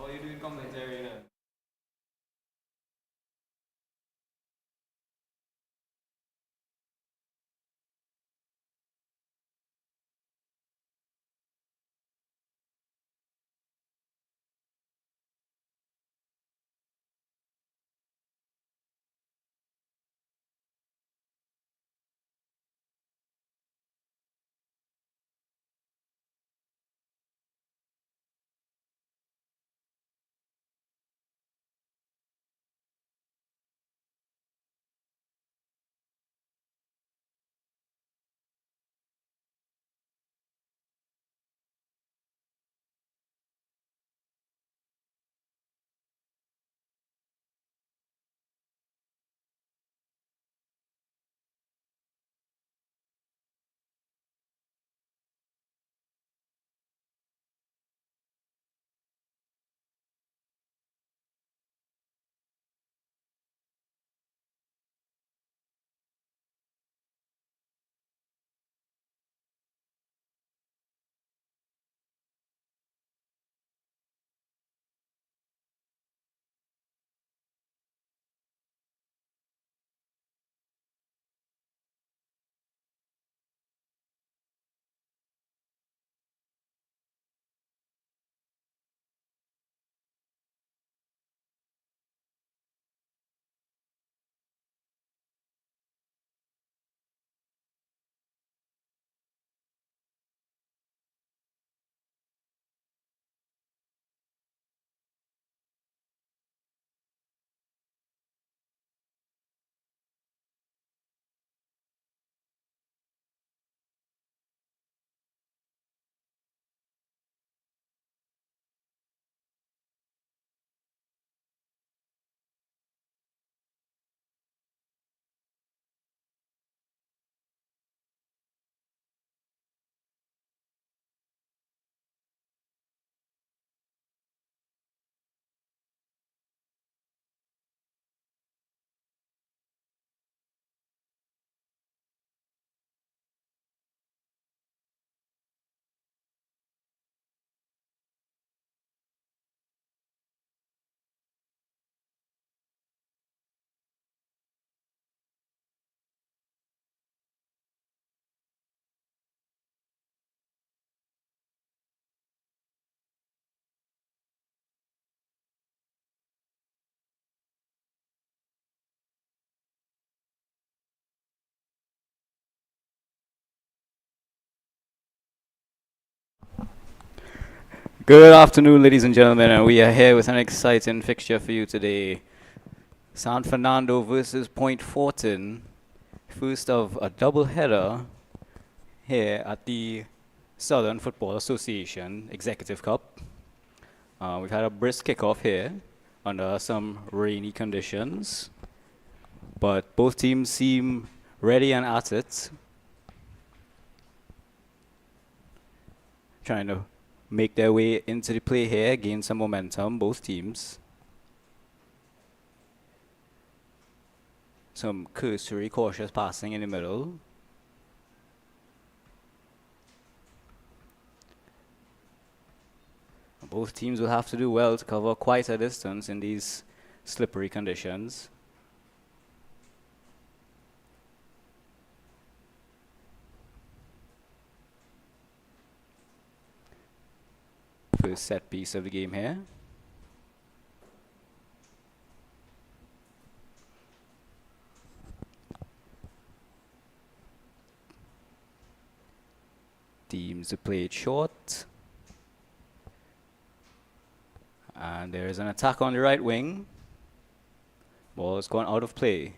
What are you doing commentary now? Good afternoon, ladies and gentlemen, and we are here with an exciting fixture for you today. San Fernando versus Point Fortin, first of a double header here at the Southern Football Association Executive Cup. We've had a brisk kickoff here under some rainy conditions, but both teams seem ready and at it, trying to make their way into the play here, gain some momentum, both teams. Some cursory, cautious passing in the middle. Both teams will have to do well to cover quite a distance in these slippery conditions. First set piece of the game here. Teams to play it short. And there is an attack on the right wing. Ball has gone out of play.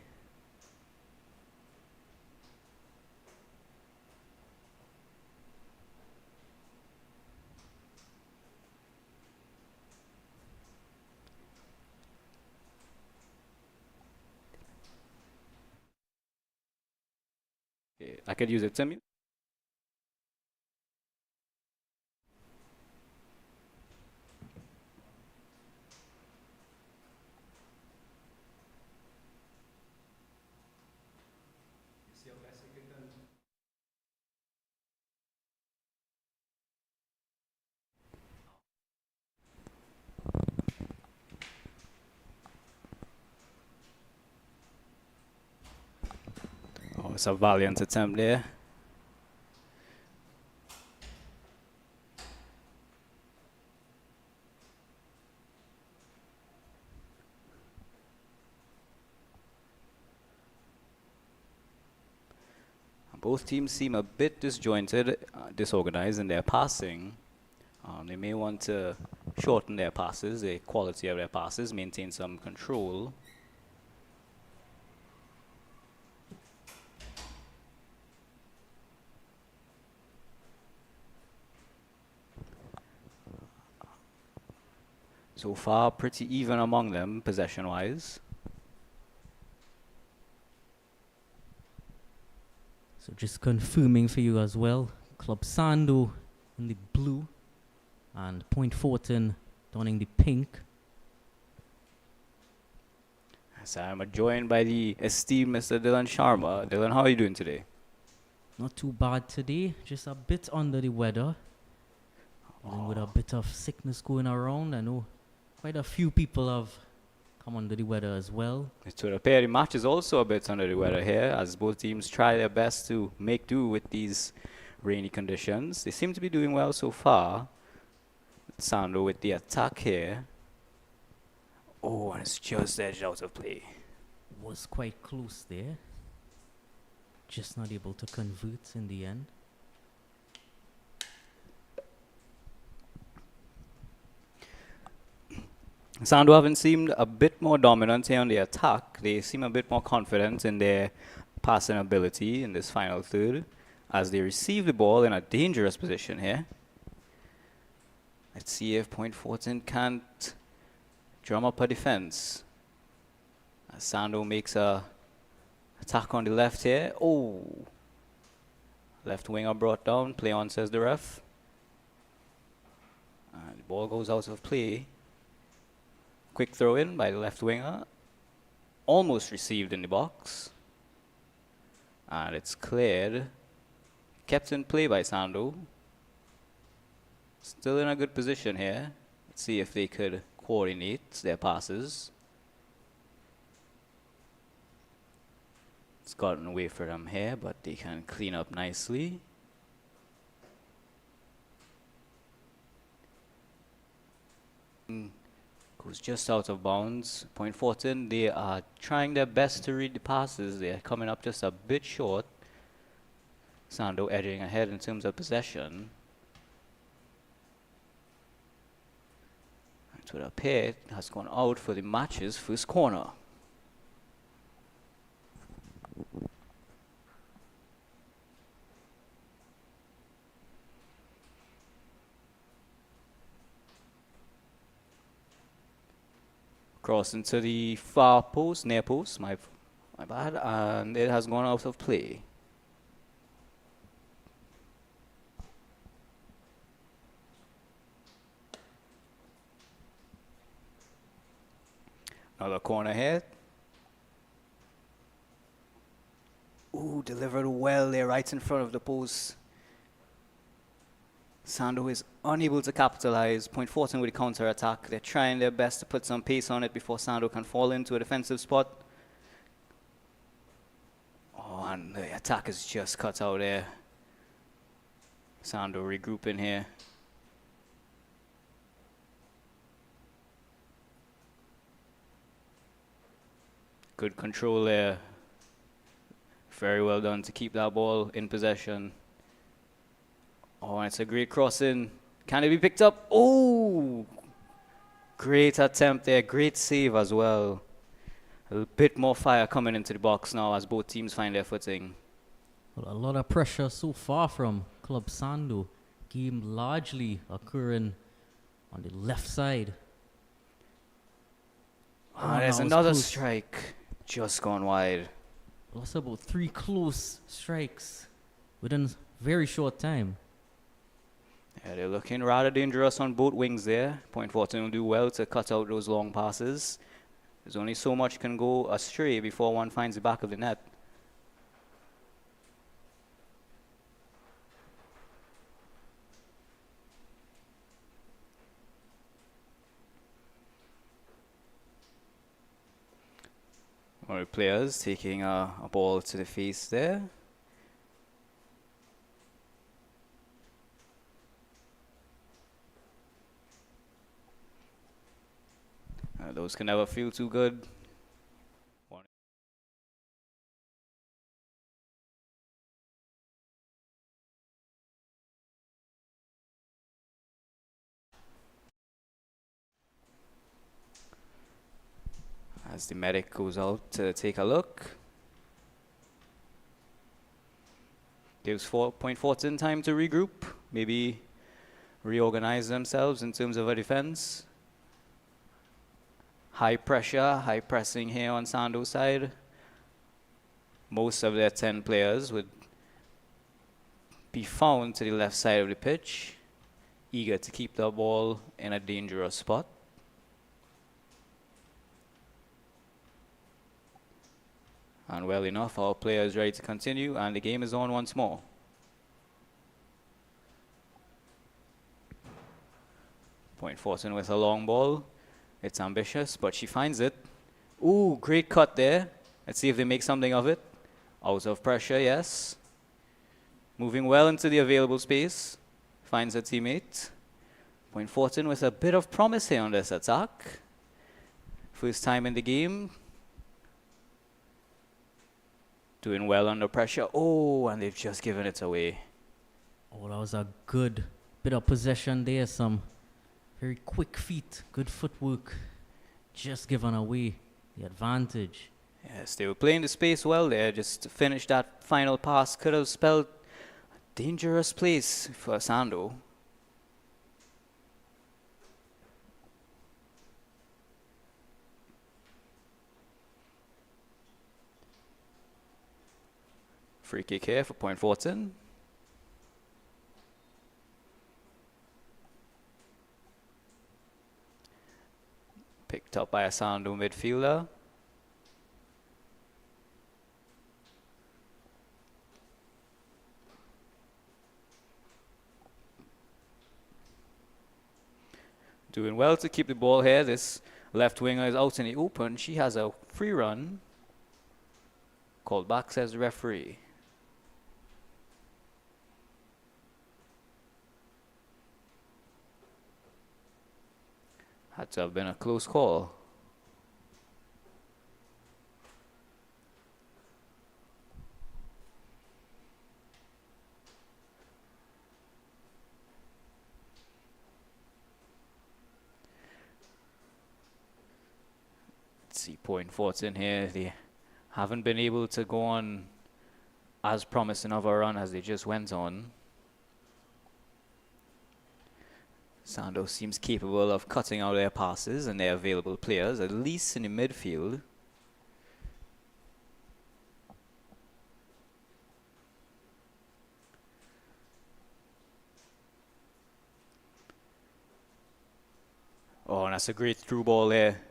Okay, I could use it, Timmy. it's a valiant attempt there. Both teams seem a bit disjointed, disorganized in their passing. They may want to shorten their passes, the quality of their passes, maintain some control. So far, pretty even among them, possession-wise. So just confirming for you as well, Club Sando in the blue and Point Fortin donning the pink. So I'm joined by the esteemed Mr. Dylan Sharma. Dylan, how are you doing today? Not too bad today, just a bit under the weather. Dealing with a bit of sickness going around. I know quite a few people have come under the weather as well. It would appear the match is also a bit under the weather here, as both teams try their best to make do with these rainy conditions. They seem to be doing well so far. Sando with the attack here. Oh, and it's just edged out of play. Was quite close there. Just not able to convert in the end. Sando haven't seemed a bit more dominant here on the attack. They seem a bit more confident in their passing ability in this final third, as they receive the ball in a dangerous position here. Let's see if Point Fortin can't drum up a defense. As Sando makes a attack on the left here. Oh! Left winger brought down. Play on, says the ref. And the ball goes out of play. Quick throw in by the left winger. Almost received in the box. And it's cleared. Kept in play by Sando. Still in a good position here. Let's see if they could coordinate their passes. It's gotten away from them here, but they can clean up nicely. Goes just out of bounds. Point Fortin, they are trying their best to read the passes. They're coming up just a bit short. Sando edging ahead in terms of possession. It would appear it has gone out for the match's first corner. Cross into the far post, near post, my bad, and it has gone out of play. Another corner here. Ooh, delivered well there, right in front of the post. Sando is unable to capitalize. Point Fortin with the counter attack. They're trying their best to put some pace on it before Sando can fall into a defensive spot. Oh, and the attack is just cut out there. Sando regrouping here. Good control there. Very well done to keep that ball in possession. Oh, and it's a great crossing. Can it be picked up? Oh! Great attempt there. Great save as well. A bit more fire coming into the box now as both teams find their footing. Well, a lot of pressure so far from Club Sando. Game largely occurring on the left side. Oh, there's another strike. Just gone wide. Lost about 3 close strikes within a very short time. Yeah, they're looking rather dangerous on both wings there. Point Fortin will do well to cut out those long passes. There's only so much can go astray before one finds the back of the net. One of the players taking a ball to the face there. Those can never feel too good. As the medic goes out to take a look. Gives Point Fortin time to regroup, maybe reorganize themselves in terms of a defense. High pressure, high pressing here on Sando's side. Most of their 10 players would be found to the left side of the pitch, eager to keep the ball in a dangerous spot. And well enough, our player is ready to continue, and the game is on once more. Point Fortin with a long ball. It's ambitious, but she finds it. Ooh, great cut there. Let's see if they make something of it. Out of pressure, yes. Moving well into the available space. Finds a teammate. Point Fortin with a bit of promise here on this attack. First time in the game. Doing well under pressure. Oh, and they've just given it away. Oh, that was a good bit of possession there. Some very quick feet, good footwork. Just given away the advantage. Yes, they were playing the space well there. Just to finish that final pass could have spelled a dangerous place for Sando. Free kick here for Point Fortin. Picked up by a Sando midfielder. Doing well to keep the ball here. This left winger is out in the open. She has a free run. Called back, says the referee. Had to have been a close call. Let's see, Point Fortin here. They haven't been able to go on as promising of a run as they just went on. Sando seems capable of cutting out their passes and their available players, at least in the midfield. Oh, and that's a great through ball there.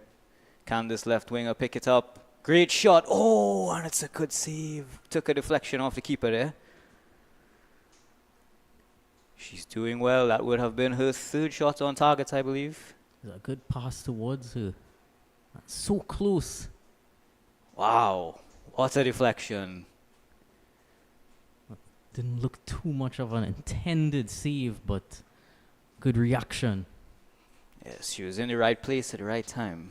Can this left winger pick it up? Great shot. Oh, and it's a good save. Took a deflection off the keeper there. She's doing well. That would have been her third shot on target, I believe. A good pass towards her. That's so close. Wow. What a deflection. Didn't look too much of an intended save, but good reaction. Yes, she was in the right place at the right time.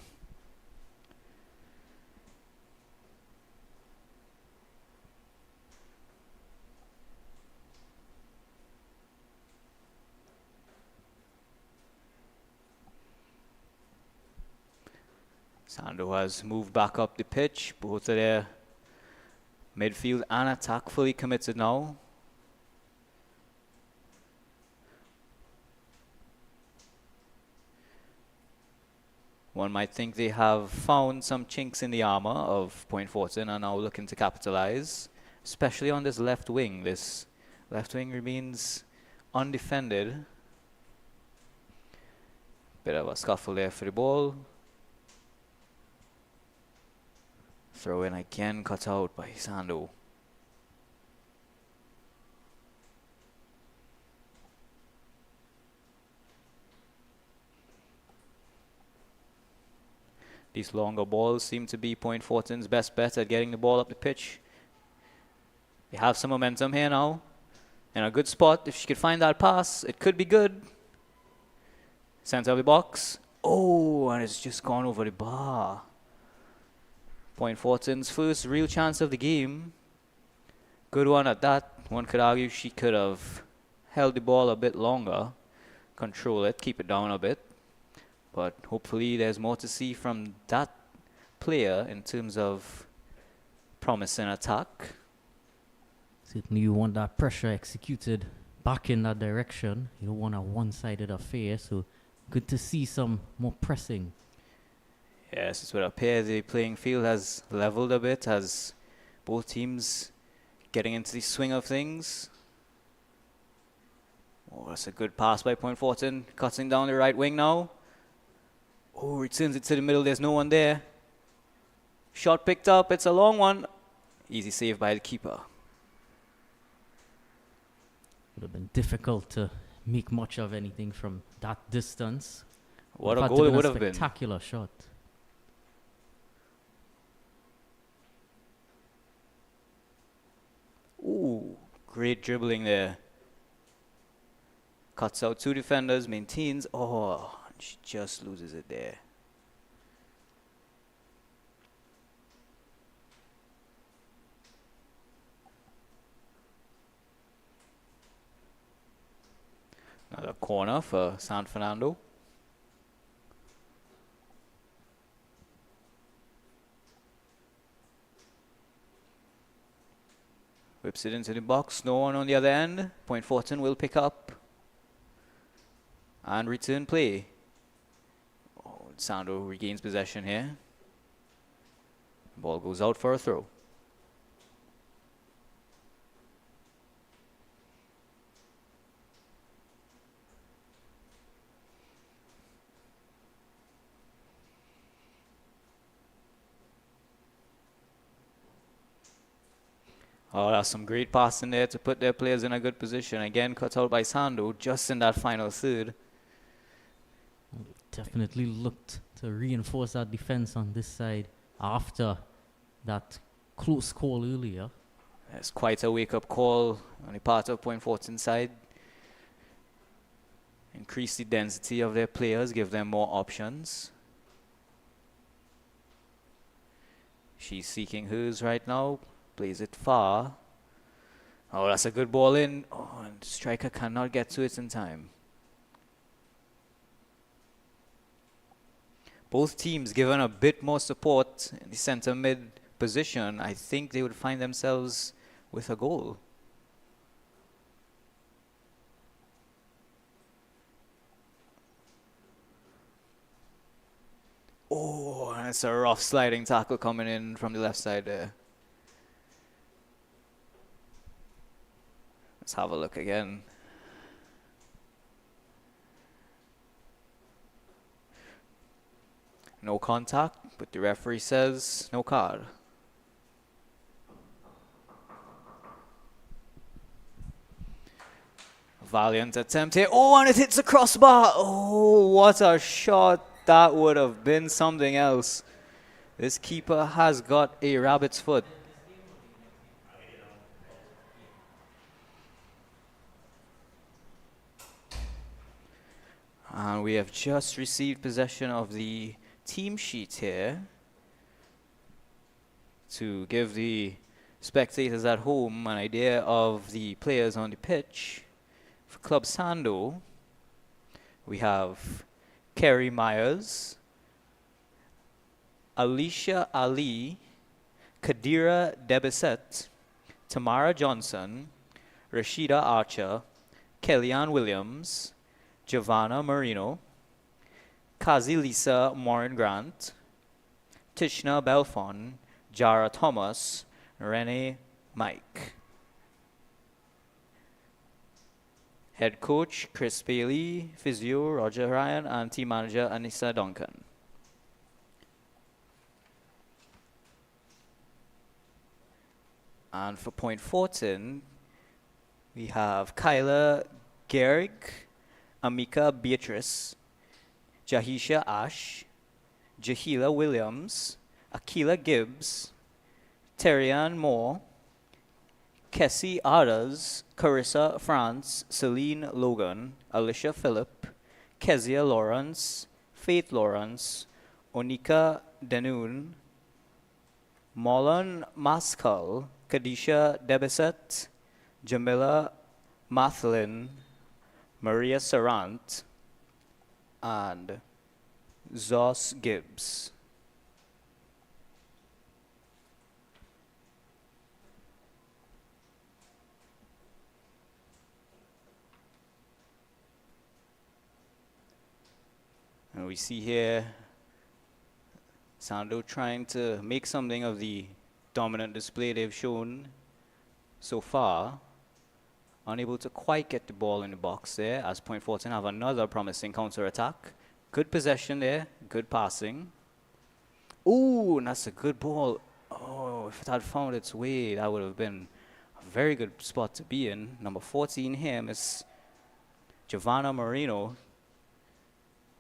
Sando has moved back up the pitch. Both of their midfield and attack fully committed now. One might think they have found some chinks in the armor of Point Fortin and are now looking to capitalize, especially on this left wing. This left wing remains undefended. Bit of a scuffle there for the ball. Throw in again, cut out by Sando. These longer balls seem to be Point Fortin's best bet at getting the ball up the pitch. They have some momentum here now. In a good spot. If she could find that pass, it could be good. Center of the box. Oh, and it's just gone over the bar. Point Fortin's first real chance of the game. Good one at that. One could argue she could have held the ball a bit longer, control it, keep it down a bit. But hopefully there's more to see from that player in terms of promising attack. Certainly you want that pressure executed back in that direction. You don't want a one-sided affair, so good to see some more pressing. Yes, it would appear the playing field has leveled a bit as both teams getting into the swing of things. Oh, that's a good pass by Point Fortin, cutting down the right wing now. Oh, returns it to the middle, there's no one there. Shot picked up, it's a long one. Easy save by the keeper. Would have been difficult to make much of anything from that distance. What In a fact, goal it been would have been. Spectacular shot. Ooh, great dribbling there. Cuts out two defenders, maintains. Oh, she just loses it there. Another corner for San Fernando. Whips it into the box. No one on the other end. Point Fortin will pick up. And return play. Oh, Sando regains possession here. Ball goes out for a throw. Oh, that's some great passing there to put their players in a good position. Again, cut out by Sando just in that final third. Definitely looked to reinforce that defense on this side after that close call earlier. It's quite a wake-up call on the part of Point Fortin's side. Increase the density of their players, give them more options. She's seeking hers right now. Plays it far. Oh, that's a good ball in. Oh, and striker cannot get to it in time. Both teams given a bit more support in the center mid position, I think they would find themselves with a goal. Oh, and it's a rough sliding tackle coming in from the left side there. Let's have a look again. No contact, but the referee says no card. Valiant attempt here. Oh, and it hits the crossbar. Oh, what a shot. That would have been something else. This keeper has got a rabbit's foot. And we have just received possession of the team sheet here to give the spectators at home an idea of the players on the pitch. For Club Sando, we have Kerry Myers, Alicia Ali, Kadira Debiset, Tamara Johnson, Rashida Archer, Kellyanne Williams, Giovanna Marino, Kazi Lisa Morin Grant, Tishna Belfon, Jara Thomas, Renee Mike. Head coach Chris Bailey, physio Roger Ryan, and team manager Anissa Duncan. And for Point Fortin, we have Kyla Gehrig, Amika Beatrice, Jahisha Ash, Jahila Williams, Akila Gibbs, Terrian Moore, Kessie Ardas, Carissa France, Celine Logan, Alicia Phillip, Kezia Lawrence, Faith Lawrence, Onika Denoon, Molan Maskal, Kadisha Debeset, Jamila Mathlin, Maria Sarant, and Zos Gibbs. And we see here Sando trying to make something of the dominant display they've shown so far. Unable to quite get the ball in the box there, as Point Fortin have another promising counter-attack. Good possession there, good passing. Ooh, and that's a good ball. Oh, if it had found its way, that would have been a very good spot to be in. Number 14 here, Miss Giovanna Marino.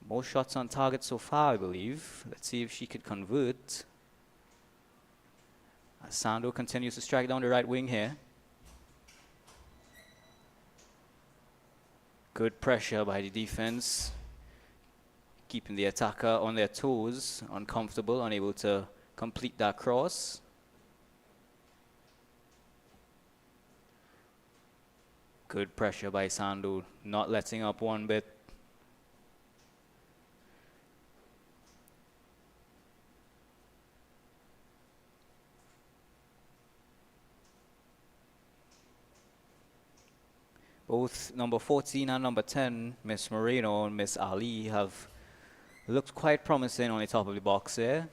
Most shots on target so far, I believe. Let's see if she could convert. As Sando continues to strike down the right wing here. Good pressure by the defense, keeping the attacker on their toes, uncomfortable, unable to complete that cross. Good pressure by Sando, not letting up one bit. Both number 14 and number 10, Miss Moreno and Miss Ali, have looked quite promising on the top of the box there,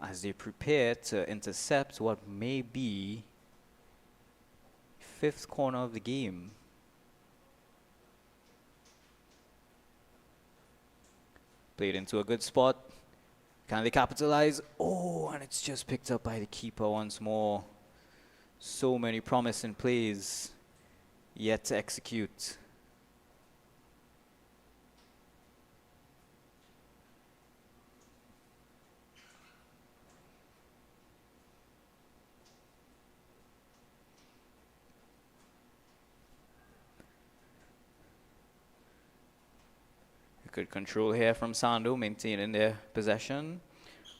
as they prepare to intercept what may be fifth corner of the game. Played into a good spot. Can they capitalize? Oh, and it's just picked up by the keeper once more. So many promising plays yet to execute. Good control here from Sando, maintaining their possession.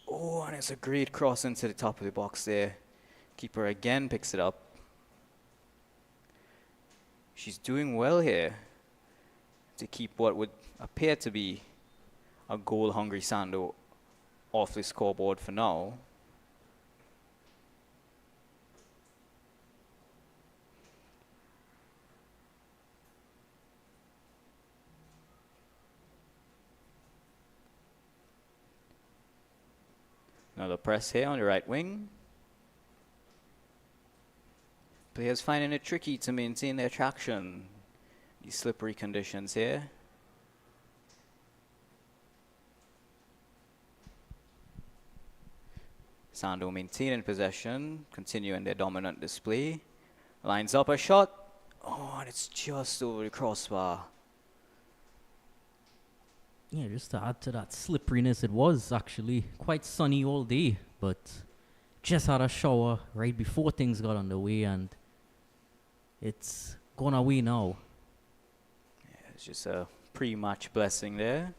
Oh, and it's a great cross into the top of the box there. Keeper again picks it up. She's doing well here to keep what would appear to be a goal-hungry Sando off the scoreboard for now. Another press here on the right wing. Players finding it tricky to maintain their traction. These slippery conditions here. Sando maintaining possession, continuing their dominant display. Lines up a shot. Oh, and it's just over the crossbar. Yeah, just to add to that slipperiness, it was actually quite sunny all day, but just had a shower right before things got underway, and it's gone away now. Yeah, it's just a pre-match blessing there.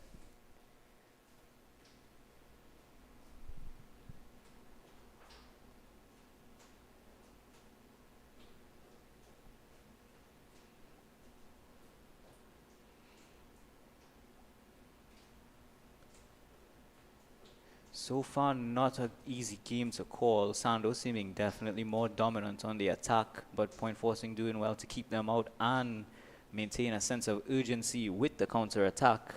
So far, not an easy game to call. Sando seeming definitely more dominant on the attack, but Point Fortin doing well to keep them out and maintain a sense of urgency with the counter-attack.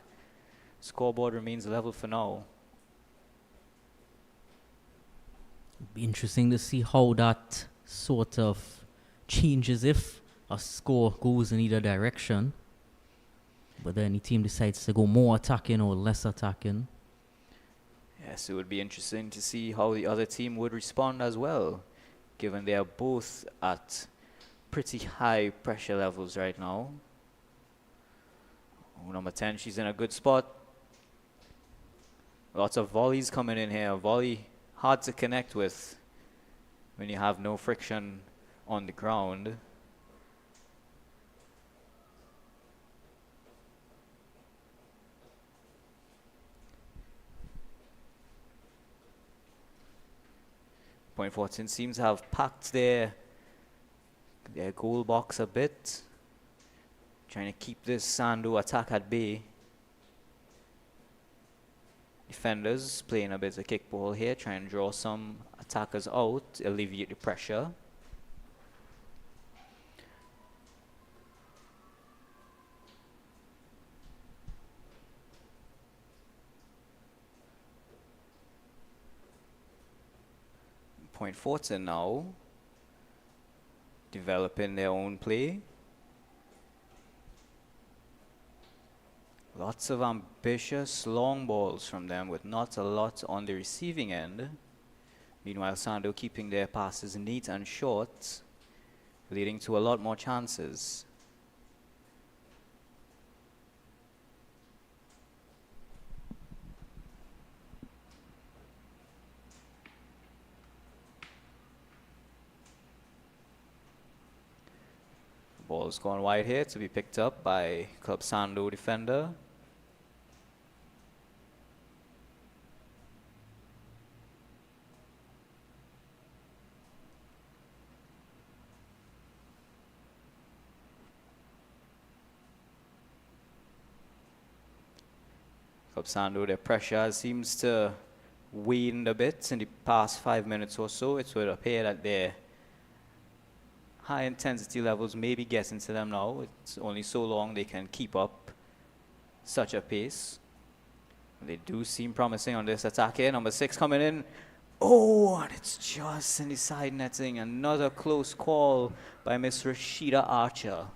Scoreboard remains level for now. It'd be interesting to see how that sort of changes if a score goes in either direction. Whether any team decides to go more attacking or less attacking. Yes, it would be interesting to see how the other team would respond as well, given they are both at pretty high pressure levels right now. Oh, number 10, she's in a good spot. Lots of volleys coming in here. Volley hard to connect with when you have no friction on the ground. Point 14 seems to have packed their goal box a bit, trying to keep this Sando attack at bay. Defenders playing a bit of kickball here, trying to draw some attackers out, alleviate the pressure. Point Fortin now developing their own play. Lots of ambitious long balls from them with not a lot on the receiving end. Meanwhile, Sando keeping their passes neat and short, leading to a lot more chances. Ball's gone wide here to be picked up by Club Sando defender. Club Sando, their pressure seems to wane a bit in the past 5 minutes or so. It would appear that their high intensity levels may be getting to them now. It's only so long they can keep up such a pace. They do seem promising on this attack here. Number 6 coming in. Oh, and it's just in the side netting. Another close call by Miss Rashida Archer.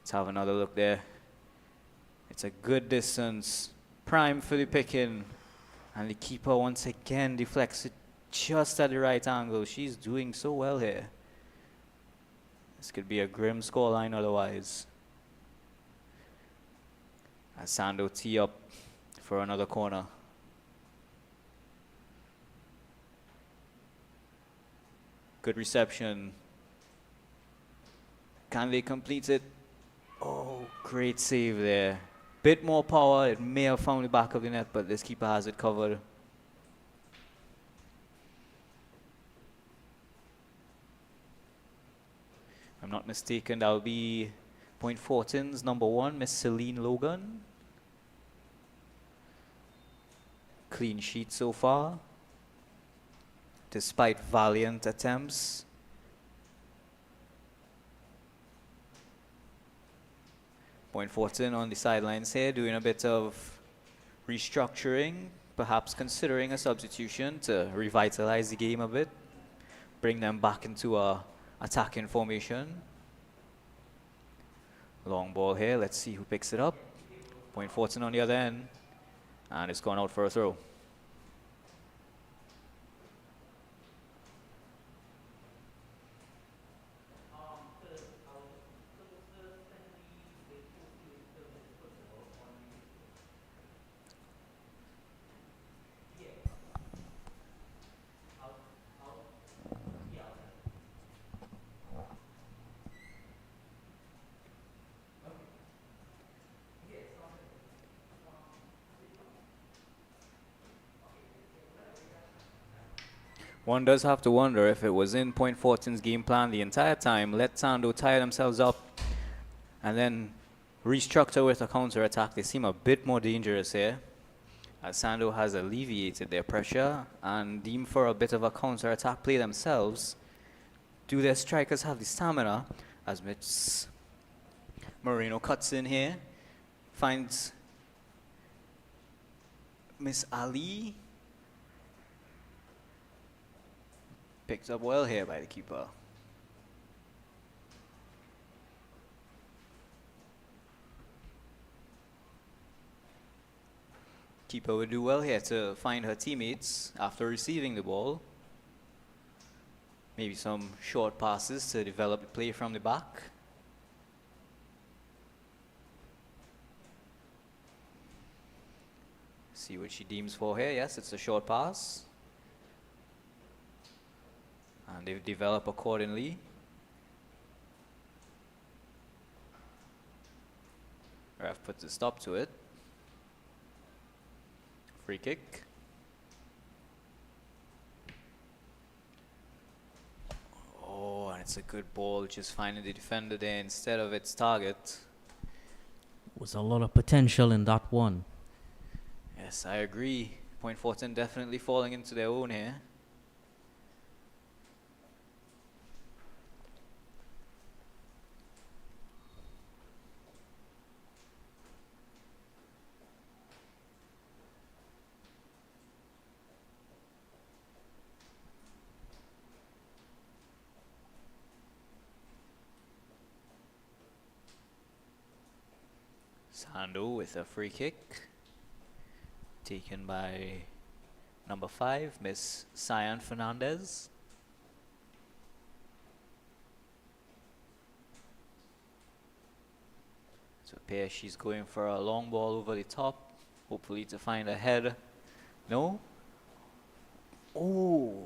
Let's have another look there. It's a good distance, prime for the picking, and the keeper once again deflects it just at the right angle. She's doing so well here. This could be a grim scoreline otherwise. As Sando tee up for another corner. Good reception. Can they complete it? Oh, great save there. Bit more power, it may have found the back of the net, but this keeper has it covered. If I'm not mistaken, that'll be Point Fortin's number 1, Miss Celine Logan. Clean sheet so far, despite valiant attempts. Point Fortin on the sidelines here, doing a bit of restructuring, perhaps considering a substitution to revitalize the game a bit, bring them back into a attacking formation. Long ball here, let's see who picks it up. Point Fortin on the other end, and it's gone out for a throw. One does have to wonder if it was in Point Fortin's game plan the entire time. Let Sando tire themselves up and then restructure with a counter-attack. They seem a bit more dangerous here, as Sando has alleviated their pressure and deemed for a bit of a counter-attack play themselves. Do their strikers have the stamina? As Miss Moreno cuts in here, finds Miss Ali. Picked up well here by the keeper. Keeper would do well here to find her teammates after receiving the ball. Maybe some short passes to develop the play from the back. See what she deems for here. Yes, it's a short pass. And they develop accordingly. Ref puts a stop to it. Free kick. Oh, and it's a good ball, just finding the defender there instead of its target. Was a lot of potential in that one. Yes, I agree. Point Fortin definitely falling into their own here. Sando with a free kick. Taken by number 5, Miss Cyan Fernandez. So it appears she's going for a long ball over the top, hopefully to find a head. No? Oh!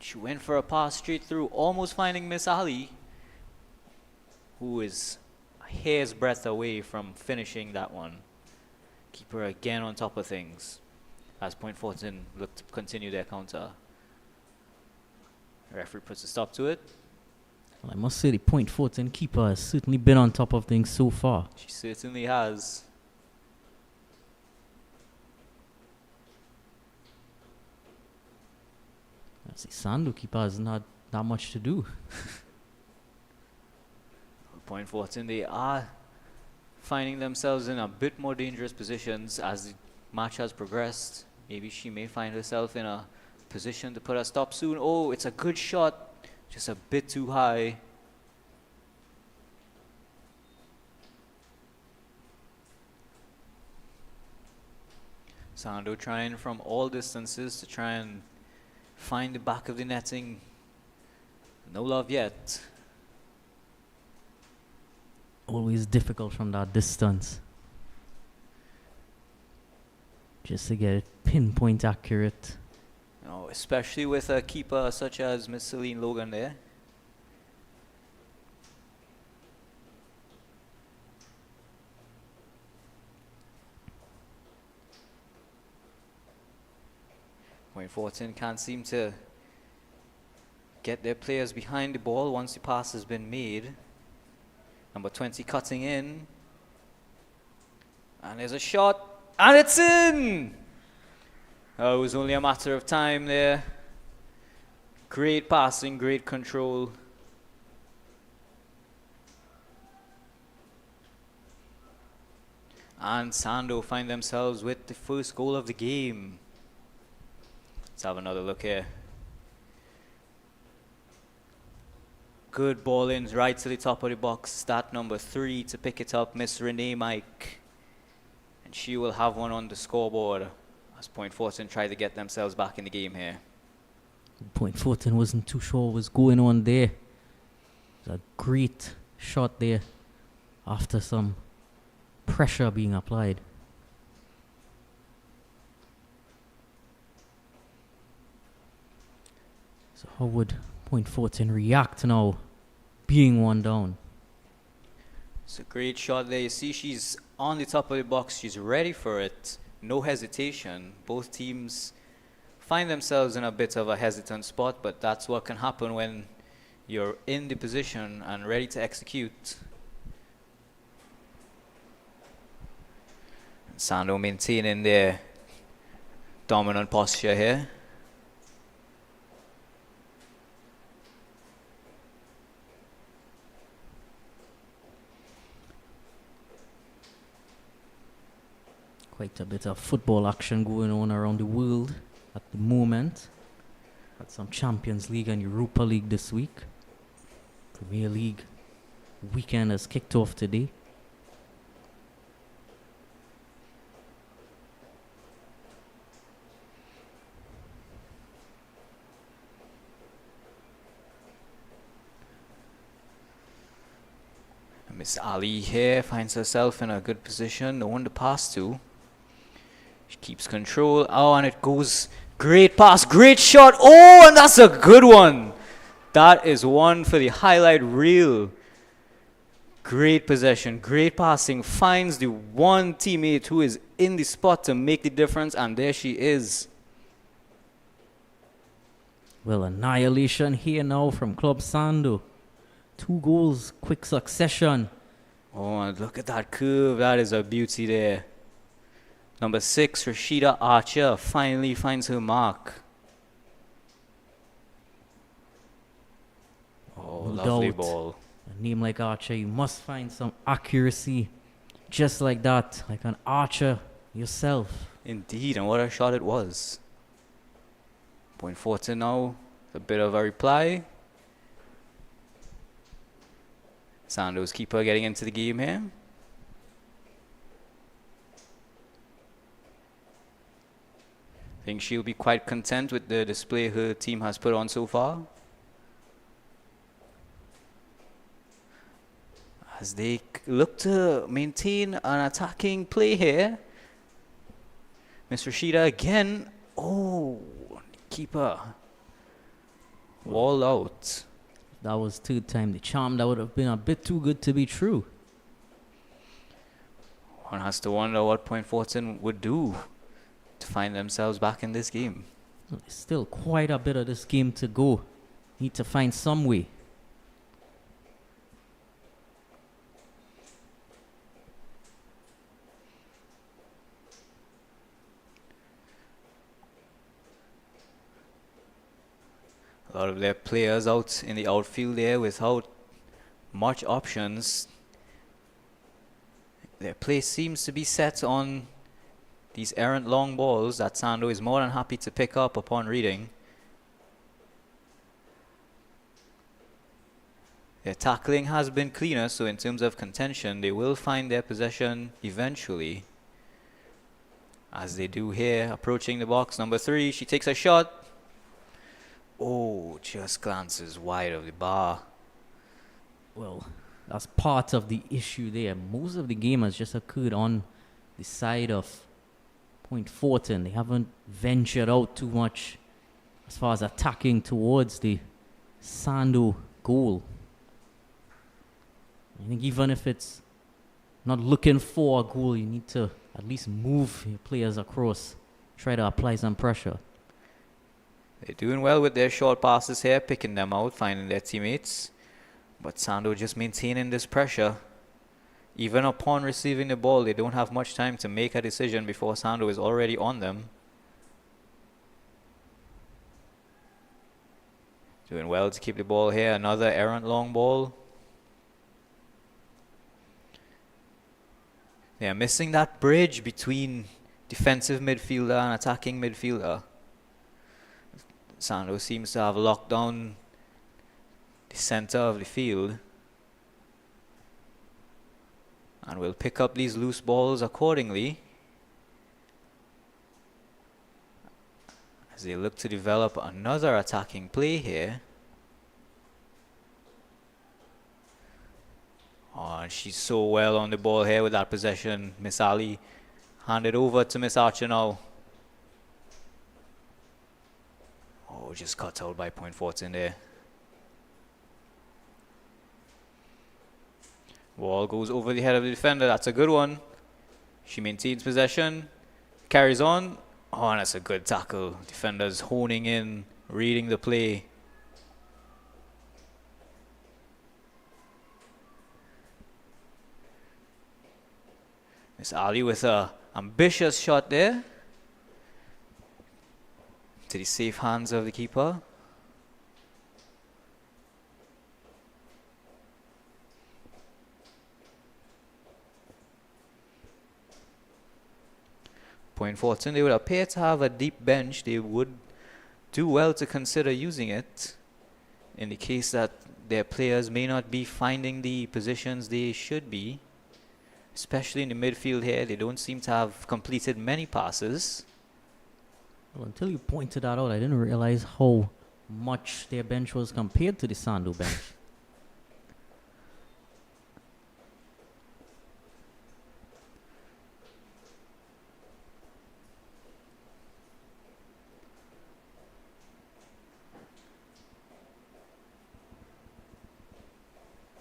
She went for a pass straight through, almost finding Miss Ali, who is a hair's breadth away from finishing that one. Keeper again on top of things as Point Fortin look to continue their counter. Referee puts a stop to it. Well, I must say the Point Fortin keeper has certainly been on top of things so far. She certainly has. I see Sando keeper has not that much to do. Point Fortin, they are finding themselves in a bit more dangerous positions as the match has progressed. Maybe she may find herself in a position to put a stop soon. Oh, it's a good shot, just a bit too high. Sando trying from all distances to try and find the back of the netting. No love yet. Always difficult from that distance. Just to get it pinpoint accurate. No, especially with a keeper such as Miss Celine Logan there. Point Fortin can't seem to get their players behind the ball once the pass has been made. Number 20 cutting in. And there's a shot. And it's in! Oh, it was only a matter of time there. Great passing, great control. And Sando find themselves with the first goal of the game. Let's have another look here. Good ball in right to the top of the box. Stat number 3 to pick it up, Miss Renee Mike. And she will have one on the scoreboard as Point Fortin try to get themselves back in the game here. Point Fortin wasn't too sure what was going on there. It was a great shot there after some pressure being applied. So how would Point Fortin react now, being one down? It's a great shot there. You see she's on the top of the box. She's ready for it. No hesitation. Both teams find themselves in a bit of a hesitant spot, but that's what can happen when you're in the position and ready to execute. Sando maintaining their dominant posture here. Quite a bit of football action going on around the world at the moment. Got some Champions League and Europa League this week. Premier League weekend has kicked off today. Miss Ali here finds herself in a good position. No one to pass to. She keeps control. Oh, and it goes. Great pass. Great shot. Oh, and that's a good one. That is one for the highlight reel. Great possession. Great passing. Finds the one teammate who is in the spot to make the difference. And there she is. Well, annihilation here now from Club Sando. 2 goals, quick succession. Oh, and look at that curve. That is a beauty there. Number 6, Rashida Archer, finally finds her mark. Oh, No lovely doubt. ball. A name like Archer, you must find some accuracy just like that, like an archer yourself. Indeed, and what a shot it was. Point Fortin now, a bit of a reply. Sando's keeper getting into the game here. I think she'll be quite content with the display her team has put on so far. As they look to maintain an attacking play here. Miss Rashida again. Oh, keeper. Wall out. That was 2 times the charm. That would have been a bit too good to be true. One has to wonder what Point Fortin would do to find themselves back in this game. There's still quite a bit of this game to go. Need to find some way. A lot of their players out in the outfield there without much options. Their play seems to be set on these errant long balls that Sando is more than happy to pick up upon reading. Their tackling has been cleaner, so in terms of contention, they will find their possession eventually. As they do here, approaching the box. Number 3, she takes a shot. Oh, just glances wide of the bar. Well, that's part of the issue there. Most of the game has just occurred on the side of Point Fortin. They haven't ventured out too much as far as attacking towards the Sando goal. I think even if it's not looking for a goal, you need to at least move your players across. Try to apply some pressure. They're doing well with their short passes here, picking them out, finding their teammates. But Sando just maintaining this pressure. Even upon receiving the ball, they don't have much time to make a decision before Sando is already on them. Doing well to keep the ball here. Another errant long ball. They are missing that bridge between defensive midfielder and attacking midfielder. Sando seems to have locked down the center of the field and will pick up these loose balls accordingly as they look to develop another attacking play here. Oh, and she's so well on the ball here with that possession. Miss Ali handed over to Miss Archer now. Oh, just cut out by Point Fortin there. Ball goes over the head of the defender. That's a good one. She maintains possession. Carries on. Oh, and that's a good tackle. Defenders honing in, reading the play. Miss Ali with a ambitious shot there. To the safe hands of the keeper. Point Fortin, they would appear to have a deep bench. They would do well to consider using it in the case that their players may not be finding the positions they should be. Especially in the midfield here, they don't seem to have completed many passes. Well, until you pointed that out, I didn't realize how much their bench was compared to the Sando bench.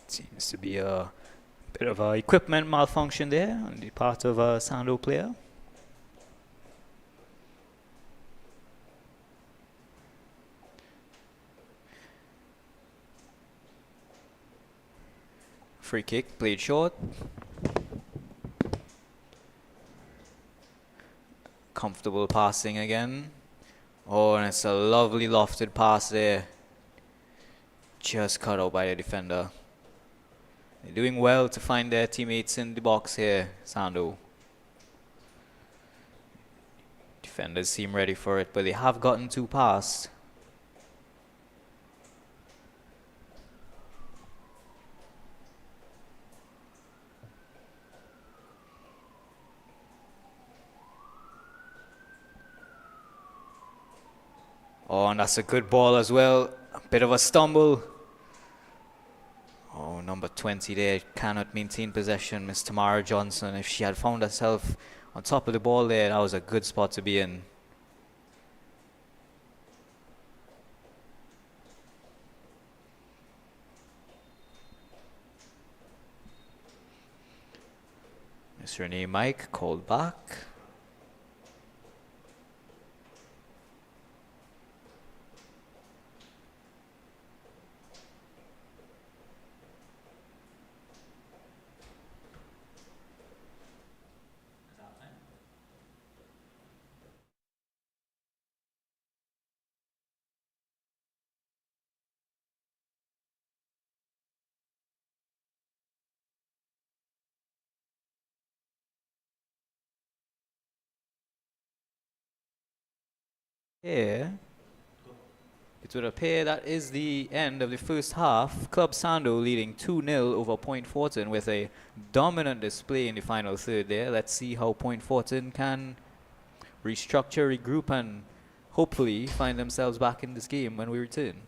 Seems to be a bit of a equipment malfunction there on the part of a Sando player. Free kick played short. Comfortable passing again. Oh, and it's a lovely lofted pass there. Just cut out by the defender. They're doing well to find their teammates in the box here, Sando. Defenders seem ready for it, but they have gotten too past. Oh, and that's a good ball as well. A bit of a stumble. Oh, number 20 there cannot maintain possession, Miss Tamara Johnson. If she had found herself on top of the ball there, that was a good spot to be in. Miss Renee Mike called back. Here, it would appear that is the end of the first half. Club Sando leading 2-0 over Point Fortin with a dominant display in the final third there. Let's see how Point Fortin can restructure, regroup, and hopefully find themselves back in this game when we return.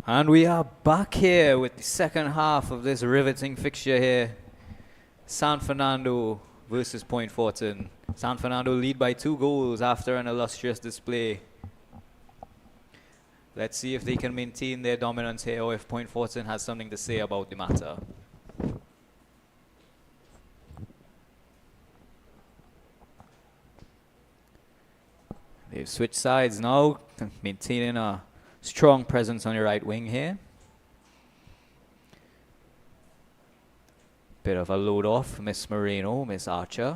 And we are back here with the second half of this riveting fixture here. San Fernando versus Point Fortin. San Fernando lead by 2 goals after an illustrious display. Let's see if they can maintain their dominance here or if Point Fortin has something to say about the matter. They've switched sides now, maintaining a strong presence on the right wing here. Bit of a load off, Miss Moreno, Miss Archer.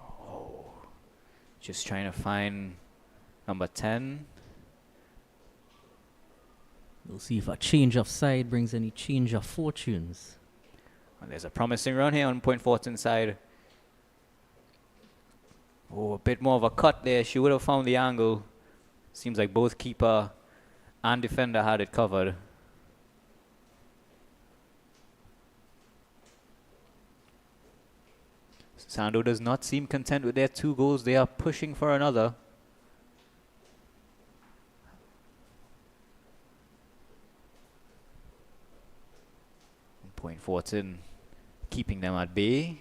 Oh, just trying to find number 10. We'll see if a change of side brings any change of fortunes. And there's a promising run here on Point Fortin side. Oh, a bit more of a cut there. She would have found the angle. Seems like both keeper and defender had it covered. Sando does not seem content with their 2 goals. They are pushing for another. Point Fortin keeping them at bay.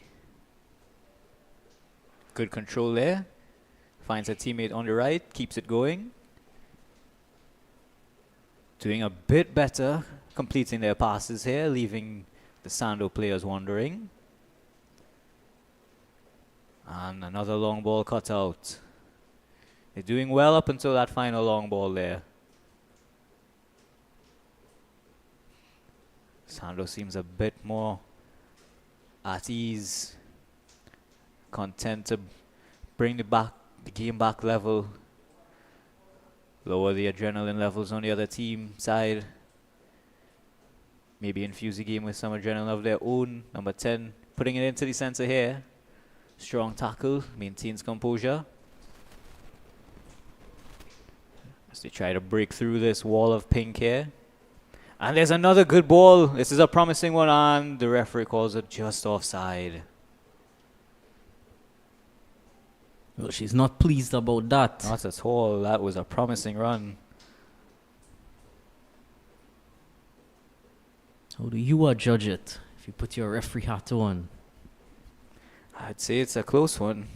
Good control there. Finds a teammate on the right, keeps it going. Doing a bit better, completing their passes here, leaving the Sando players wandering. And another long ball cut out. They're doing well up until that final long ball there. Sando seems a bit more at ease, content to bring the game back level, lower the adrenaline levels on the other team side, maybe infuse the game with some adrenaline of their own. Number 10 putting it into the center here. Strong tackle, maintains composure as they try to break through this wall of pink here. And there's another good ball. This is a promising one, and the referee calls it just offside. Well, she's not pleased about that. Not at all. That was a promising run. How do you judge it if you put your referee hat on? I'd say it's a close one.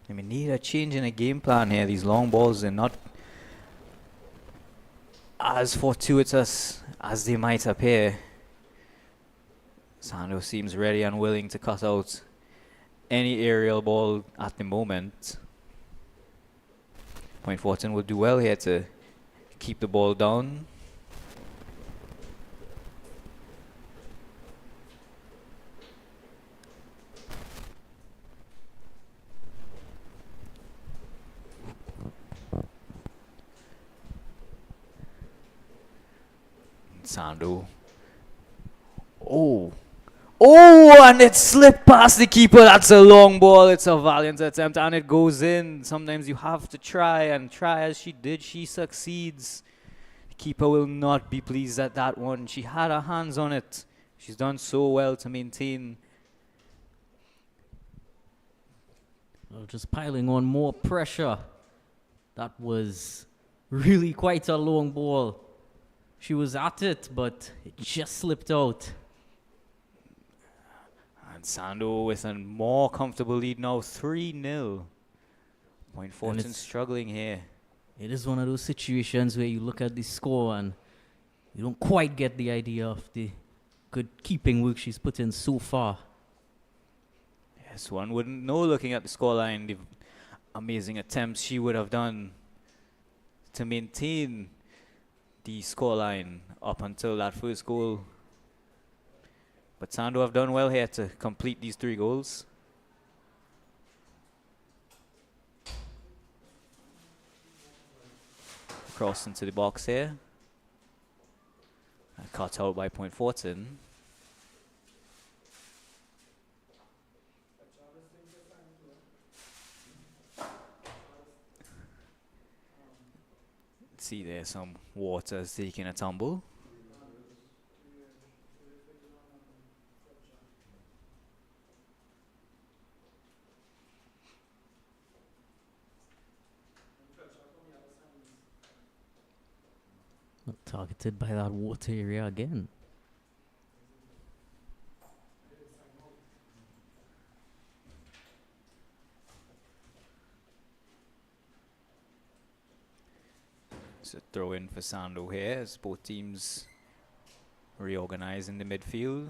We need a change in the game plan here. These long balls are not as fortuitous as they might appear. Sando seems ready and willing to cut out any aerial ball at the moment. Point Fortin will do well here to keep the ball down. Sando. Oh, and it slipped past the keeper. That's a long ball. It's a valiant attempt and it goes in. Sometimes you have to try, and try as she did, she succeeds. The keeper will not be pleased at that one. She had her hands on it. She's done so well to maintain. Well, just piling on more pressure. That was really quite a long ball. She was at it, but it just slipped out. And Sando with a more comfortable lead now, 3-0. Point Fortin struggling here. It is one of those situations where you look at the score and you don't quite get the idea of the good keeping work she's put in so far. Yes, one wouldn't know looking at the scoreline, the amazing attempts she would have done to maintain the scoreline up until that first goal. But Sando have done well here to complete these 3 goals. Cross into the box here. Cut out by Point Fortin. See there, some water's taking a tumble. Targeted by that water area again. It's a throw in for Sando here as both teams reorganize in the midfield.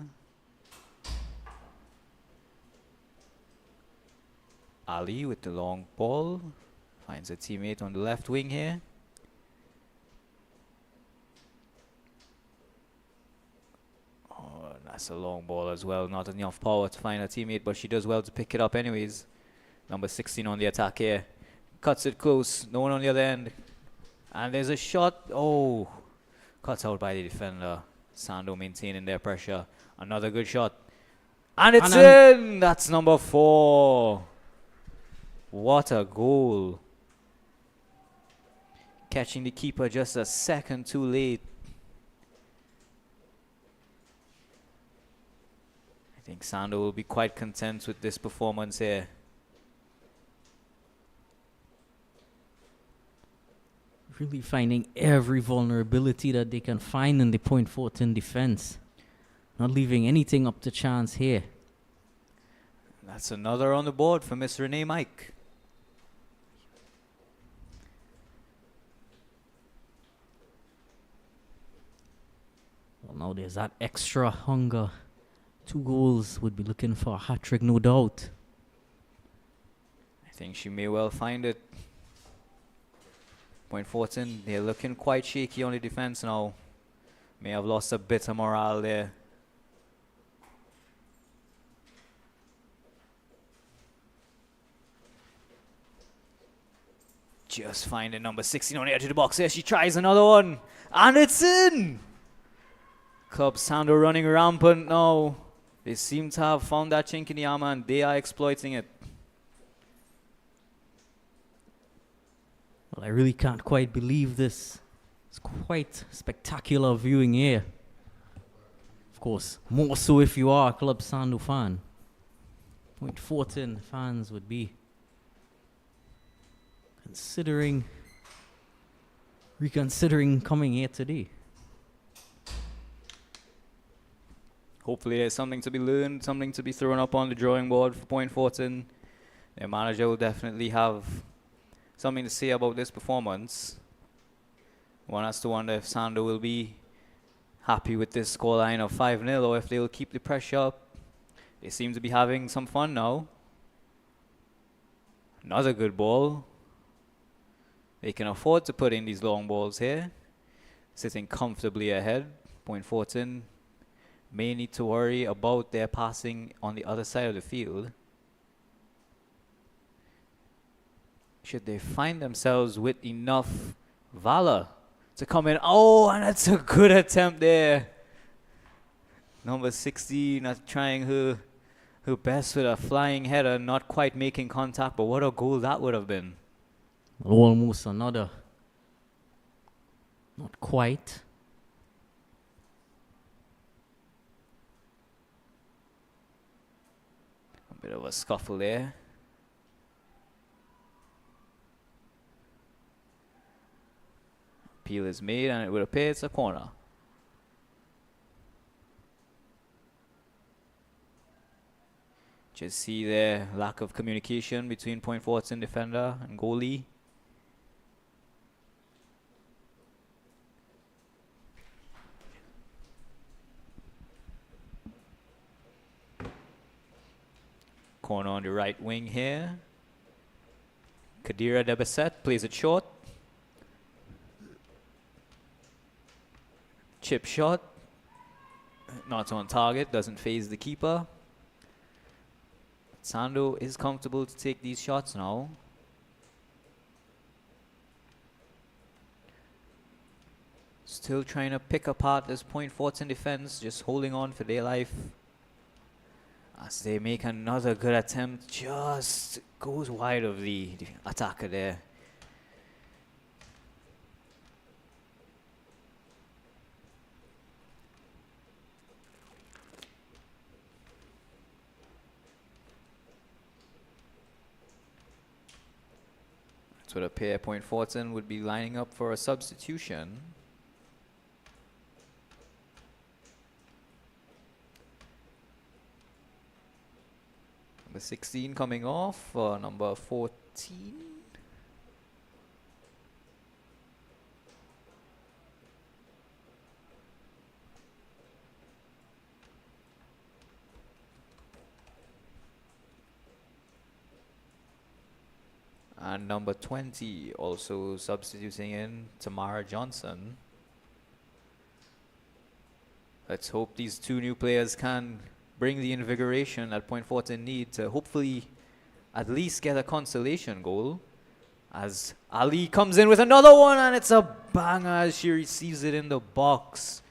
Ali with the long ball. Finds a teammate on the left wing here. Oh, that's a long ball as well. Not enough power to find a teammate, but she does well to pick it up anyways. Number 16 on the attack here. Cuts it close. No one on the other end. And there's a shot. Oh, cut out by the defender. Sando maintaining their pressure. Another good shot. And it's in! That's number 4. What a goal. Catching the keeper just a second too late. I think Sando will be quite content with this performance here. Really finding every vulnerability that they can find in the Point Fortin defense. Not leaving anything up to chance here. That's another on the board for Miss Renee Mike. Well, now there's that extra hunger. 2 goals, would be looking for a hat-trick, no doubt. I think she may well find it. Point Fortin, they're looking quite shaky on the defense now. May have lost a bit of morale there. Just finding number 16 on the edge of the box here. She tries another one. And it's in! Club Sando running rampant now. They seem to have found that chink in the armor and they are exploiting it. Well, I really can't quite believe this. It's quite spectacular viewing here. Of course, more so if you are a Club Sando fan. Point Fortin fans would be reconsidering coming here today. Hopefully there's something to be learned, something to be thrown up on the drawing board for Point Fortin. Their manager will definitely have something to say about this performance. One has to wonder if Sando will be happy with this scoreline of 5-0 or if they will keep the pressure up. They seem to be having some fun now. Another good ball. They can afford to put in these long balls here. Sitting comfortably ahead. Point Fortin may need to worry about their passing on the other side of the field. Should they find themselves with enough valor to come in? Oh, and that's a good attempt there. Number 16 not trying her best with a flying header, not quite making contact, but what a goal that would have been. Almost another. Not quite. A bit of a scuffle there. Appeal is made and it would appear it's a corner. Just see the lack of communication between Point Fortin defender and goalie. Corner on the right wing here. Kadira Debesset plays it short. Chip shot. Not on target, doesn't phase the keeper. Sando is comfortable to take these shots now. Still trying to pick apart this Point Fortin defense, just holding on for their life. As they make another good attempt, just goes wide of the attacker there. It would appear Point Fortin would be lining up for a substitution. Number 16 coming off for number 14. And number 20 also substituting in Tamara Johnson. Let's hope these two new players can bring the invigoration that Point Fortin need to hopefully at least get a consolation goal. As Ali comes in with another one, and it's a banger as she receives it in the box.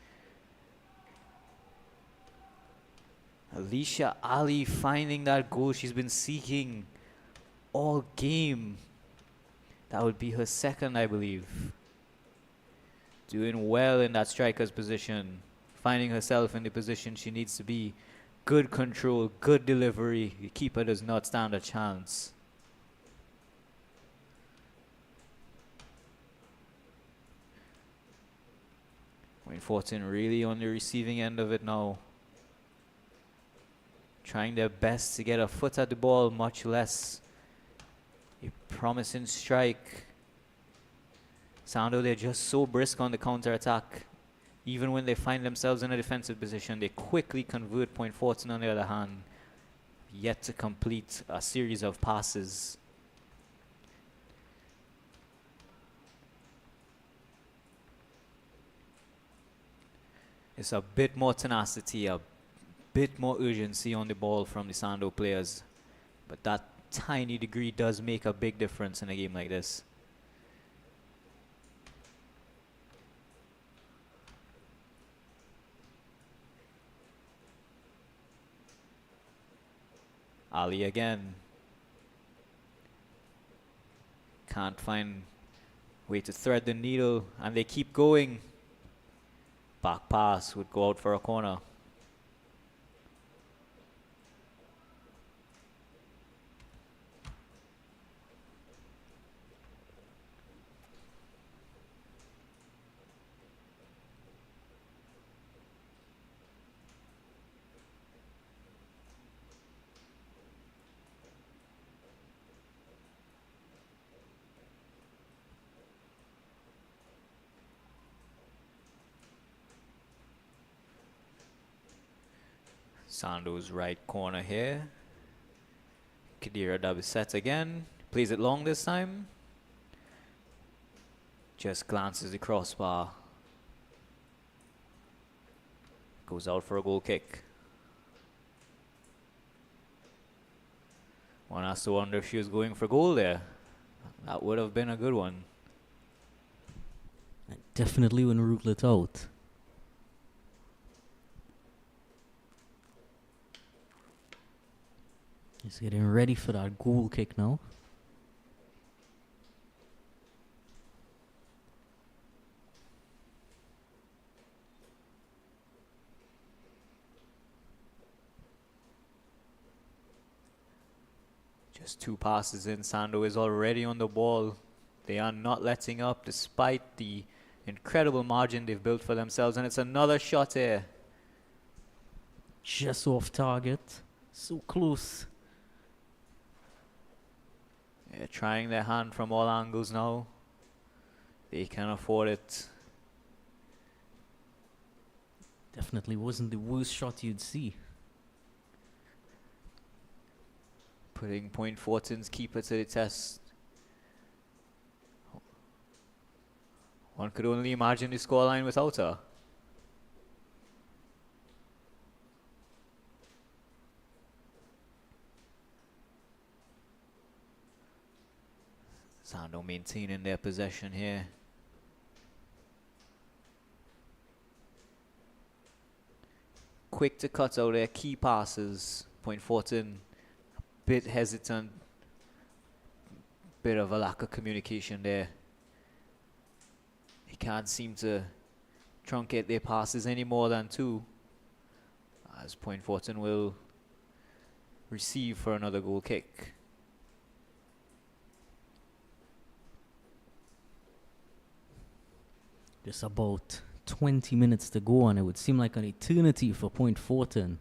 Alicia Ali finding that goal she's been seeking all game. That would be her second, I believe. Doing well in that striker's position. Finding herself in the position she needs to be. Good control, good delivery. The keeper does not stand a chance. Point Fortin really on the receiving end of it now. Trying their best to get a foot at the ball, much less a promising strike. Sando, they're just so brisk on the counter-attack. Even when they find themselves in a defensive position, they quickly convert. Point Fortin, on the other hand, yet to complete a series of passes. It's a bit more tenacity, a bit more urgency on the ball from the Sando players. But that tiny degree does make a big difference in a game like this. Ali again. Can't find way to thread the needle, and they keep going. Back pass would go out for a corner. Sando's right corner here. Kadira Dabisset again. Plays it long this time. Just glances the crossbar. Goes out for a goal kick. One has to wonder if she was going for goal there. That would have been a good one. I definitely wouldn't rule it out. He's getting ready for that goal kick now. Just two passes in. Sando is already on the ball. They are not letting up despite the incredible margin they've built for themselves. And it's another shot here. Just off target. So close. They're trying their hand from all angles now. They can afford it. Definitely wasn't the worst shot you'd see. Putting Point Fortin's keeper to the test. One could only imagine the scoreline without her. Sando maintaining their possession here. Quick to cut out their key passes. Point Fortin a bit hesitant. Bit of a lack of communication there. They can't seem to truncate their passes any more than two. As Point Fortin will receive for another goal kick. Just about 20 minutes to go, and it would seem like an eternity for Point Fortin.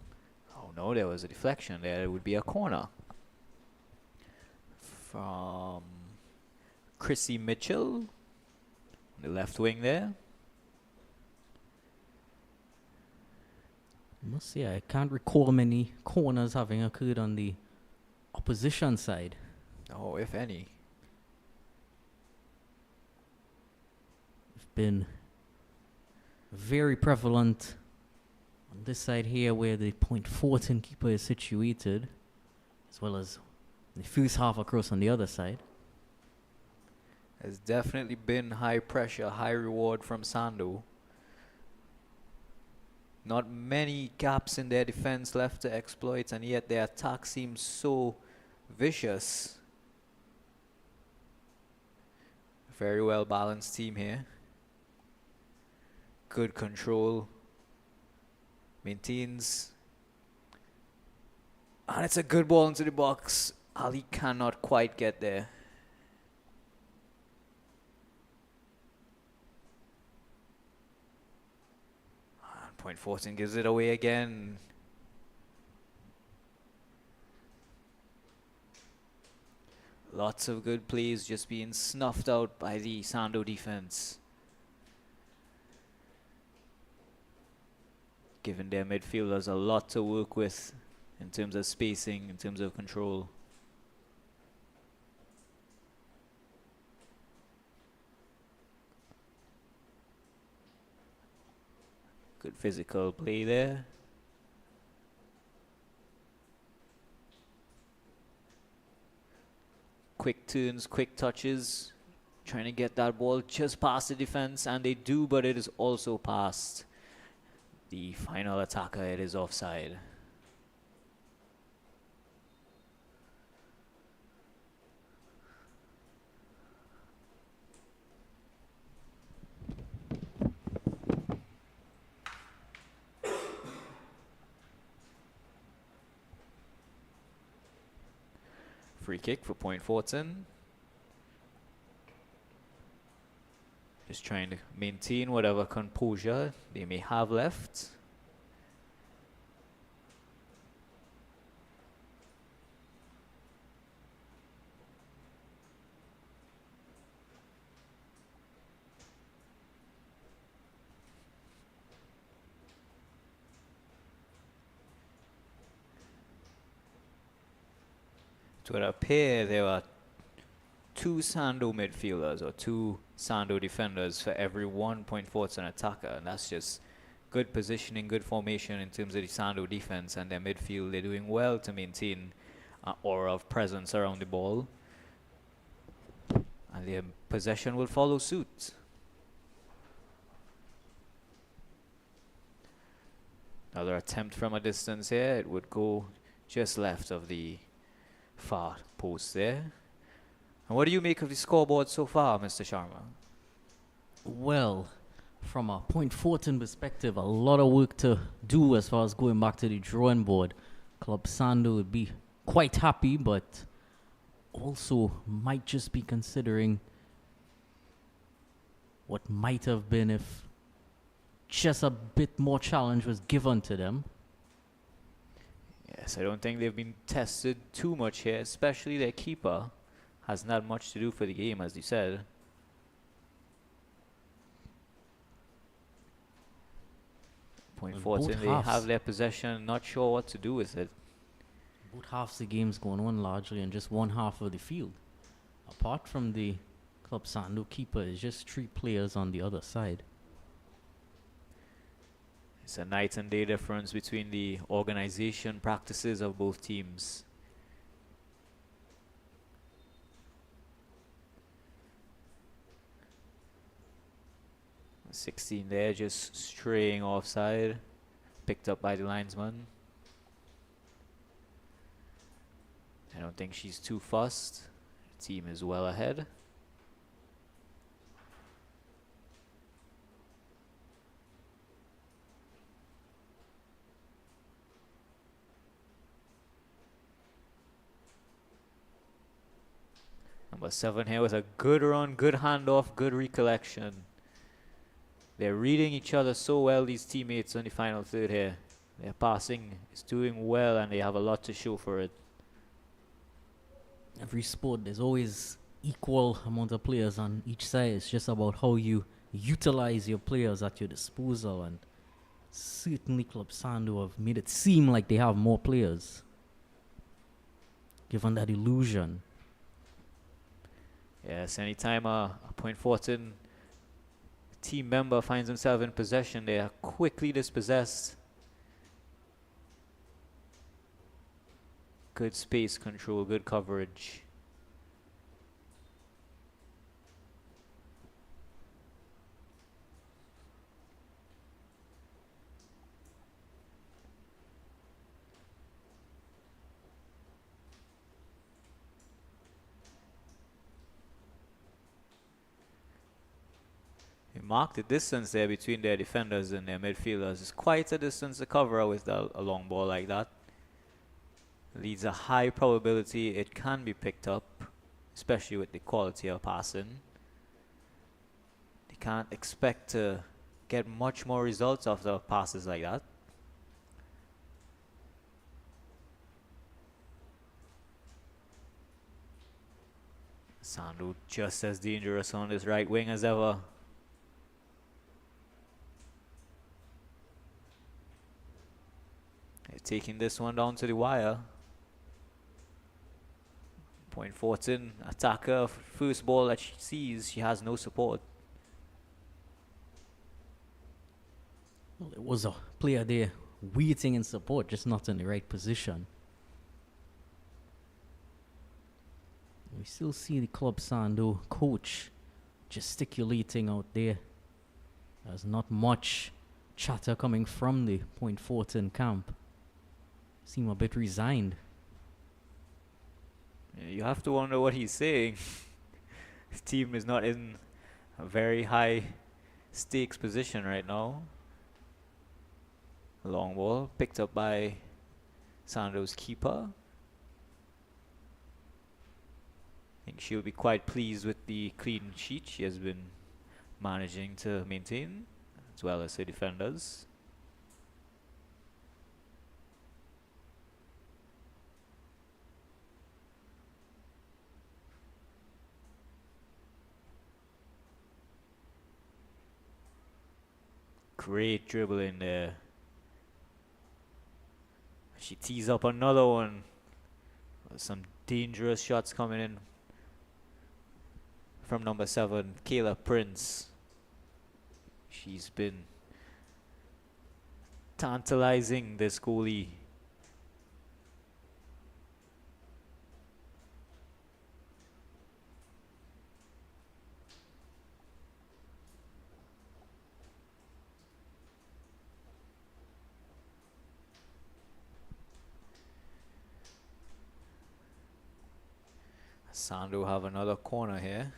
Oh no, there was a deflection there. It would be a corner. from Chrissy Mitchell, on the left wing there. I must say, I can't recall many corners having occurred on the opposition side. Oh, if any. Have been very prevalent on this side here where the Point Fortin keeper is situated, as well as the first half across on the other side. Has definitely been high pressure, high reward from Sando. Not many gaps in their defense left to exploit, and yet their attack seems so vicious. Very well balanced team here. Good control. Maintains. And it's a good ball into the box. Ali cannot quite get there. And Point Fortin gives it away again. Lots of good plays just being snuffed out by the Sando defense. Giving their midfielders a lot to work with in terms of spacing, in terms of control. Good physical play there. Quick turns, quick touches, trying to get that ball just past the defense, and they do, but it is also past the final attacker. It is offside. Free kick for Point Fortin. Just trying to maintain whatever composure they may have left. It would appear there are two Sando midfielders or two Sando defenders for every 1 Point Fortin attacker, and that's just good positioning, good formation in terms of the Sando defense and their midfield. They're doing well to maintain an aura of presence around the ball, and their possession will follow suit. Another attempt from a distance here. It would go just left of the far post there. And what do you make of the scoreboard so far, Mr. Sharma? Well, from a Point Fortin perspective, a lot of work to do as far as going back to the drawing board. Club Sando would be quite happy, but also might just be considering what might have been if just a bit more challenge was given to them. Yes, I don't think they've been tested too much here, especially their keeper has not much to do for the game, as you said. Point Fortin, they have their possession, not sure what to do with it. Both halves the game's going on largely in just one half of the field. Apart from the Club Sando keeper, it's just three players on the other side. It's a night and day difference between the organization practices of both teams. The 16 there, just straying offside, picked up by the linesman. I don't think she's too fussed. The team is well ahead. Number 7 here with a good run, good handoff, good recollection. They're reading each other so well, these teammates on the final third here. Their passing is doing well and they have a lot to show for it. every sport, there's always equal amount of players on each side. It's just about how you utilize your players at your disposal. And certainly, Club Sando have made it seem like they have more players, given that illusion. Yes, anytime a Point Fortin team member finds himself in possession, they are quickly dispossessed. Good space control, good coverage. They mark the distance there between their defenders and their midfielders. It's quite a distance to cover with a long ball like that. Leads a high probability it can be picked up, especially with the quality of passing. They can't expect to get much more results after passes like that. Sando just as dangerous on his right wing as ever. They're taking this one down to the wire. Point Fortin, attacker, first ball that she sees, she has no support. Well, there was a player there waiting in support, just not in the right position. We still see the Club Sando coach gesticulating out there. There's not much chatter coming from the Point Fortin camp. Seem a bit resigned. Yeah, you have to wonder what he's saying. His team is not in a very high stakes position right now. Long ball picked up by Sando's keeper. I think she'll be quite pleased with the clean sheet she has been managing to maintain, as well as her defenders. Great dribble in there. She tees up another one. Some dangerous shots coming in from number 7, Kayla Prince. She's been tantalizing this goalie. Sando have another corner here.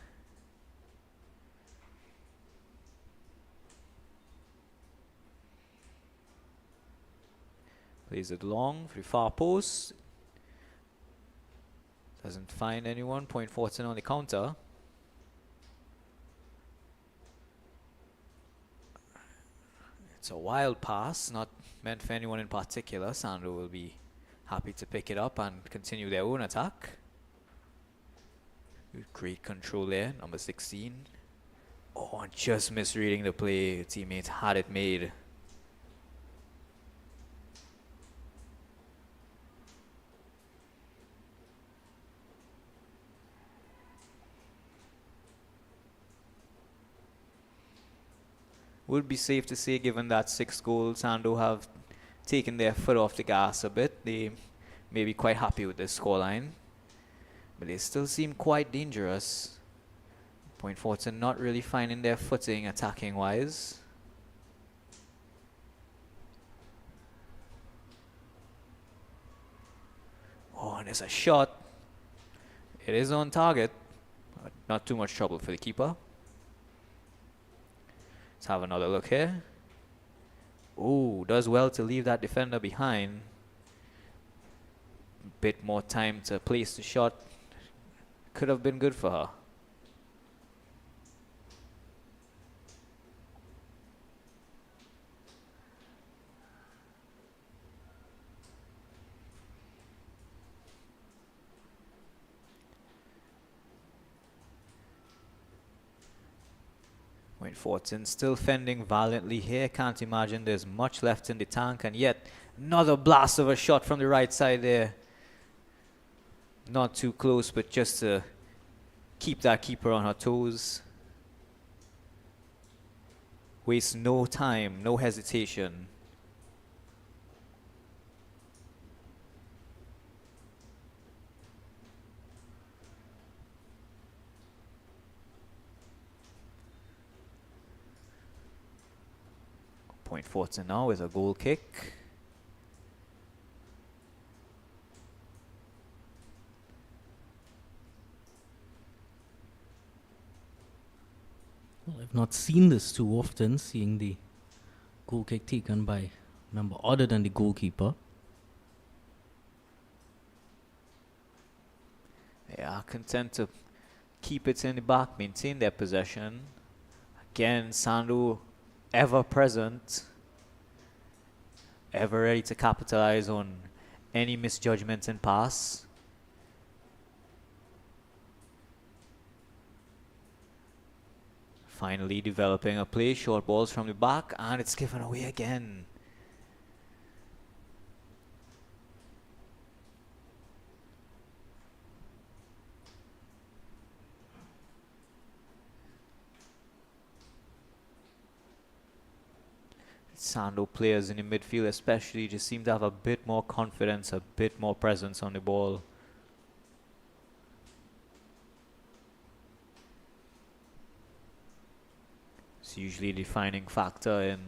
Plays it long for the far post. Doesn't find anyone. Point Fortin on the counter. It's a wild pass, not meant for anyone in particular. Sando will be happy to pick it up and continue their own attack. Great control there, number 16. Oh, just misreading the play. Teammates had it made. Would be safe to say, given that 6 goals, Sando have taken their foot off the gas a bit. They may be quite happy with this scoreline, but they still seem quite dangerous. Point Fortin not really finding their footing attacking wise. Oh, and there's a shot. It is on target, but not too much trouble for the keeper. Let's have another look here. Oh, does well to leave that defender behind. Bit more time to place the shot. Could have been good for her. Point Fortin still fending valiantly here. Can't imagine there's much left in the tank, and yet another blast of a shot from the right side there. Not too close, but just to keep that keeper on her toes. Waste no time, no hesitation. Point Fortin now with a goal kick. Well, I've not seen this too often, seeing the goal kick taken by a member other than the goalkeeper. They are content to keep it in the back, maintain their possession. Again, Sando ever present, ever ready to capitalize on any misjudgment and pass. Finally developing a play, short balls from the back, and it's given away again. Sando players in the midfield especially just seem to have a bit more confidence, a bit more presence on the ball. It's usually a defining factor in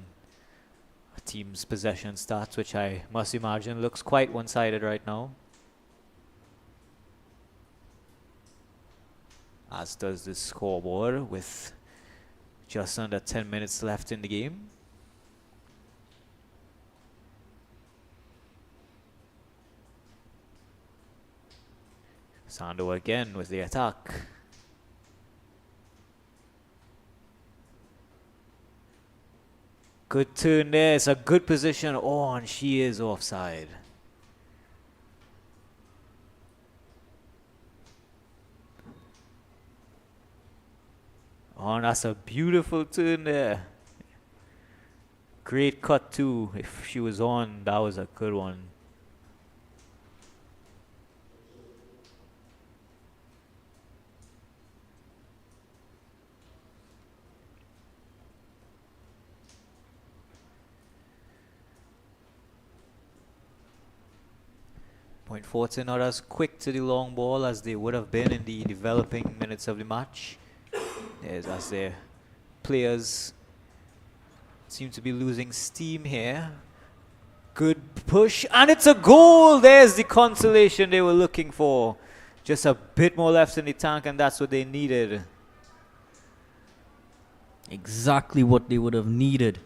a team's possession stats, which I must imagine looks quite one-sided right now. As does the scoreboard with just under 10 minutes left in the game. Sando again with the attack. Good turn there. It's a good position. Oh, and she is offside. Oh, and that's a beautiful turn there. Great cut too. If she was on, that was a good one. Point Fortin not as quick to the long ball as they would have been in the developing minutes of the match. As their players seem to be losing steam here. Good push, and it's a goal! There's the consolation they were looking for. Just a bit more left in the tank, and that's what they needed. Exactly what they would have needed.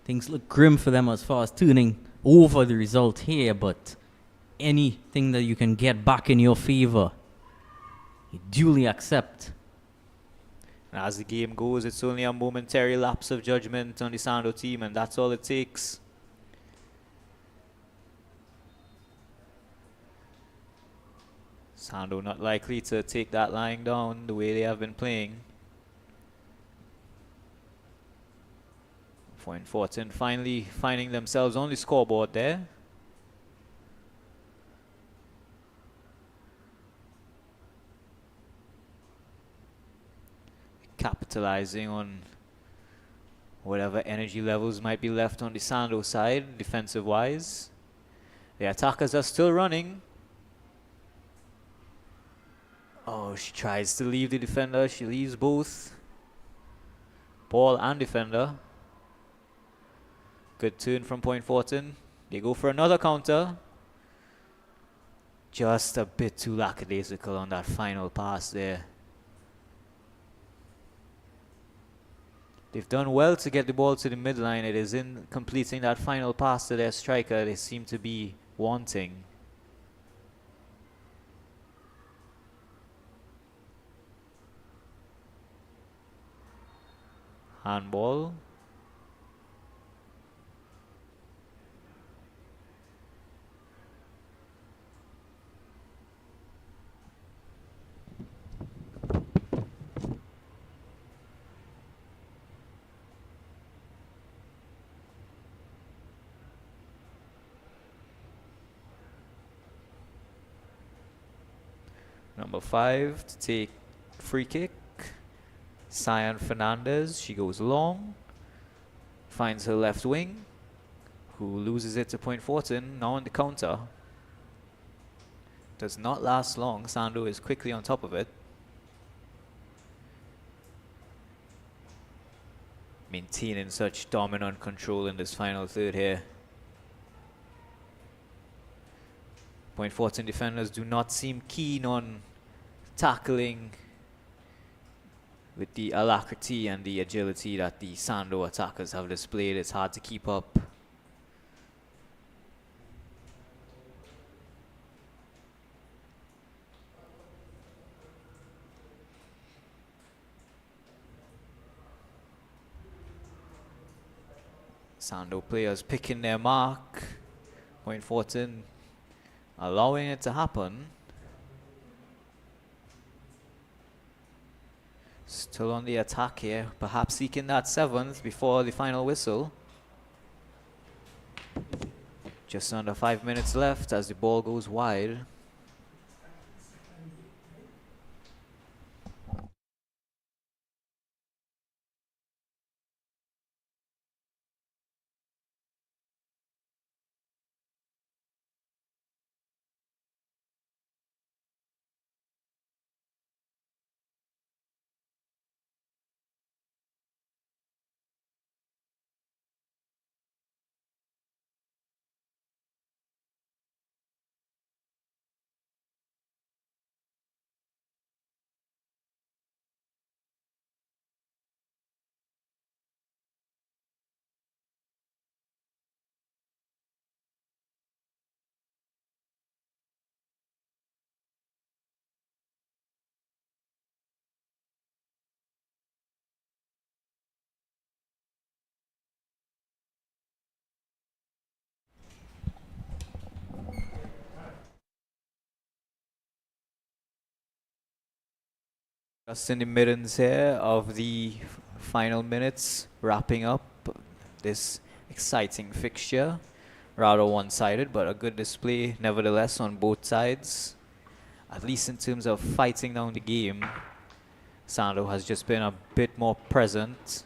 Things look grim for them as far as turning over the result here, but anything that you can get back in your favor, you duly accept. And as the game goes, it's only a momentary lapse of judgment on the Sando team, and that's all it takes. Sando not likely to take that lying down the way they have been playing. Point Fortin finally finding themselves on the scoreboard there. Capitalizing on whatever energy levels might be left on the Sando side, defensive-wise. The attackers are still running. Oh, she tries to leave the defender. She leaves both ball and defender. Good turn from Point Fortin. They go for another counter. Just a bit too lackadaisical on that final pass there. They've done well to get the ball to the midline. It is in completing that final pass to their striker they seem to be wanting. Handball. Number 5 to take free kick. Cyan Fernandez. She goes long. Finds her left wing, who loses it to Point Fortin. Now on the counter. Does not last long. Sando is quickly on top of it. Maintaining such dominant control in this final third here. Point Fortin defenders do not seem keen on tackling with the alacrity and the agility that the Sando attackers have displayed. It's hard to keep up. Sando players picking their mark. Point Fortin allowing it to happen. Still on the attack here, perhaps seeking that 7th before the final whistle. Just under 5 minutes left as the ball goes wide. Just in the middens here of the final minutes, wrapping up this exciting fixture. Rather one-sided, but a good display nevertheless on both sides. At least in terms of fighting down the game, Sando has just been a bit more present,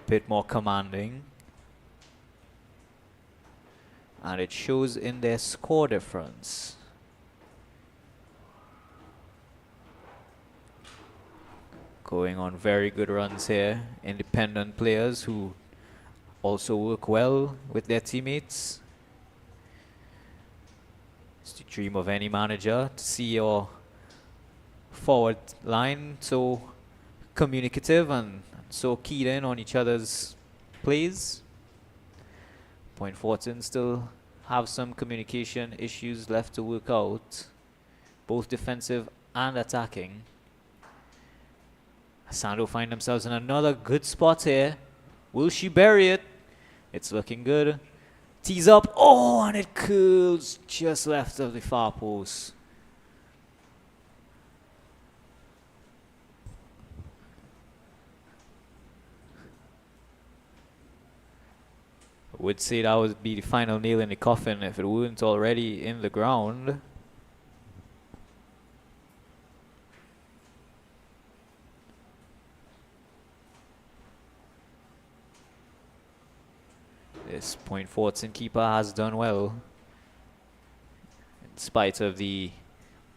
a bit more commanding. And it shows in their score difference. Going on very good runs here. Independent players who also work well with their teammates. It's the dream of any manager to see your forward line so communicative and so keyed in on each other's plays. Point Fortin still have some communication issues left to work out, both defensive and attacking. Sando find themselves in another good spot here. Will she bury it? It's looking good. Tees up. Oh, and it curls just left of the far post. I would say that would be the final nail in the coffin if it weren't already in the ground. This Point Fortin keeper has done well, in spite of the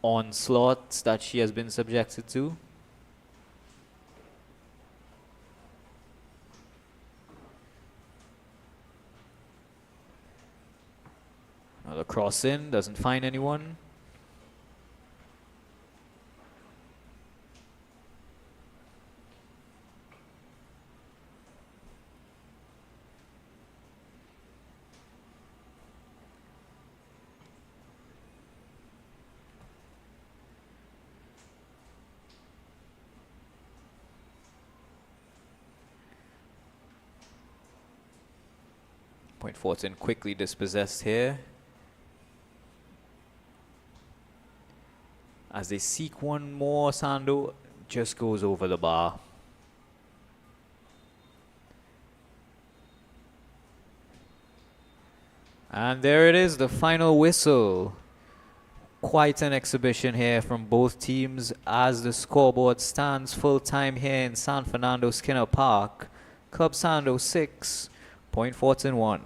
onslaught that she has been subjected to. Another cross in, doesn't find anyone. Point Fortin quickly dispossessed here. As they seek one more, Sando just goes over the bar. And there it is, the final whistle. quite an exhibition here from both teams as the scoreboard stands full time here in San Fernando Skinner Park. Club Sando 6, Point Fortin 1.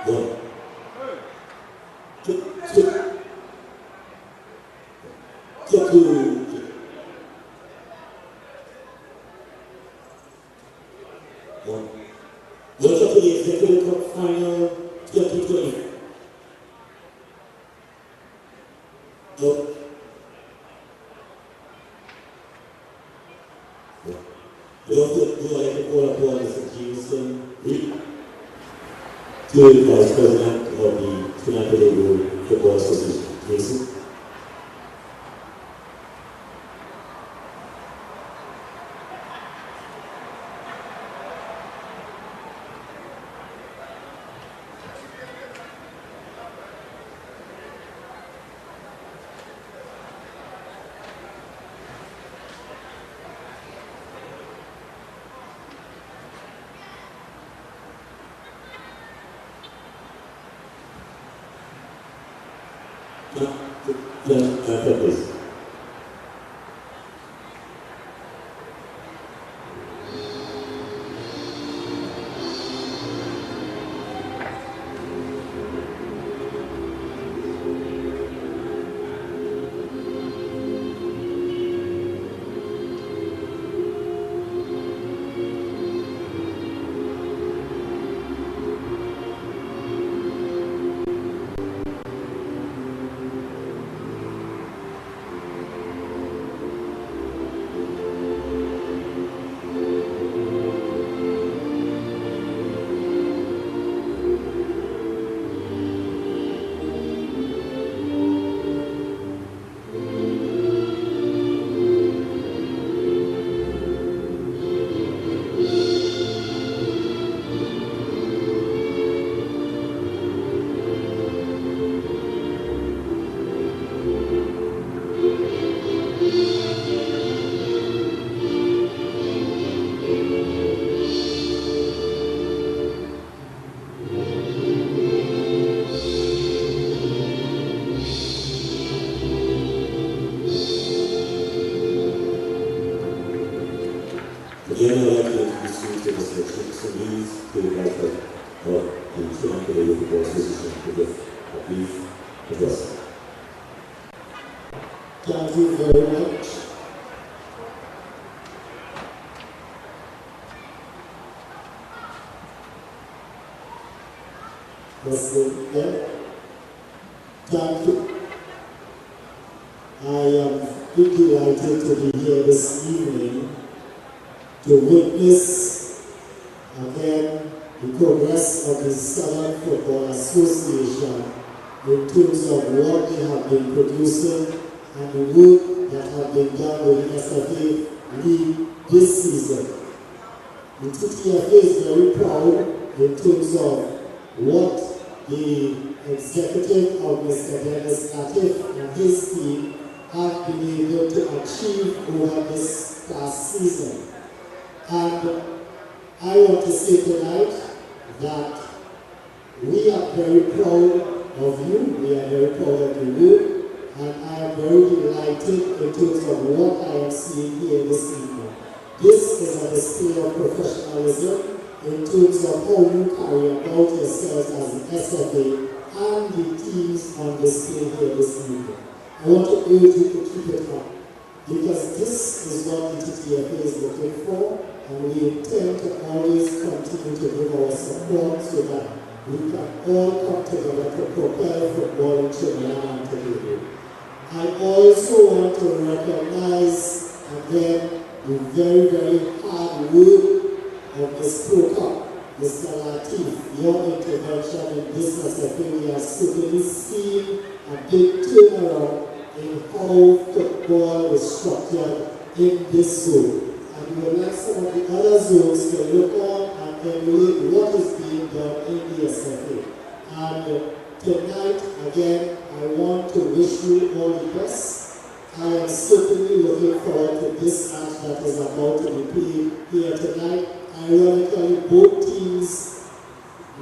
One. Two. One. Welcome to the Executive Cup Final 2020. One. We also like to call upon Mr. Jameson Reed, Vice President of the Trinidad Tobago Football Association. Jason. Please. Again, I'd like to introduce you to Mr. Jameson Reed, the Director of the Trinidad Tobago Football Association, to give a brief address. Thank you very much. Thank you. I am delighted to be here this evening to witness again the progress of the Southern Football Association in terms of what they have been producing and the work that have been done with the SFA League this season. The TTFA is very proud in terms of what the executive of Mr. Dennis Latif and his team have been able to achieve over this past season. And I want to say tonight that we are very proud of you, we are very proud of the work, and I am very delighted in terms of what I am seeing here this evening. This is a display of professionalism in terms of how you carry about yourselves as the SFA and the teams on display here this evening. I want to urge you to keep it up, because this is what the TTFA is looking for, and we intend to always continue to give our support so that we can all come together to propel football in Trinidad and Tobago. I also want to recognize again the very, very hard work of Ms. Croker, Mr. Latif. Your intervention in this SFA, we have certainly seen a big turnaround in how football is structured in this zone. And we would like some of the other zones to look on and emulate what is being done in the SFA. And tonight, again, I want to wish you all the best. I am certainly looking forward to this match that is about to be played here tonight. Ironically, both teams'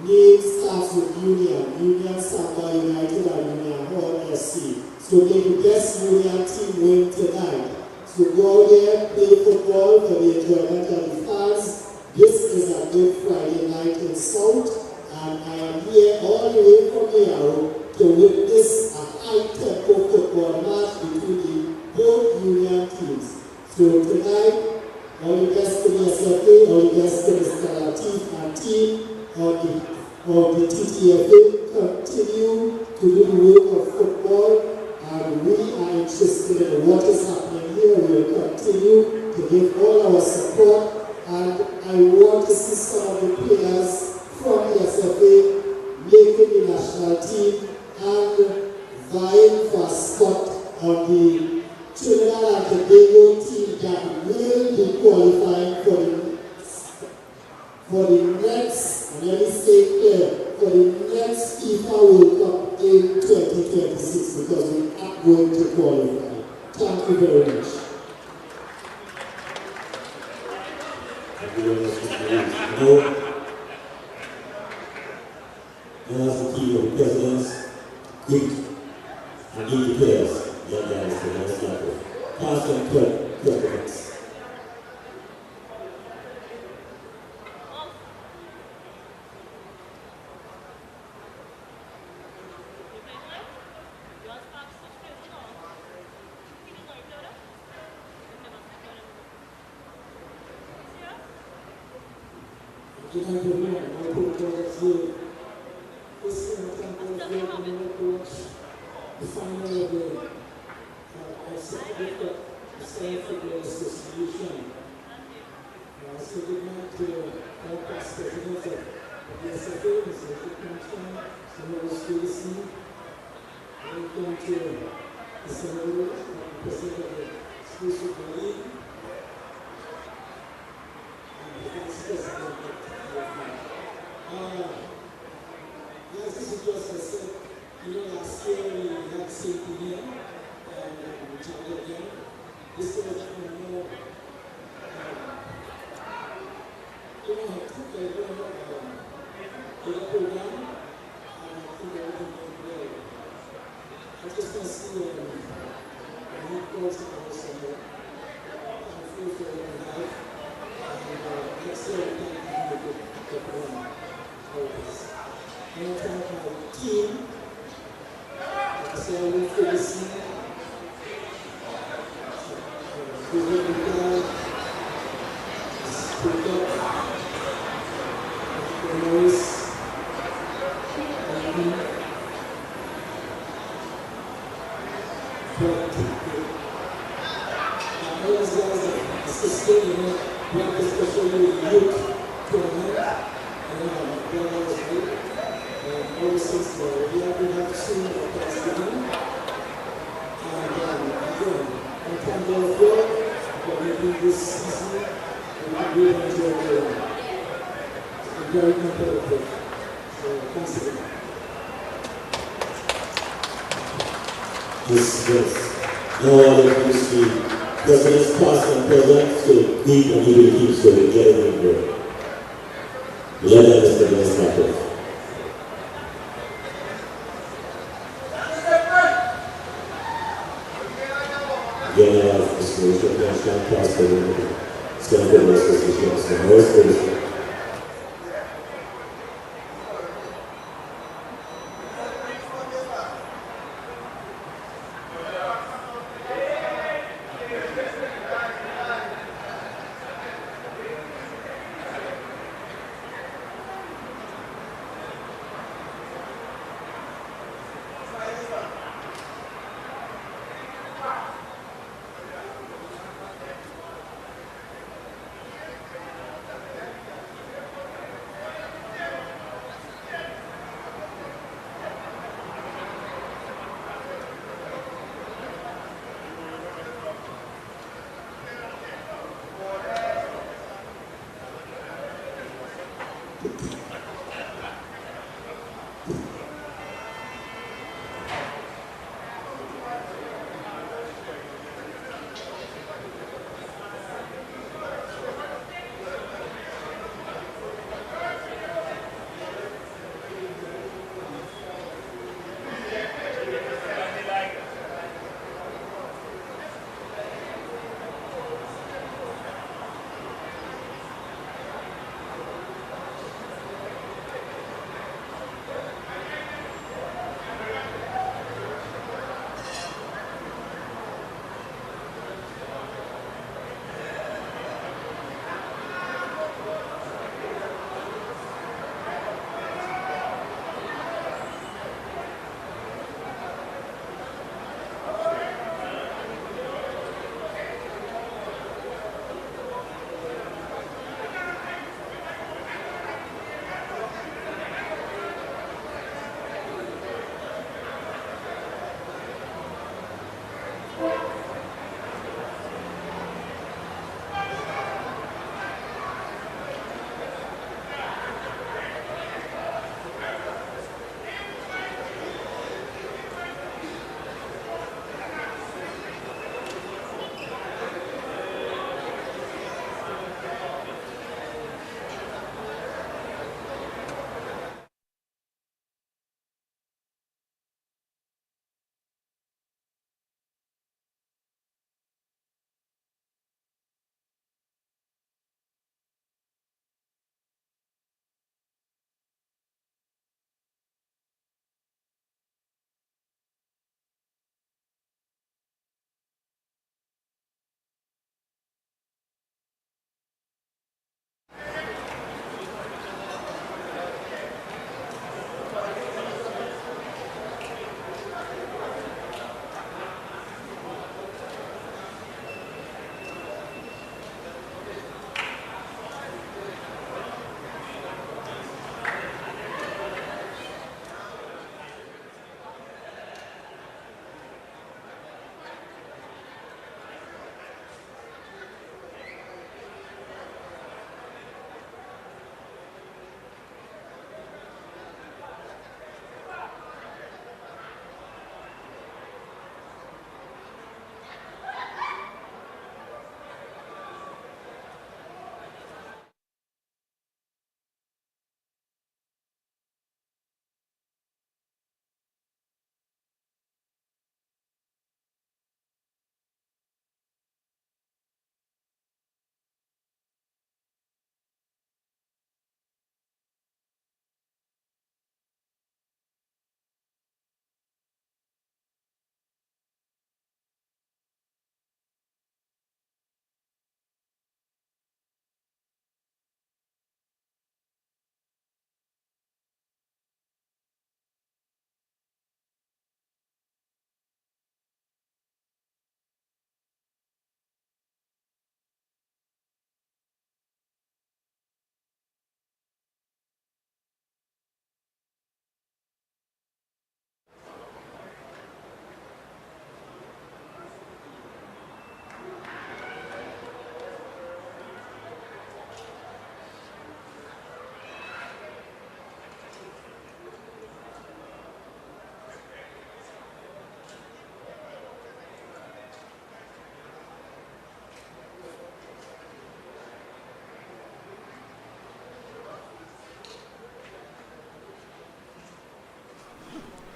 names starts with Union. Union Samba United and Union Hall FC. So may the best Union team win tonight. So go out there, play football for the enjoyment of the fans. This is a good Friday night in South, And I am here all the way from Yaro to witness a high-tempo football match between the both union teams. So tonight, all the best to the SFA, all the best to Mr. Latif and team of the TTFA. Continue to do the work of football, and we are interested in what is happening here. We will continue to give all our support, and I want to see some of the players from the SFA making the national team and vying for a spot on the Trinidad and Tobago team that will be qualifying for the next, let me say clear, for the next FIFA World Cup in 2026, because we are going to qualify. Thank you very much. Thank you very much, Mr. Williams. Now as the team of the presidents, greet and lead the players, young guys, the last level. Pass and 12 minutes.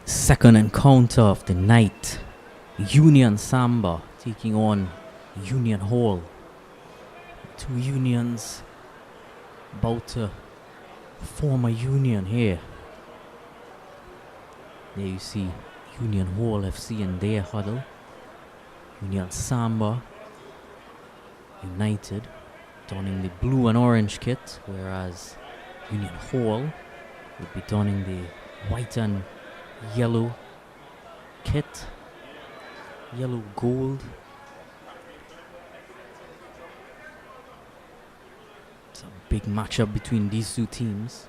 Second encounter of the night. Union Samba taking on Union Hall. Two unions about to form a union here. There you see Union Hall FC in their huddle. Union Samba United donning the blue and orange kit, whereas Union Hall would be donning the white and yellow kit, yellow gold. It's a big matchup between these two teams.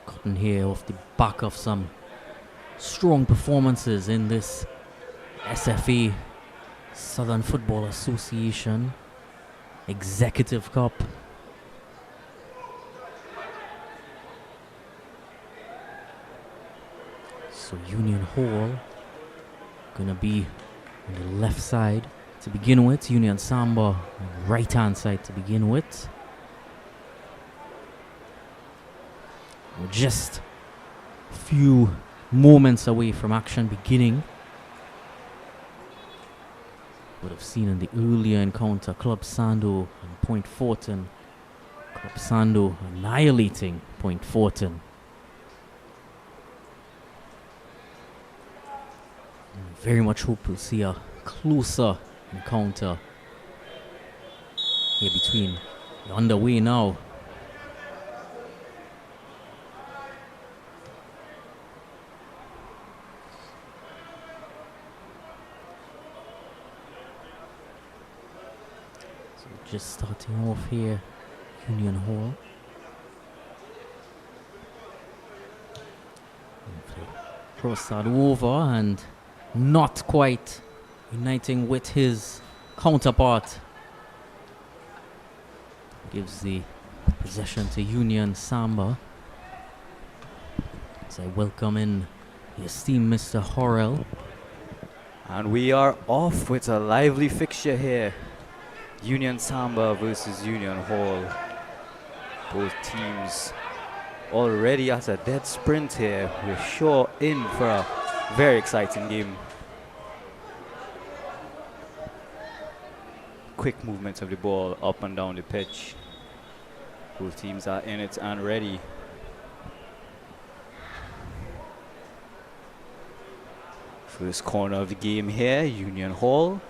Cotton here off the back of some strong performances in this SFA, Southern Football Association Executive Cup. So Union Hall gonna be on the left side to begin with. Union Samba on the right hand side to begin with. We're just a few moments away from action beginning. Would have seen in the earlier encounter Club Sando and Point Fortin. Club Sando annihilating Point Fortin. Very much hope we'll see a closer encounter here between the underway now. So just starting off here, Union Hall. Prasad over and not quite uniting with his counterpart. Gives the possession to Union Samba. As I welcome in the esteemed Mr. Horrell. And we are off with a lively fixture here. Union Samba versus Union Hall. Both teams already at a dead sprint here. We're sure in for a very exciting game. Quick movements of the ball up and down the pitch. Both teams are in it and ready. First corner of the game here, Union Hall.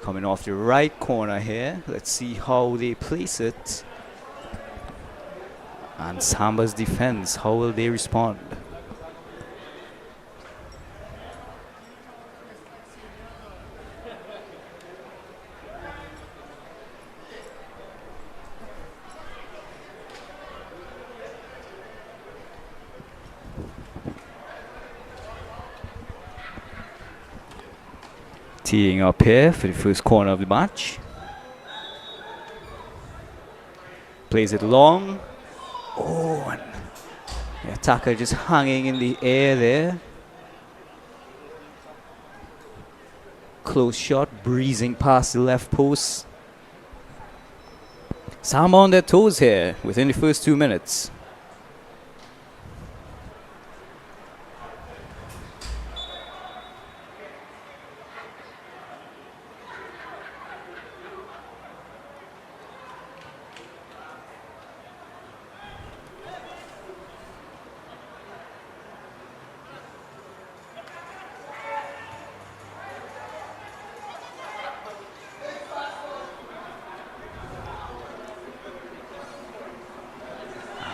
Coming off the right corner here. Let's see how they place it. And Samba's defense, how will they respond? Teeing up here for the first corner of the match. Plays it long. Oh, and the attacker just hanging in the air there. Close shot, breezing past the left post. Samba on their toes here within the first 2 minutes.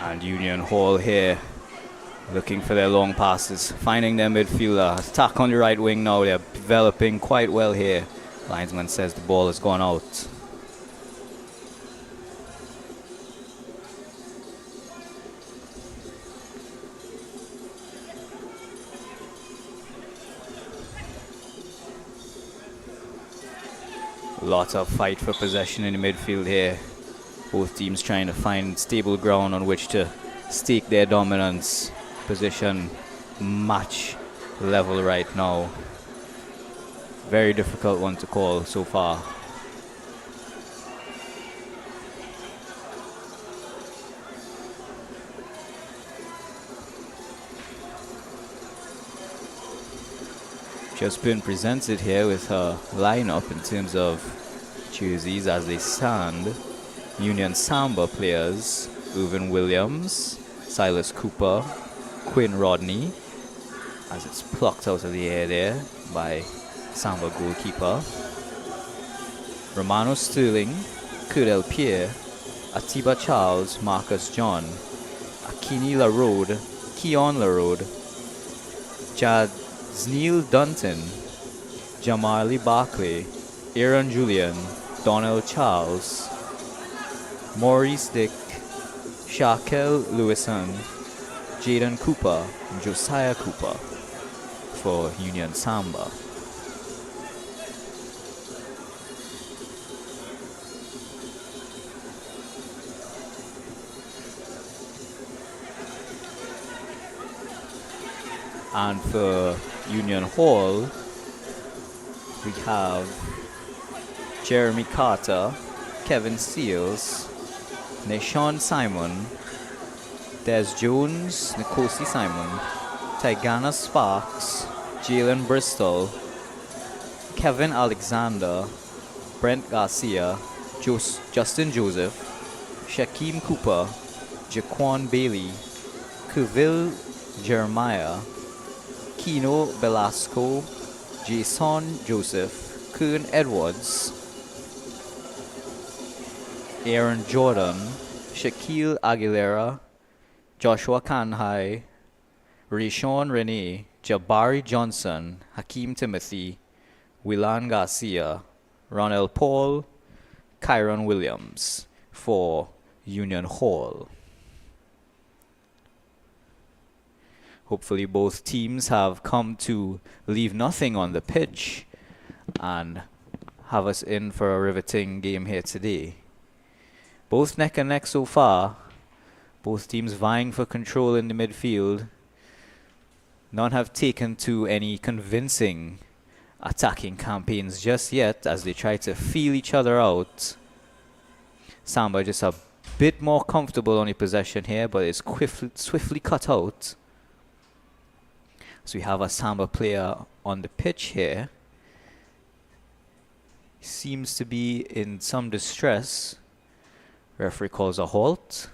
And Union Hall here looking for their long passes, finding their midfielder. Attack on the right wing now. They're developing quite well here. Linesman says the ball has gone out. Lots of fight for possession in the midfield here. Both teams trying to find stable ground on which to stake their dominance. Position match level right now. Very difficult one to call so far. just been presented here with a lineup in terms of jerseys as they stand. Union Samba players: Irvin Williams, Silas Cooper, Quinn Rodney, as it's plucked out of the air there by Samba goalkeeper. Romano Sterling, Curdell Pierre, Atiba Charles, Marcus John, Akini LaRode, Keon LaRode, Jadzneil Dunton, Jamali Barclay, Aaron Julian, Donnell Charles, Maurice Dick, Shaquille Lewison, Jaden Cooper, and Josiah Cooper for Union Samba. And for Union Hall, we have Jeremy Carter, Kevin Seals, Nashon Simon, Des Jones, Nkosi Simon, Tigana Sparks, Jalen Bristol, Kevin Alexander, Brent Garcia, Justin Joseph, Shaquem Cooper, Jaquan Bailey, Kuvil Jeremiah, Kino Velasco, Jason Joseph, Kern Edwards, Aaron Jordan, Shaquille Aguilera, Joshua Kanhai, Rishon Renee, Jabari Johnson, Hakeem Timothy, Willan Garcia, Ronald Paul, Kyron Williams for Union Hall. Hopefully both teams have come to leave nothing on the pitch and have us in for a riveting game here today. Both neck and neck so far. Both teams vying for control in the midfield. None have taken to any convincing attacking campaigns just yet as they try to feel each other out. Samba just a bit more comfortable on the possession here, but it's swiftly cut out. So we have a Samba player on the pitch here. Seems to be in some distress. Referee calls a halt.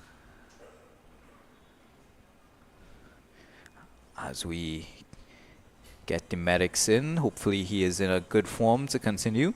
As we get the medics in, hopefully he is in a good form to continue.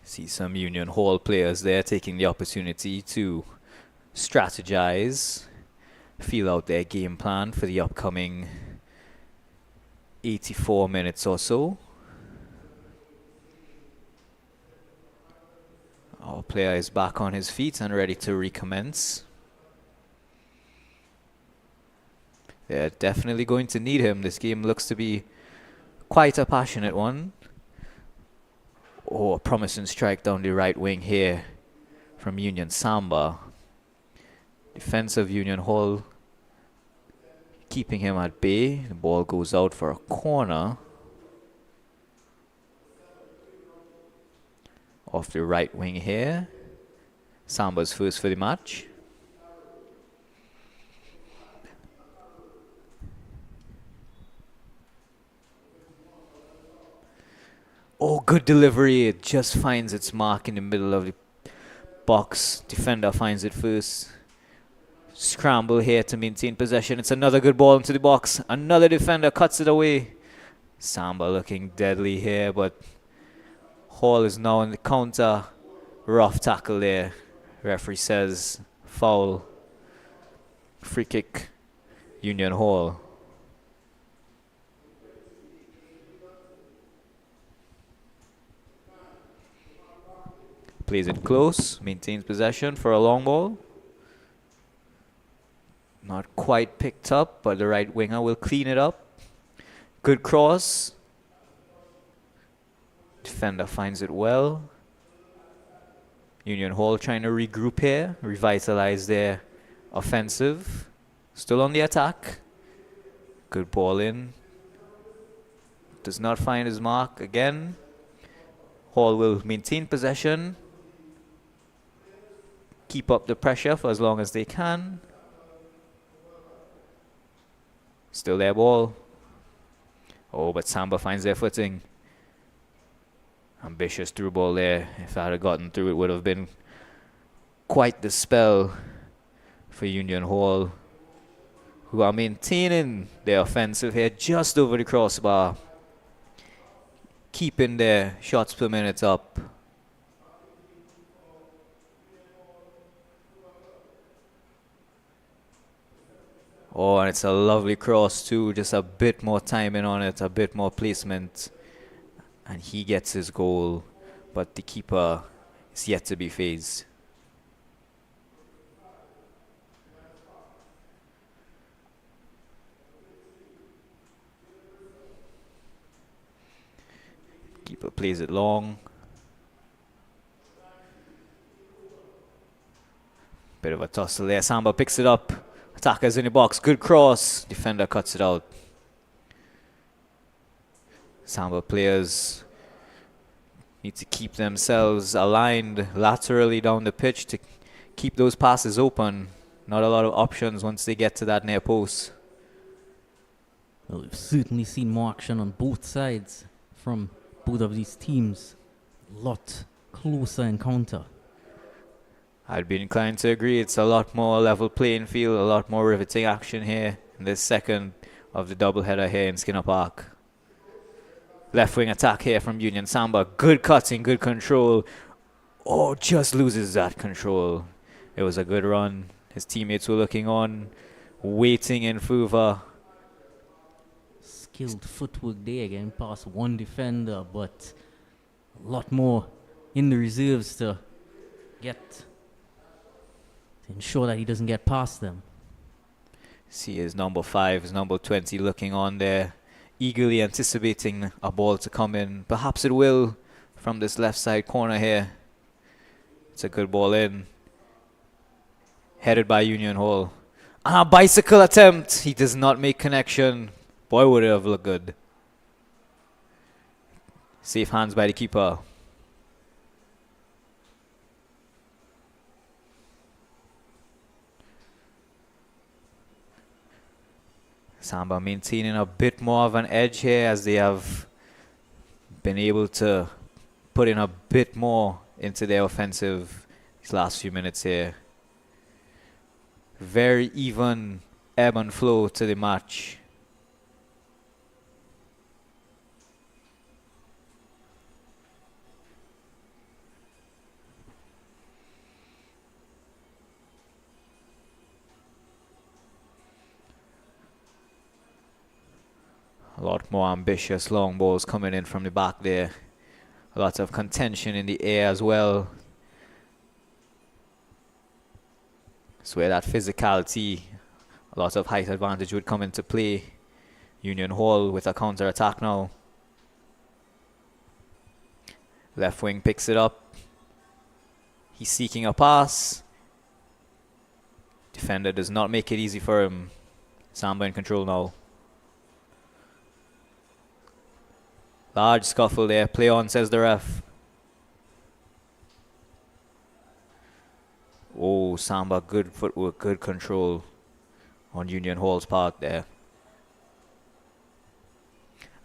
See some Union Hall players there taking the opportunity to strategize, feel out their game plan for the upcoming 84 minutes or so. Our player is back on his feet and ready to recommence. They're definitely going to need him. This game looks to be quite a passionate one. Oh, a promising strike down the right wing here from Union Samba. Defense of Union Hall keeping him at bay. The ball goes out for a corner. Off the right wing here. Samba's first for the match. Oh, good delivery. It just finds its mark in the middle of the box. Defender finds it first. Scramble here to maintain possession. It's another good ball into the box. Another defender cuts it away. Samba looking deadly here, but Hall is now on the counter. Rough tackle there. Referee says foul. Free kick, Union Hall. Plays it close, maintains possession for a long ball. Not quite picked up, but the right winger will clean it up. Good cross. Defender finds it well. Union Hall trying to regroup here, revitalize their offensive. Still on the attack. Good ball in. Does not find his mark again. Hall will maintain possession. Keep up the pressure for as long as they can. Still their ball. Oh, but Samba finds their footing. Ambitious through ball there. If that had gotten through, it would have been quite the spell for Union Hall, who are maintaining their offensive here just over the crossbar, keeping their shots per minute up. Oh, and it's a lovely cross too, just a bit more timing on it, a bit more placement, and he gets his goal, but the keeper is yet to be phased. Keeper plays it long. Bit of a tussle there. Samba picks it up. Attacker's in the box. Good cross. Defender cuts it out. Samba players need to keep themselves aligned laterally down the pitch to keep those passes open. Not a lot of options once they get to that near post. Well, we've certainly seen more action on both sides from both of these teams. A lot closer encounter. I'd be inclined to agree. It's a lot more level playing field, a lot more riveting action here in this second of the doubleheader here in Skinner Park. Left wing attack here from Union Samba. Good cutting, good control. Oh, just loses that control. It was a good run. His teammates were looking on, waiting in Fuva. Skilled footwork there, getting past one defender, but a lot more in the reserves to ensure that he doesn't get past them. See his number 5, his number 20 looking on there, eagerly anticipating a ball to come in. Perhaps it will from this left side corner here. It's a good ball in. Headed by Union Hall. And a bicycle attempt. He does not make connection. Boy, would it have looked good. Safe hands by the keeper. Samba maintaining a bit more of an edge here as they have been able to put in a bit more into their offensive these last few minutes here. Very even ebb and flow to the match. A lot more ambitious long balls coming in from the back there. A lot of contention in the air as well. It's where that physicality, a lot of height advantage would come into play. Union Hall with a counter attack now. Left wing picks it up. He's seeking a pass. Defender does not make it easy for him. Samba in control now. Large scuffle there. Play on, says the ref. Oh, Samba, good footwork, good control on Union Hall's part there.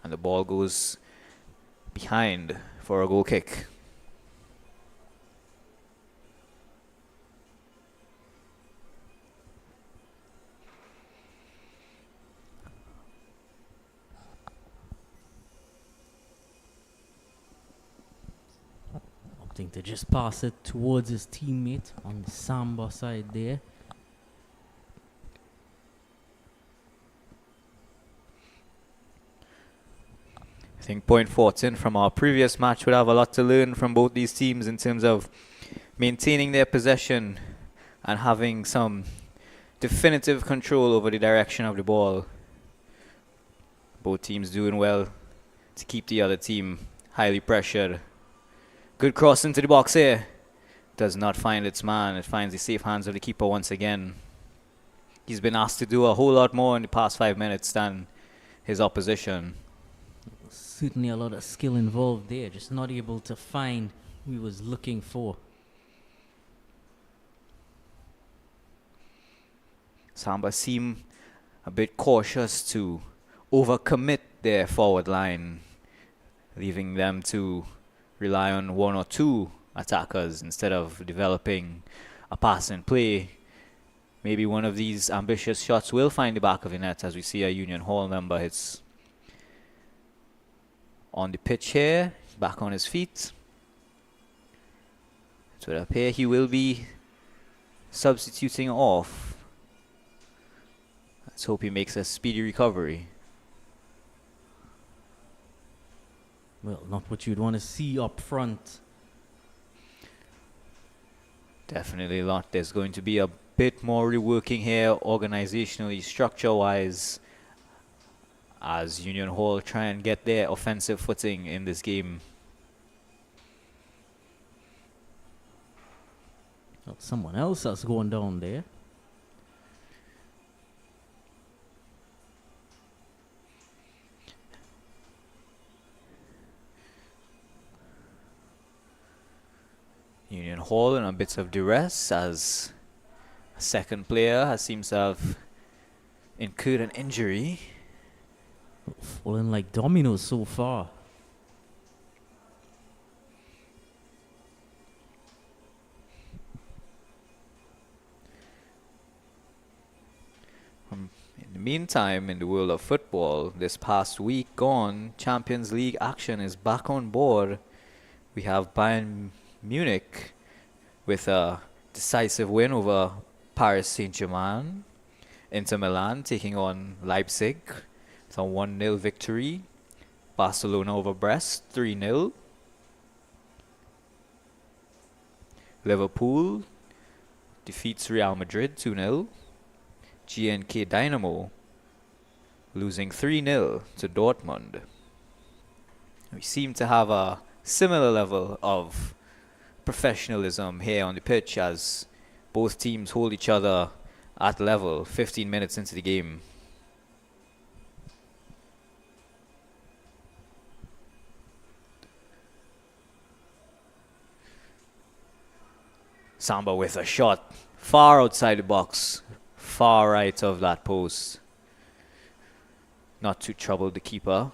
And the ball goes behind for a goal kick. Opting to just pass it towards his teammate on the Samba side there. I think Point Fortin from our previous match would have a lot to learn from both these teams in terms of maintaining their possession and having some definitive control over the direction of the ball. Both teams doing well to keep the other team highly pressured. Good cross into the box here. Does not find its man. It finds the safe hands of the keeper once again. he's been asked to do a whole lot more in the past 5 minutes than his opposition. Certainly a lot of skill involved there, just not able to find who he was looking for. Samba seem a bit cautious to overcommit their forward line, leaving them to rely on one or two attackers instead of developing a pass and play. Maybe one of these ambitious shots will find the back of the net as we see a Union Hall member hits on the pitch here, back on his feet. It would appear he will be substituting off. Let's hope he makes a speedy recovery. Well, not what you'd want to see up front. Definitely not. There's going to be a bit more reworking here organizationally, structure-wise, as Union Hall try and get their offensive footing in this game. Well, someone else that's going down there. Union Hall in a bit of duress as a second player seems to have incurred an injury. Falling like dominoes so far. In the meantime, in the world of football, this past week gone, Champions League action is back on board. We have Bayern Munich with a decisive win over Paris Saint-Germain. Inter Milan taking on Leipzig with a 1-0 victory. Barcelona over Brest, 3-0. Liverpool defeats Real Madrid, 2-0. GNK Dynamo losing 3-0 to Dortmund. We seem to have a similar level of professionalism here on the pitch as both teams hold each other at level 15 minutes into the game. Samba with a shot far outside the box, far right of that post. Not to trouble the keeper.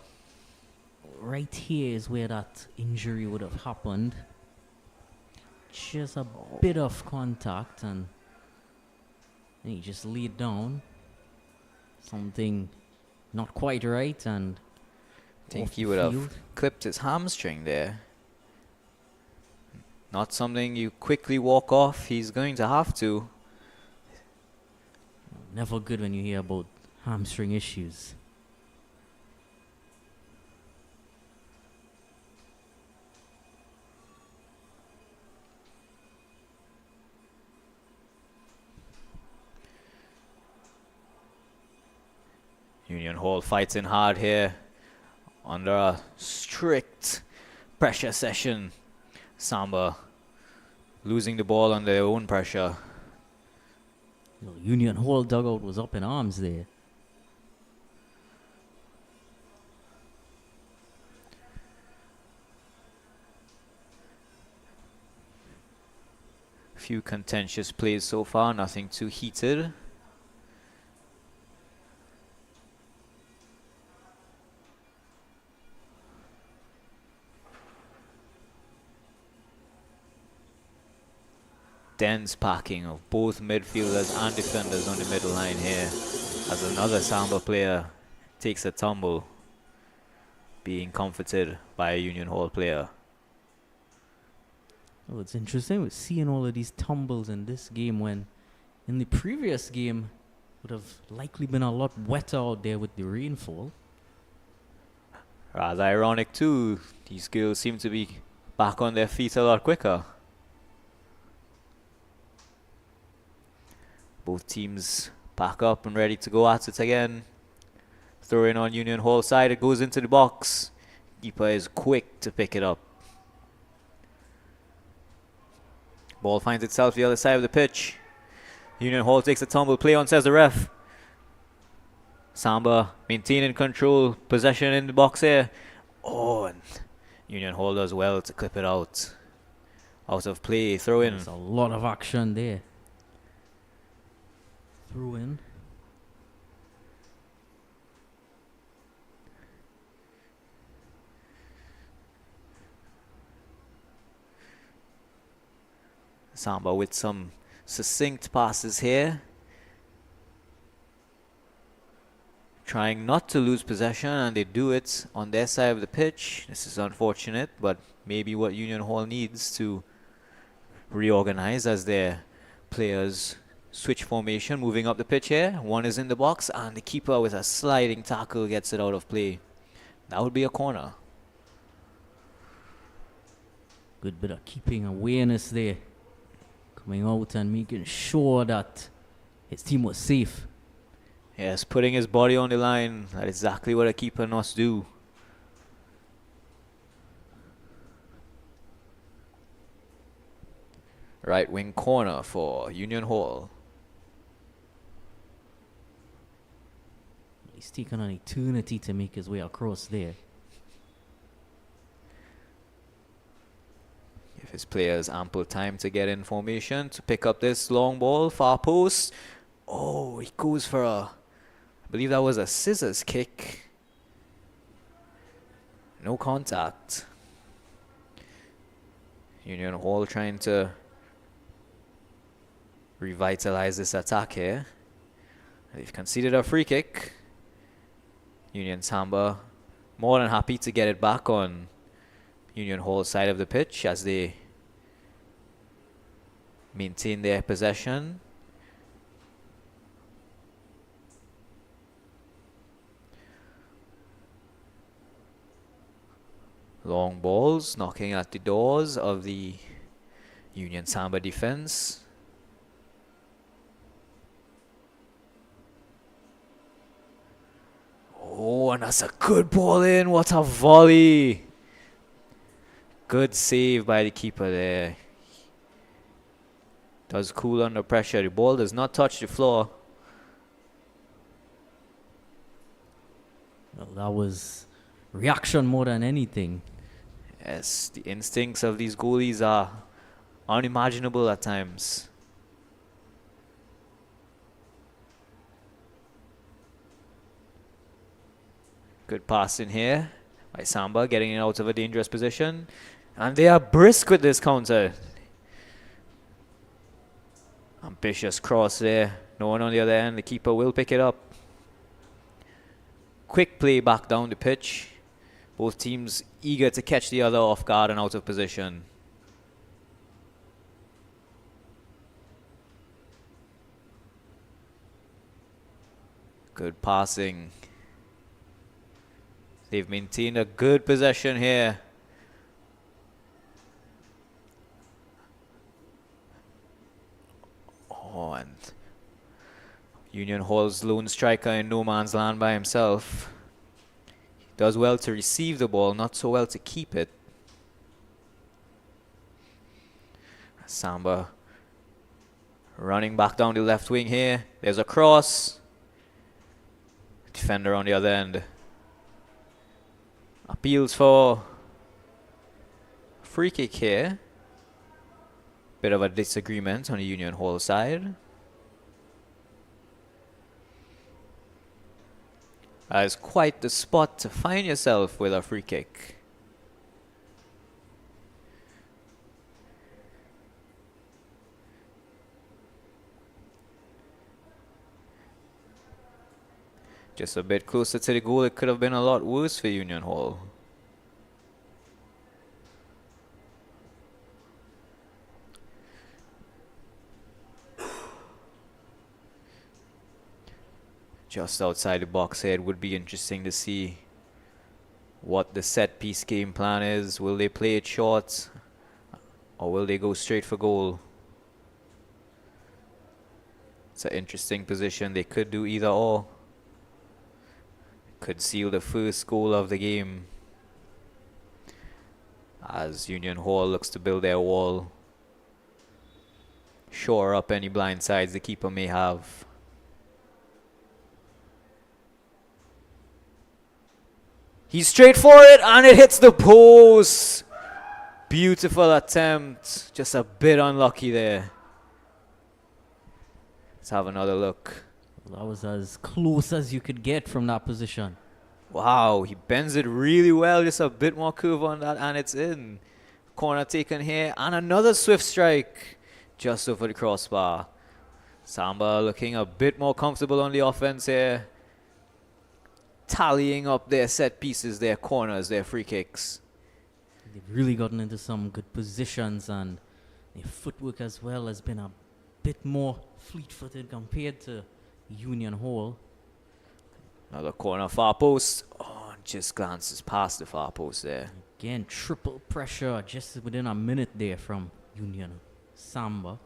Right here is where that injury would have happened. Just a bit of contact and he just laid down. Something not quite right and I think off he the would have field. clipped his hamstring there. Not something you quickly walk off. He's going to have to. Never good when you hear about hamstring issues. Union Hall fighting hard here under a strict pressure session. Samba losing the ball under their own pressure. Union Hall dugout was up in arms there. Few contentious plays so far, nothing too heated. Dense packing of both midfielders and defenders on the middle line here as another Samba player takes a tumble, being comforted by a Union Hall player. Oh, it's interesting. We're seeing all of these tumbles in this game when in the previous game would have likely been a lot wetter out there with the rainfall. Rather ironic too, these girls seem to be back on their feet a lot quicker. Both teams back up and ready to go at it again. Throw in on Union Hall side, it goes into the box. Keeper is quick to pick it up. Ball finds itself the other side of the pitch. Union Hall takes a tumble. Play on, says the ref. Samba maintaining control. Possession in the box here. Oh, and Union Hall does well to clip it out. Out of play. Throw in. There's a lot of action there. Through in. Samba with some succinct passes here. Trying not to lose possession, and they do it on their side of the pitch. This is unfortunate, but maybe what Union Hall needs to reorganize as their players switch formation, moving up the pitch here. One is in the box, and the keeper with a sliding tackle gets it out of play. That would be a corner. Good bit of keeping awareness there. Coming out and making sure that his team was safe. Yes, putting his body on the line. That's exactly what a keeper must do. Right wing corner for Union Hall. He's taken an eternity to make his way across there. Give his players ample time to get in formation to pick up this long ball, far post. Oh, he goes for I believe that was a scissors kick. No contact. Union Hall trying to revitalize this attack here. They've conceded a free kick. Union Samba more than happy to get it back on Union Hall side of the pitch as they maintain their possession. Long balls knocking at the doors of the Union Samba defense. Oh, and that's a good ball in. What a volley. Good save by the keeper there. Does cool under pressure. The ball does not touch the floor. Well, that was reaction more than anything. Yes, the instincts of these goalies are unimaginable at times. Good pass in here by Samba, getting it out of a dangerous position. And they are brisk with this counter. Ambitious cross there. No one on the other end. The keeper will pick it up. Quick play back down the pitch. Both teams eager to catch the other off guard and out of position. Good passing. They've maintained a good possession here. Oh, and Union Hall's lone striker in no man's land by himself. He does well to receive the ball, not so well to keep it. Samba running back down the left wing here. There's a cross. Defender on the other end. Appeals for free kick here. Bit of a disagreement on the Union Hall side. That is quite the spot to find yourself with a free kick. Just a bit closer to the goal. It could have been a lot worse for Union Hall. Just outside the box here, it would be interesting to see what the set piece game plan is. Will they play it short or will they go straight for goal? It's an interesting position. They could do either or. Could seal the first goal of the game as Union Hall looks to build their wall. shore up any blind sides the keeper may have. He's straight for it, and it hits the post. Beautiful attempt. Just a bit unlucky there. Let's have another look. That was as close as you could get from that position. Wow, he bends it really well. Just a bit more curve on that, and it's in. Corner taken here, and another swift strike just over the crossbar. Samba looking a bit more comfortable on the offense here. Tallying up their set pieces, their corners, their free kicks. They've really gotten into some good positions, and their footwork as well has been a bit more fleet-footed compared to Union Hall. Another corner, far post. Oh, just glances past the far post there. Again, triple pressure just within a minute there from Union. Samba.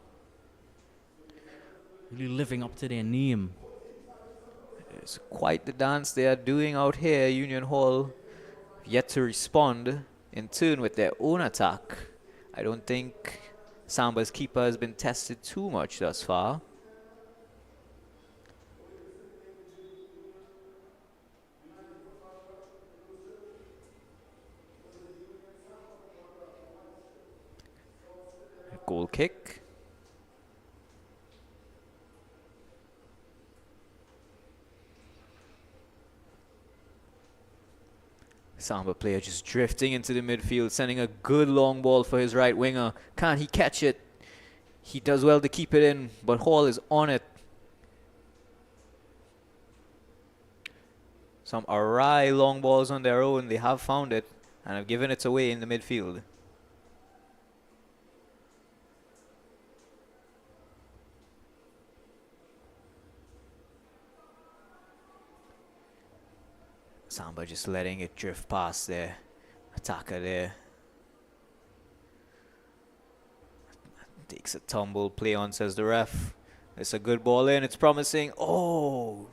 Really living up to their name. It's quite the dance they are doing out here. Union Hall yet to respond in turn with their own attack. I don't think Samba's keeper has been tested too much thus far. Goal kick. Samba player just drifting into the midfield, sending a good long ball for his right winger. Can't he catch it? He does well to keep it in, but Hall is on it. Some awry long balls on their own. They have found it and have given it away in the midfield. Samba just letting it drift past their attacker there. Takes a tumble, play on, says the ref. It's a good ball in, it's promising. Oh!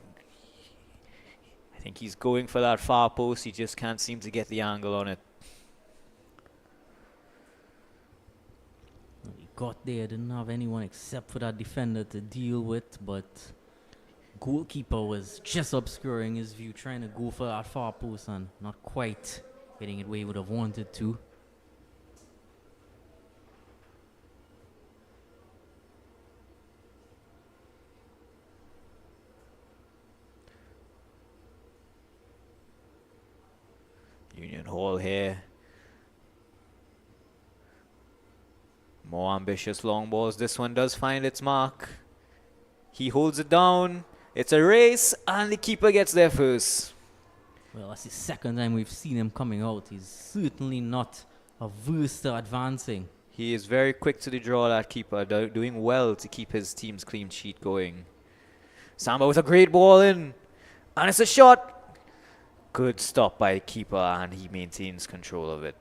I think he's going for that far post, he just can't seem to get the angle on it. He got there, didn't have anyone except for that defender to deal with, but goalkeeper was just obscuring his view, trying to go for that far post and not quite getting it where he would have wanted to. Union Hall here. More ambitious long balls. This one does find its mark. He holds it down. It's a race, and the keeper gets there first. Well, that's the second time we've seen him coming out. He's certainly not averse to advancing. He is very quick to the draw, that keeper, doing well to keep his team's clean sheet going. Samba with a great ball in, and it's a shot. Good stop by the keeper, and he maintains control of it.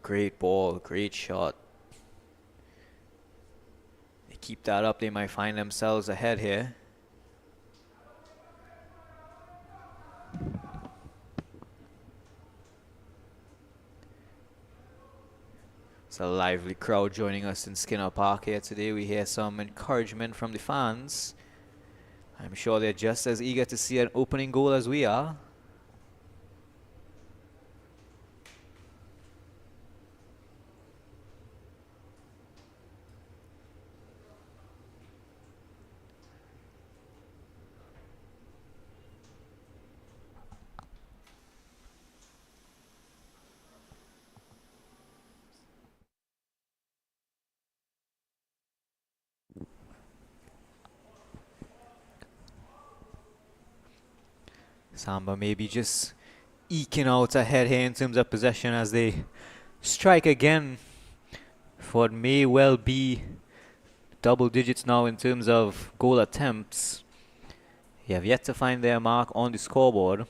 Great ball, great shot. They keep that up, they might find themselves ahead here. It's a lively crowd joining us in Skinner Park here today. We hear some encouragement from the fans. I'm sure they're just as eager to see an opening goal as we are. Samba maybe just eking out ahead here in terms of possession as they strike again for what may well be double digits now in terms of goal attempts. They have yet to find their mark on the scoreboard.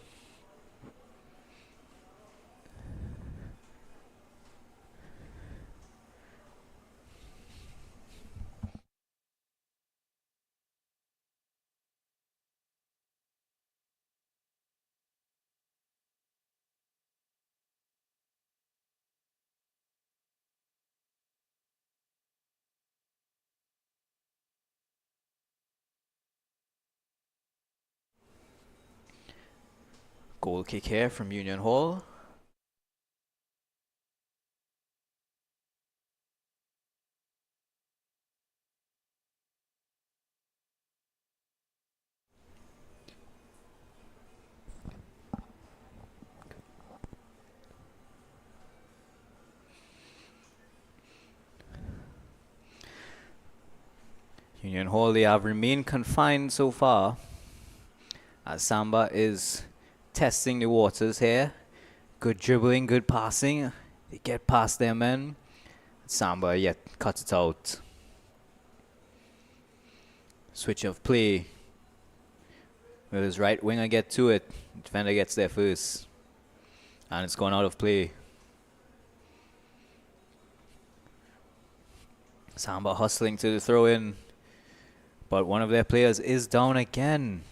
Goal kick here from Union Hall. Union Hall, they have remained confined so far, as Samba is testing the waters here. Good dribbling, good passing. They get past their men. Samba yet cut it out. Switch of play. Will his right winger get to it? Defender gets there first. And it's gone out of play. Samba hustling to the throw in. But one of their players is down again.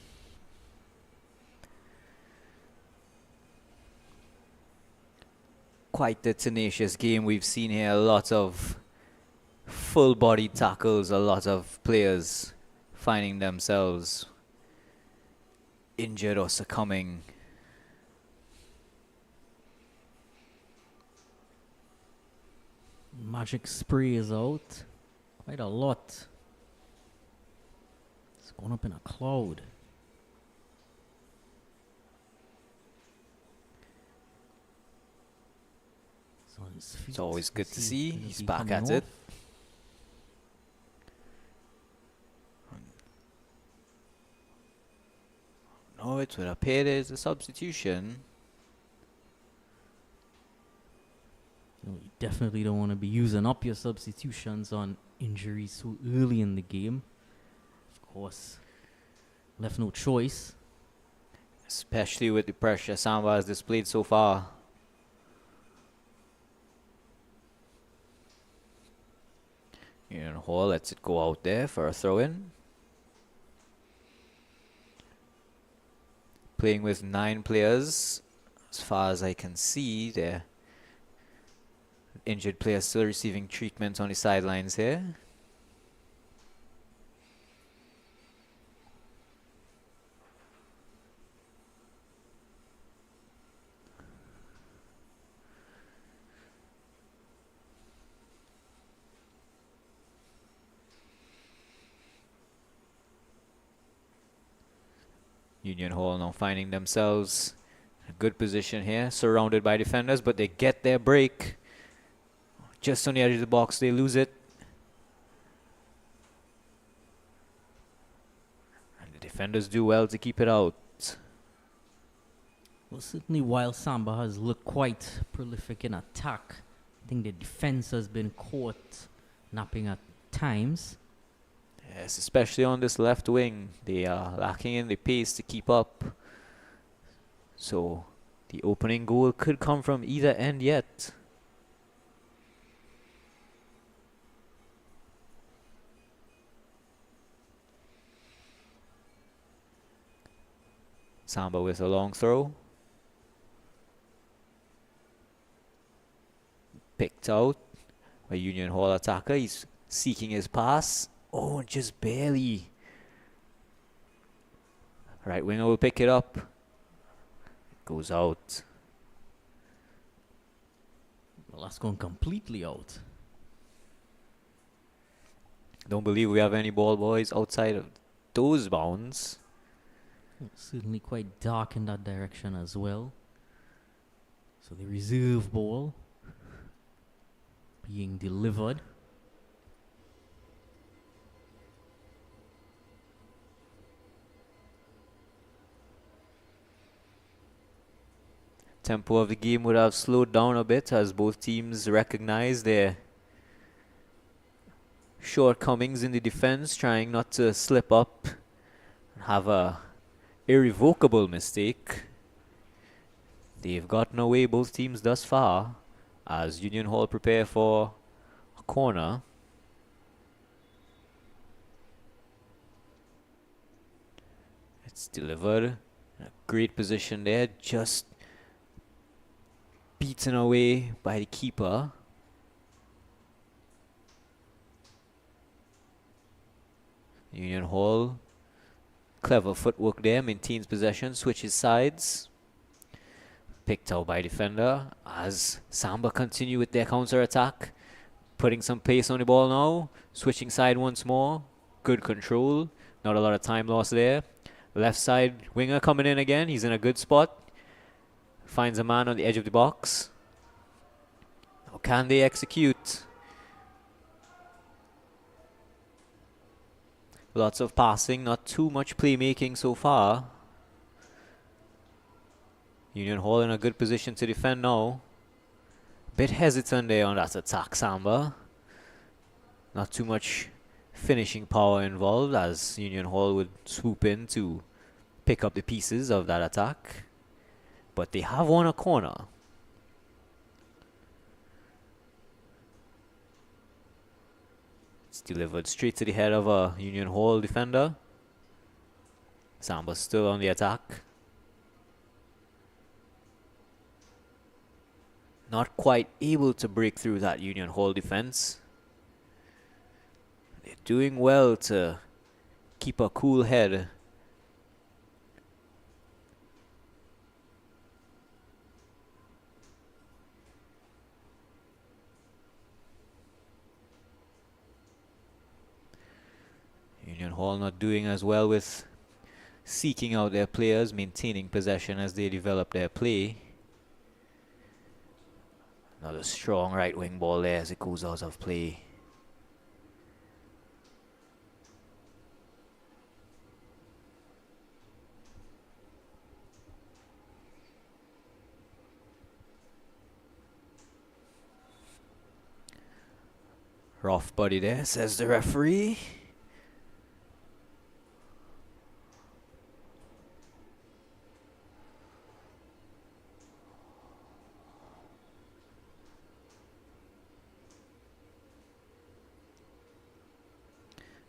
Quite the tenacious game we've seen here. A lot of full body tackles, a lot of players finding themselves injured or succumbing. Magic spray is out. Quite a lot. It's going up in a cloud. He's on his feet. It's always good to see. Gonna He's be back coming at it. off. No, it would appear there's a substitution. You definitely don't want to be using up your substitutions on injuries so early in the game. Of course, left no choice. Especially with the pressure Samba has displayed so far. Union Hall lets it go out there for a throw-in. Playing with 9 players. As far as I can see, their injured players still receiving treatment on the sidelines here. Union Hall now finding themselves in a good position here, surrounded by defenders, but they get their break. Just on the edge of the box, they lose it. And the defenders do well to keep it out. Well, certainly while Samba has looked quite prolific in attack, I think the defense has been caught napping at times. Yes, especially on this left wing. They are lacking in the pace to keep up. So the opening goal could come from either end yet. Samba with a long throw. Picked out by Union Hall attacker. He's seeking his pass. Oh, just barely. Right winger will pick it up. Goes out. Well, that's gone completely out. Don't believe we have any ball boys outside of those bounds. Certainly quite dark in that direction as well. So the reserve ball being delivered. Tempo of the game would have slowed down a bit as both teams recognize their shortcomings in the defense, trying not to slip up and have a irrevocable mistake. They've gotten away, both teams thus far, as Union Hall prepare for a corner. It's delivered. A great position there, just beaten away by the keeper. Union Hall, clever footwork there, maintains possession, switches sides. Picked out by defender as Samba continue with their counter attack. Putting some pace on the ball now. Switching side once more. Good control. Not a lot of time lost there. Left side winger coming in again. He's in a good spot. Finds a man on the edge of the box. Now can they execute? Lots of passing, not too much playmaking so far. Union Hall in a good position to defend now. Bit hesitant there on that attack, Samba. Not too much finishing power involved as Union Hall would swoop in to pick up the pieces of that attack. But they have won a corner. It's delivered straight to the head of a Union Hall defender. Samba still on the attack. Not quite able to break through that Union Hall defense. They're doing well to keep a cool head. Union Hall not doing as well with seeking out their players, maintaining possession as they develop their play. Another strong right wing ball there as it goes out of play. Rough body there, says the referee.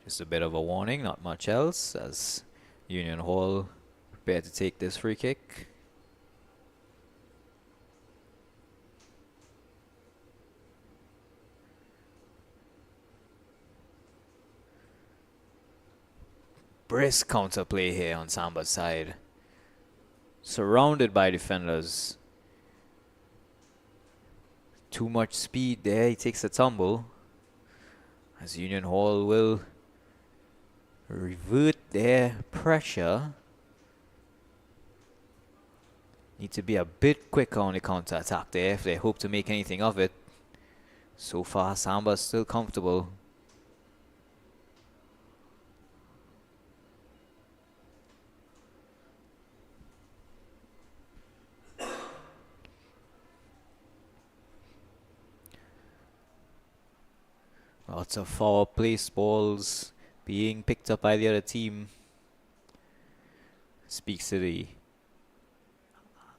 Just a bit of a warning, not much else, as Union Hall prepare to take this free kick. Brisk counterplay here on Samba's side. Surrounded by defenders. Too much speed there, he takes a tumble. As Union Hall will revert their pressure. Need to be a bit quicker on the counter attack there if they hope to make anything of it. So far, Samba's still comfortable. Lots of forward place balls being picked up by the other team. Speaks to the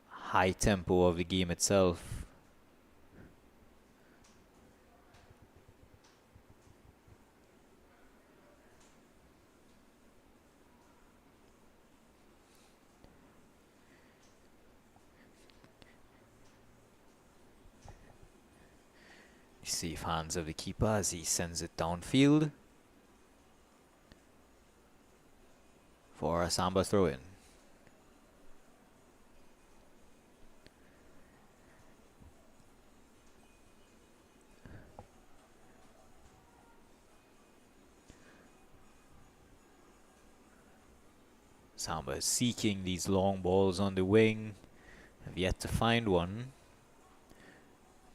high tempo of the game itself. Safe hands of the keeper as he sends it downfield for a Samba throw-in. Samba is seeking these long balls on the wing, have yet to find one.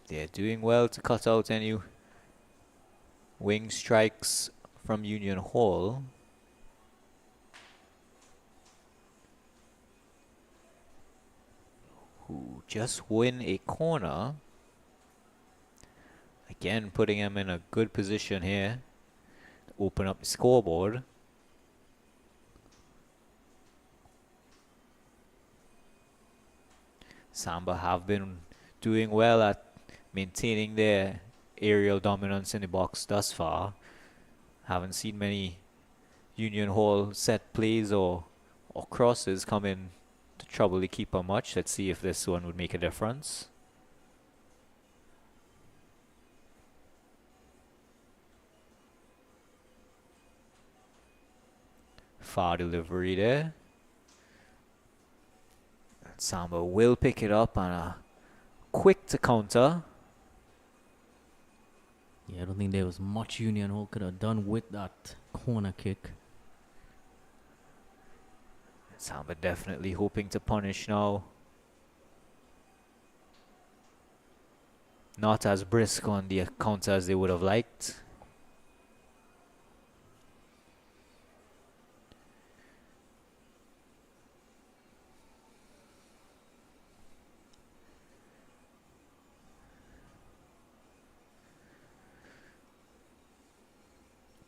They're doing well to cut out any wing strikes from Union Hall. Who just win a corner. Again, putting him in a good position here to open up the scoreboard. Samba have been doing well at maintaining their aerial dominance in the box thus far. Haven't seen many Union Hall set plays or crosses come in to trouble the keeper much. Let's see if this one would make a difference. Far delivery there. Samba will pick it up and quick to counter. Yeah, I don't think there was much Union Hall could have done with that corner kick. Samba definitely hoping to punish now. Not as brisk on the counter as they would have liked.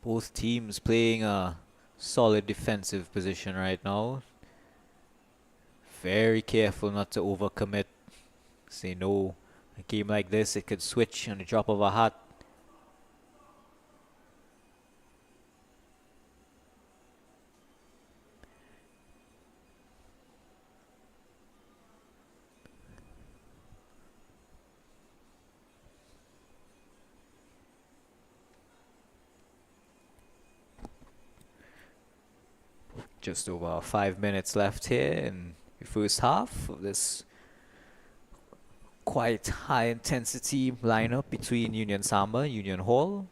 Both teams playing a solid defensive position right now. Very careful not to overcommit. Say no. A game like this, it could switch on the drop of a hat. Just over 5 minutes left here in the first half of this quite high intensity lineup between Union Samba and Union Hall.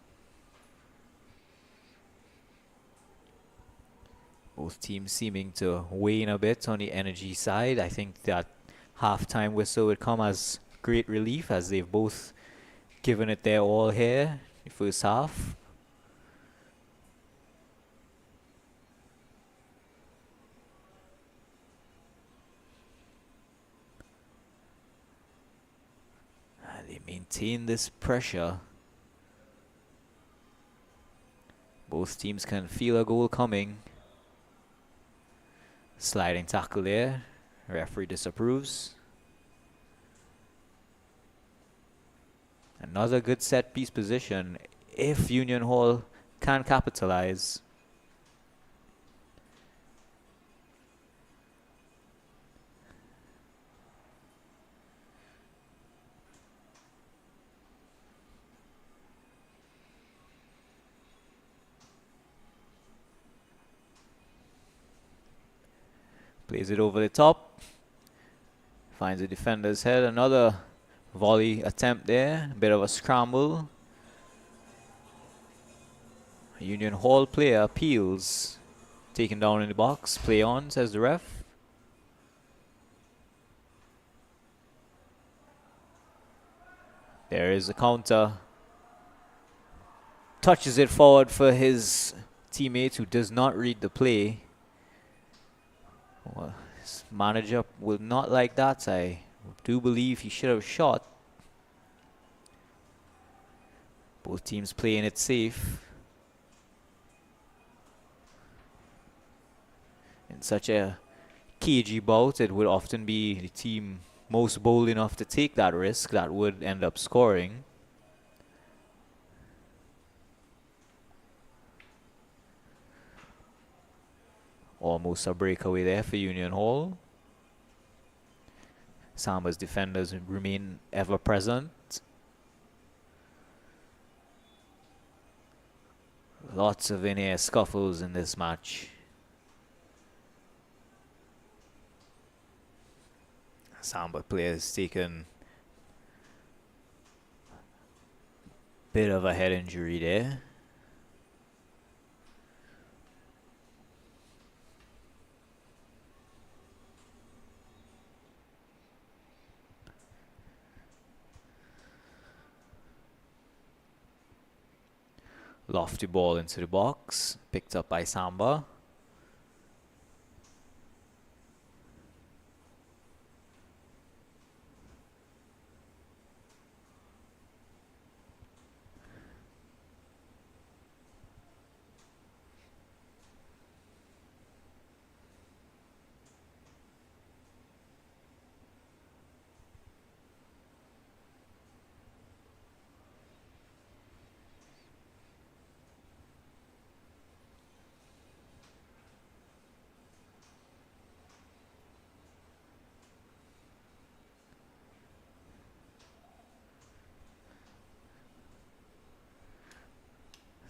Both teams seeming to wane a bit on the energy side. I think that halftime whistle would come as great relief as they've both given it their all here in the first half. They maintain this pressure. Both teams can feel a goal coming. Sliding tackle there. Referee disapproves. Another good set piece position if Union Hall can capitalize. Plays it over the top. Finds the defender's head. Another volley attempt there. A bit of a scramble. A Union Hall player appeals. Taken down in the box. Play on, says the ref. There is a counter. Touches it forward for his teammate who does not read the play. Well, his manager will not like that. I do believe he should have shot. Both teams playing it safe. In such a cagey bout, it would often be the team most bold enough to take that risk that would end up scoring. Almost a breakaway there for Union Hall. Samba's defenders remain ever present. Lots of in-air scuffles in this match. Samba players taken bit of a head injury there. Lofty ball into the box, picked up by Samba.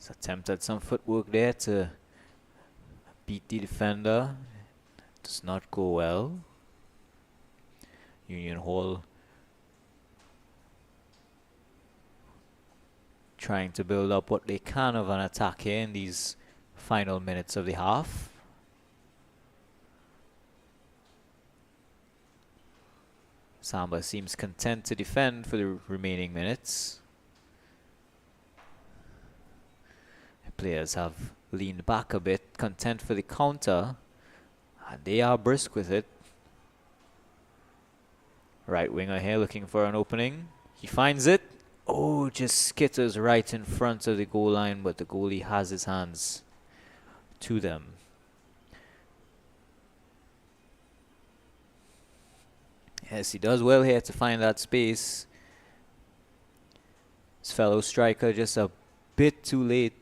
Attempted some footwork there to beat the defender. Does not go well. Union Hall trying to build up what they can of an attack here in these final minutes of the half. Samba seems content to defend for the remaining minutes. The players have leaned back a bit, content for the counter, and they are brisk with it. Right winger here looking for an opening. He finds it. Oh, just skitters right in front of the goal line, but the goalie has his hands to them. Yes, he does well here to find that space. His fellow striker just a bit too late.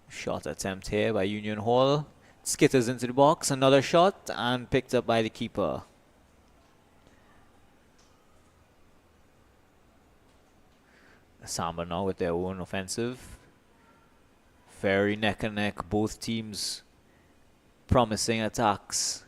Shot attempt here by Union Hall. Skitters into the box, another shot, and picked up by the keeper. Samba now with their own offensive. Very neck and neck, both teams promising attacks.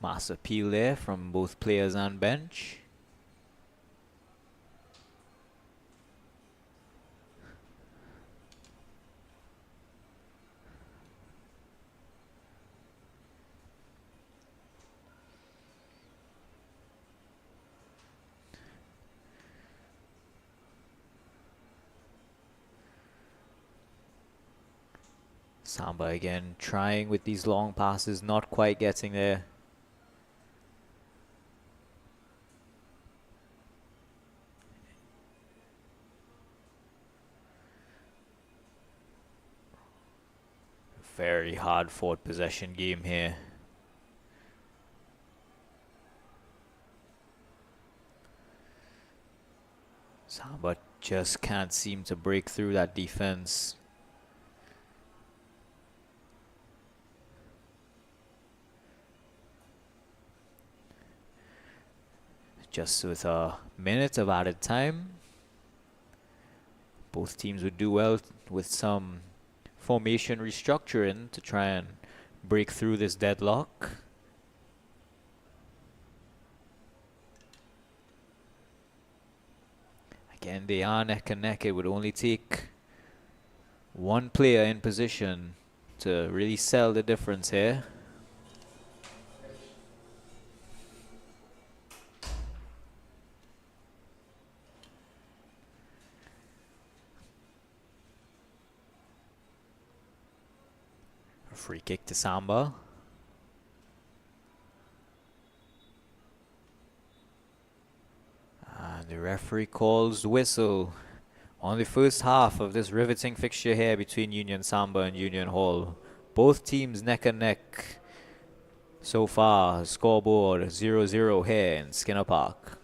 Mass appeal there from both players and bench. Samba again trying with these long passes, not quite getting there. Very hard fought possession game here. Samba just can't seem to break through that defense. Just with a minute of added time, both teams would do well with some formation restructuring to try and break through this deadlock. Again, they are neck and neck. It would only take one player in position to really sell the difference here. Free kick to Samba. And the referee calls whistle on the first half of this riveting fixture here between Union Samba and Union Hall. Both teams neck and neck so far. Scoreboard 0-0 here in Skinner Park.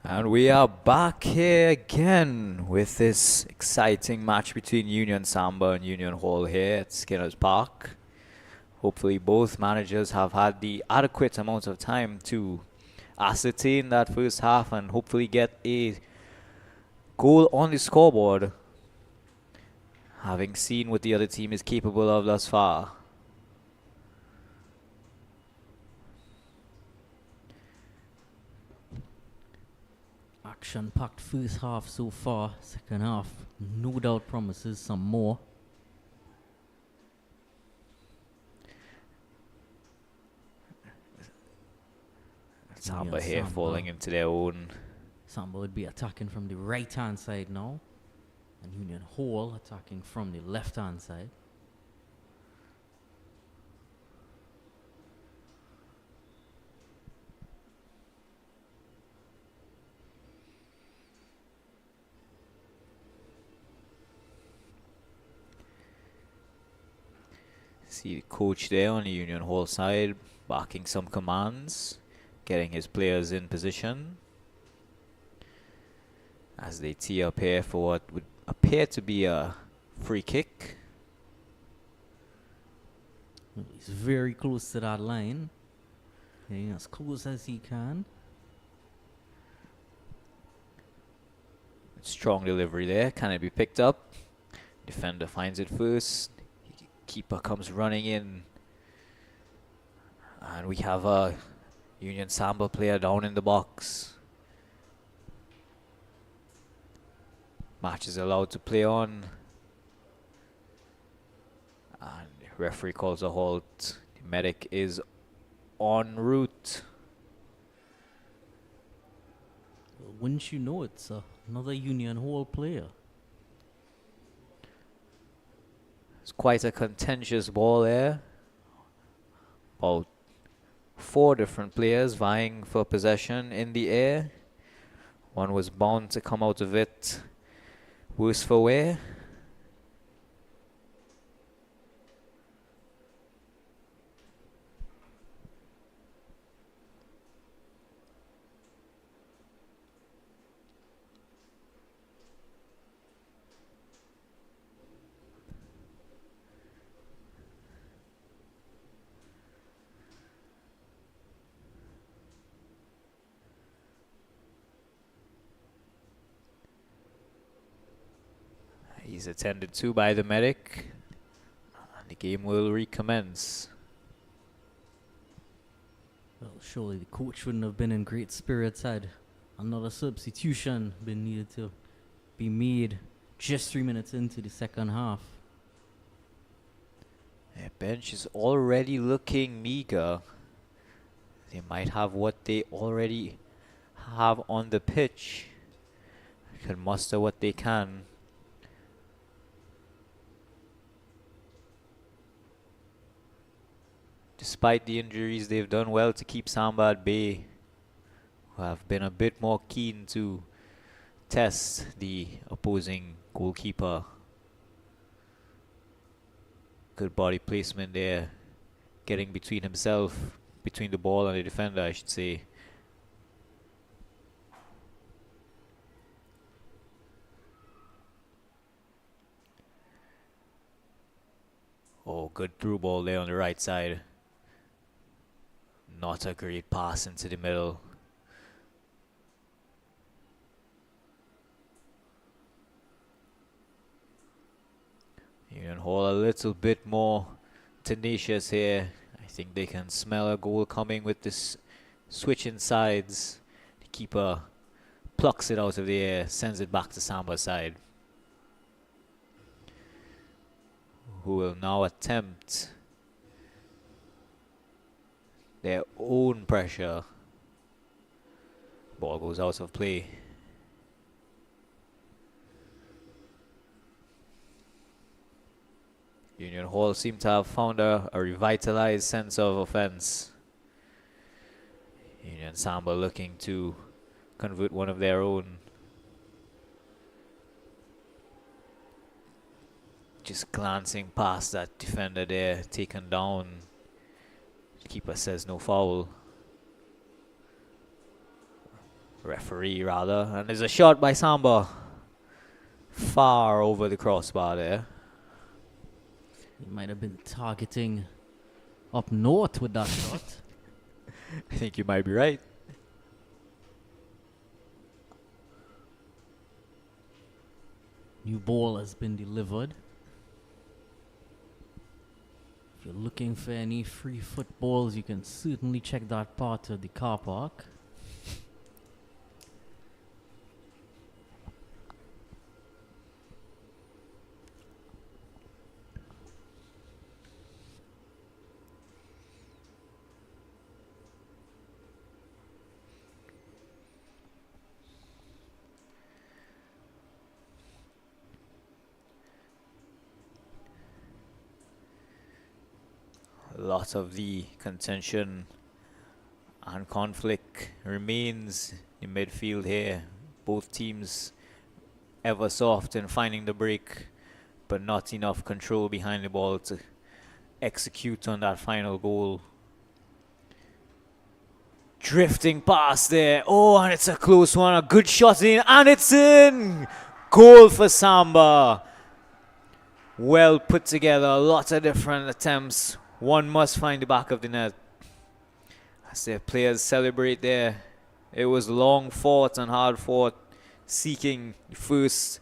And we are back here again with this exciting match between Union Samba and Union Hall here at Skinner's Park. Hopefully both managers have had the adequate amount of time to ascertain that first half and hopefully get a goal on the scoreboard, having seen what the other team is capable of thus far. Action-packed first half so far. Second half, no doubt promises some more. Samba Yeah, here Samba. falling into their own. Samba would be attacking from the right-hand side now. And Union Hall attacking from the left-hand side. See the coach there on the Union Hall side barking some commands, getting his players in position as they tee up here for what would appear to be a free kick. He's very close to that line. Getting as close as he can. Strong delivery there. Can it be picked up? Defender finds it first. Keeper comes running in. And we have a Union Samba player down in the box. Match is allowed to play on. And the referee calls a halt. The medic is en route. Well, wouldn't you know it's another Union Hall player. It's quite a contentious ball there. About 4 different players vying for possession in the air. One was bound to come out of it worse for wear. He's attended to by the medic. And the game will recommence. Well, surely the coach wouldn't have been in great spirits had another substitution been needed to be made just 3 minutes into the second half. Their bench is already looking meager. They might have what they already have on the pitch. Can muster what they can. Despite the injuries, they've done well to keep Samba at bay, who have been a bit more keen to test the opposing goalkeeper. Good body placement there, getting between himself, between the ball and the defender, I should say. Oh, good through ball there on the right side. Not a great pass into the middle. Union Hall a little bit more tenacious here. I think they can smell a goal coming with this switch in sides. The keeper plucks it out of the air, sends it back to Samba's side, who will now attempt their own pressure. Ball goes out of play. Union Hall seem to have found a revitalized sense of offense. Union Samba looking to convert one of their own. Just glancing past that defender there, taken down. The keeper says no foul. referee rather. And there's a shot by Samba. Far over the crossbar there. He might have been targeting up north with that shot. I think you might be right. New ball has been delivered. If you're looking for any free footballs, you can certainly check that part of the car park. A lot of the contention and conflict remains in midfield here. Both teams ever soft in finding the break, but not enough control behind the ball to execute on that final goal. Drifting past there. Oh, and it's a close one. A good shot in, and it's in! Goal for Samba. Well put together. A lot of different attempts. One must find the back of the net. As their players celebrate there. It was long fought and hard fought, seeking the first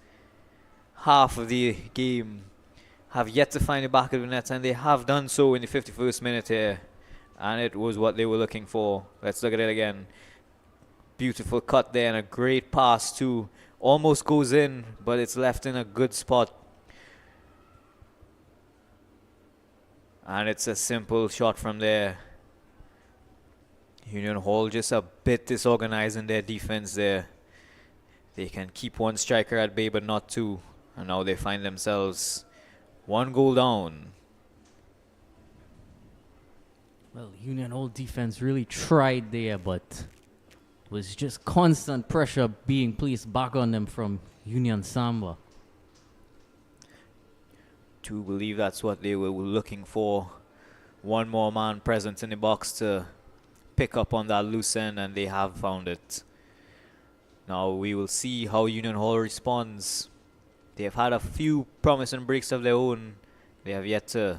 half of the game. Have yet to find the back of the net, and they have done so in the 51st minute here. And it was what they were looking for. Let's look at it again. Beautiful cut there and a great pass too. Almost goes in, but it's left in a good spot. And it's a simple shot from there. Union Hall just a bit disorganized in their defense there. They can keep one striker at bay, but not two. And now they find themselves one goal down. Well, Union Hall defense really tried there, but it was just constant pressure being placed back on them from Union Samba. To believe that's what they were looking for. One more man present in the box to pick up on that loose end, and they have found it. Now we will see how Union Hall responds. They have had a few promising breaks of their own. They have yet to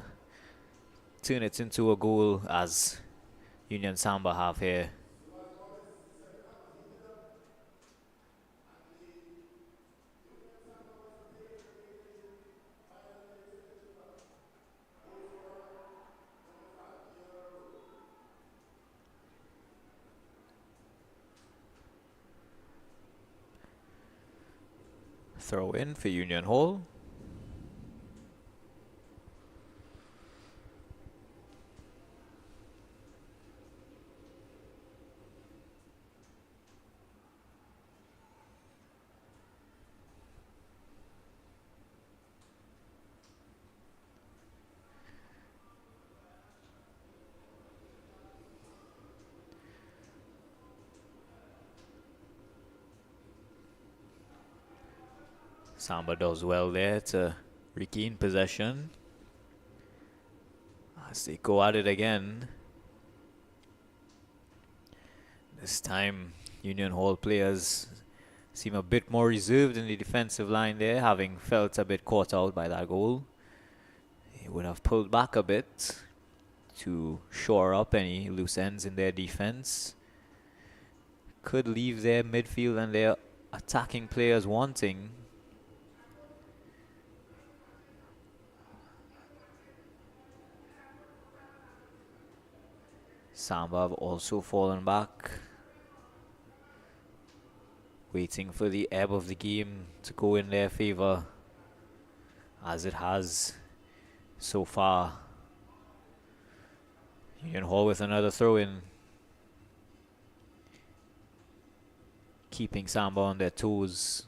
turn it into a goal as Union Samba have here. Throw in for Union Hall. Samba does well there to regain possession. As they go at it again. This time, Union Hall players seem a bit more reserved in the defensive line there, having felt a bit caught out by that goal. They would have pulled back a bit to shore up any loose ends in their defense. Could leave their midfield and their attacking players wanting. Samba have also fallen back, waiting for the ebb of the game to go in their favor, as it has so far. Union Hall with another throw-in, keeping Samba on their toes.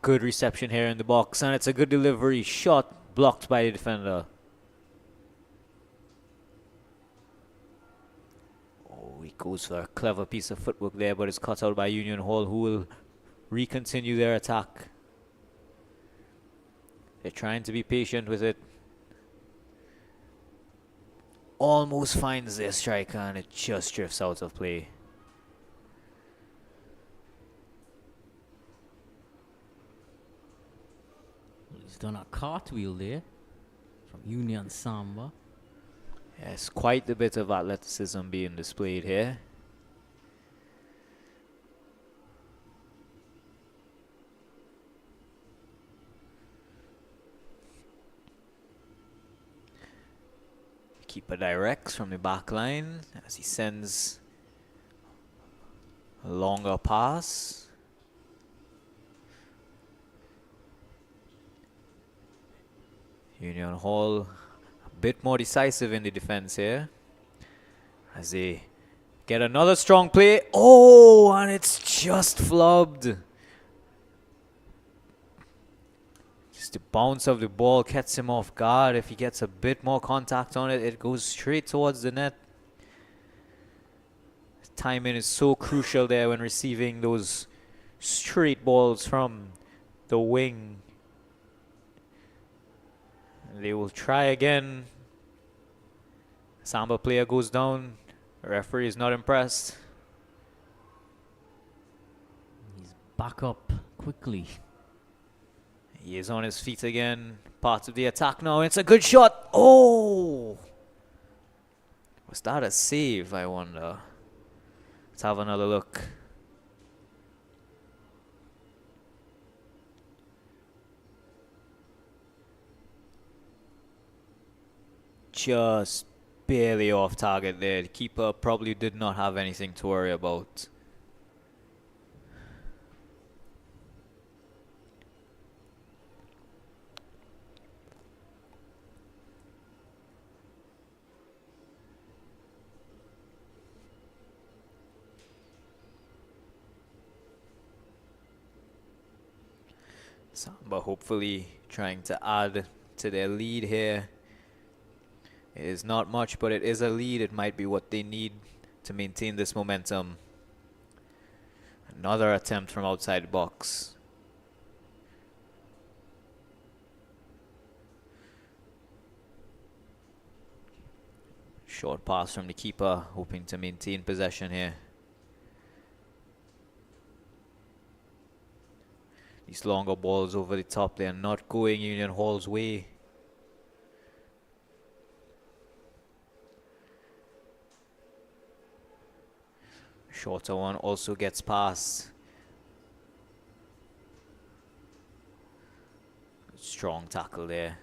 Good reception here in the box, and it's a good delivery. Shot blocked by the defender. He goes for a clever piece of footwork there, but it's cut out by Union Hall, who will re-continue their attack. They're trying to be patient with it. almost finds their striker and it just drifts out of play. He's done a cartwheel there from Union Samba. Yes, quite a bit of athleticism being displayed here. Keeper directs from the back line as he sends a longer pass. Union Hall a bit more decisive in the defense here as they get another strong play. Oh, and it's just flubbed. Just the bounce of the ball catches him off guard. If he gets a bit more contact on it, it goes straight towards the net. Timing is so crucial there when receiving those straight balls from the wing. They will try again. Samba player goes down. The referee is not impressed. He's back up quickly. He is on his feet again. Part of the attack now. It's a good shot. Oh! Was that a save, I wonder? Let's have another look. Just barely off target there. The keeper probably did not have anything to worry about. Samba hopefully trying to add to their lead here. It is not much, but it is a lead. It might be what they need to maintain this momentum. Another attempt from outside the box. Short pass from the keeper, hoping to maintain possession here. These longer balls over the top, they are not going Union Hall's way. Shorter one also gets past. Strong tackle there.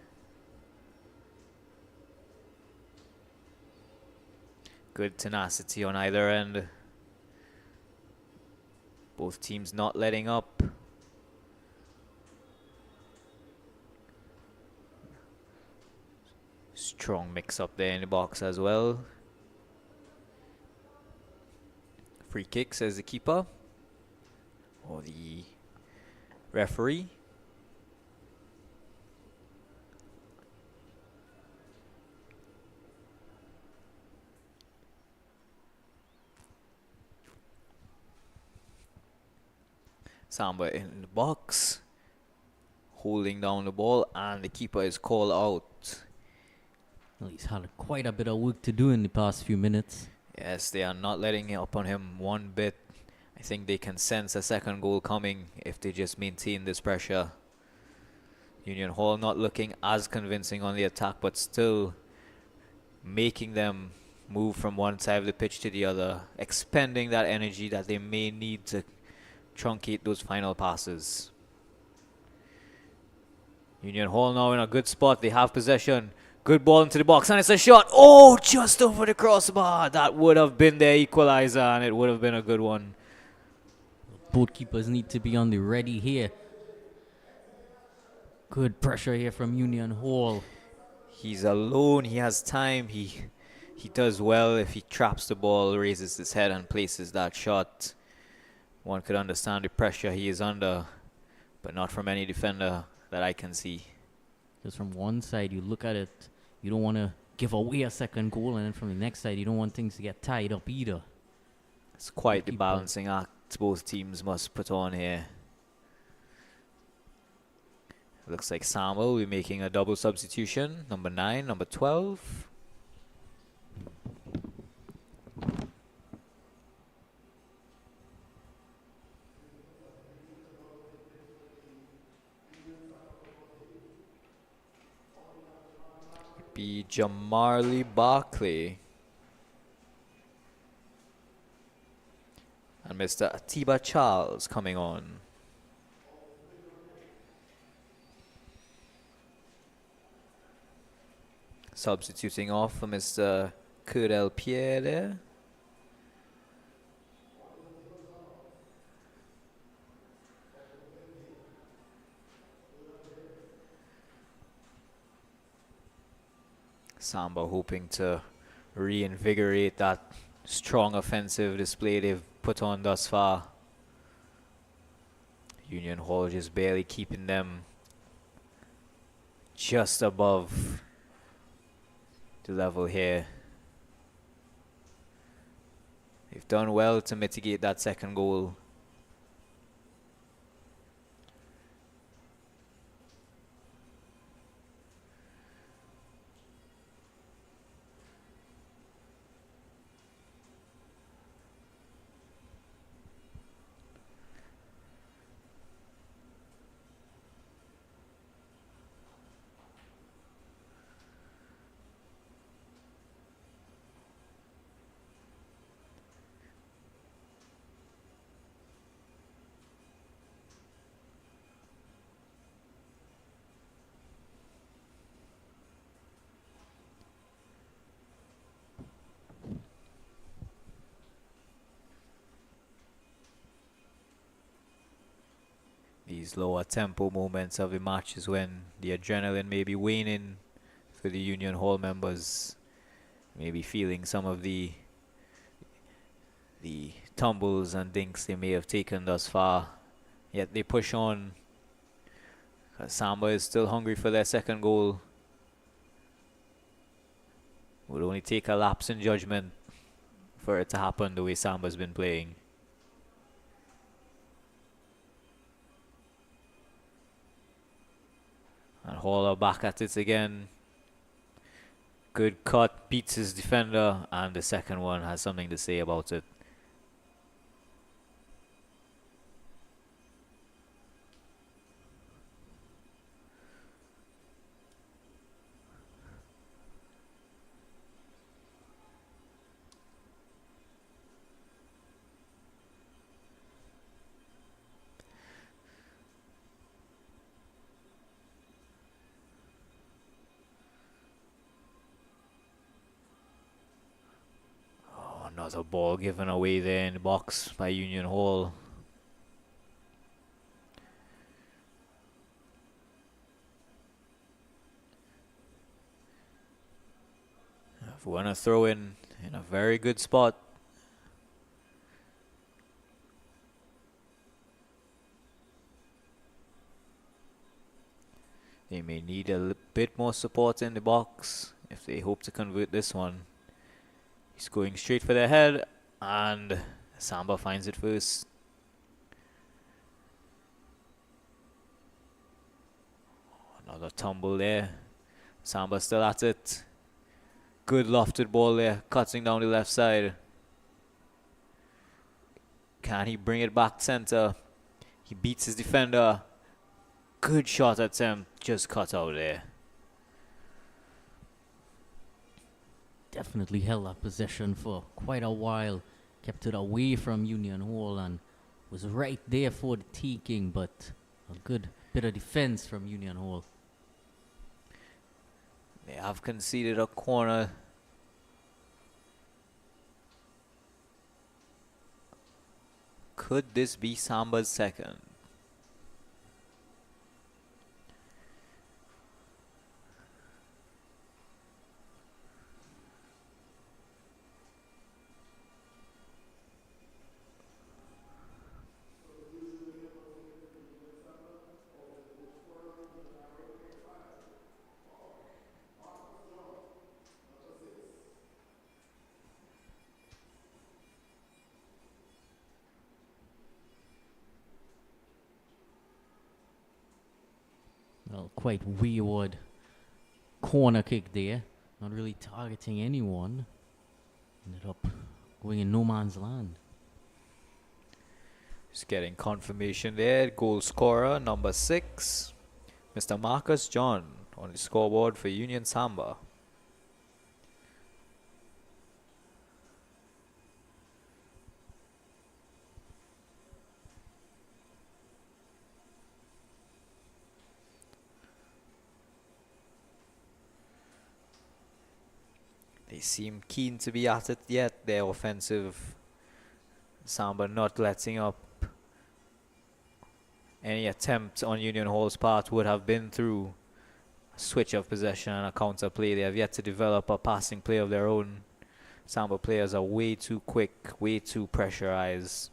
Good tenacity on either end. Both teams not letting up. Strong mix up there in the box as well. Free kick, says the keeper or the referee. Samba in the box, holding down the ball, and the keeper is called out. Well, he's had quite a bit of work to do in the past few minutes. Yes, they are not letting up on him one bit. I think they can sense a second goal coming if they just maintain this pressure. Union Hall not looking as convincing on the attack, but still making them move from one side of the pitch to the other, expending that energy that they may need to truncate those final passes. Union Hall now in a good spot. They have possession. Good ball into the box, and it's a shot. Oh, just over the crossbar. That would have been their equalizer, and it would have been a good one. Both keepers need to be on the ready here. Good pressure here from Union Hall. He's alone. He has time. He does well if he traps the ball, raises his head, and places that shot. One could understand the pressure he is under, but not from any defender that I can see. Because from one side, you look at it, you don't want to give away a second goal, and then from the next side, you don't want things to get tied up either. It's quite the balancing act both teams must put on here. Looks like Samba will be making a double substitution. Number 9, number 12. be Jamarly Barkley and Mr. Atiba Charles coming on. Substituting off for Mr. Curdell Pierre there. Samba hoping to reinvigorate that strong offensive display they've put on thus far. Union Hall just barely keeping them just above the level here. They've done well to mitigate that second goal. These lower tempo moments of the match is when the adrenaline may be waning for the Union Hall members, maybe feeling some of the tumbles and dinks they may have taken thus far. Yet they push on. Samba is still hungry for their second goal. Would only take a lapse in judgment for it to happen the way Samba's been playing. And Haller back at it again. Good cut, beats his defender, and the second one has something to say about it. Another ball given away there in the box by Union Hall. If we want to throw in a very good spot. They may need a bit more support in the box if they hope to convert this one. He's going straight for their head, and Samba finds it first. Another tumble there. Samba still at it. Good lofted ball there, cutting down the left side. Can he bring it back center? He beats his defender. Good shot attempt, just cut out there. Definitely held that possession for quite a while. Kept it away from Union Hall and was right there for the taking, but a good bit of defense from Union Hall. They have conceded a corner. Could this be Samba's second? Well, quite wayward corner kick there. Not really targeting anyone. Ended up going in no man's land. Just getting confirmation there. Goal scorer number 6, Mr. Marcus John, on the scoreboard for Union Samba. They seem keen to be at it yet. Their offensive Samba not letting up. Any attempt on Union Hall's part would have been through a switch of possession and a counter play. They have yet to develop a passing play of their own. Samba players are way too quick, way too pressurized.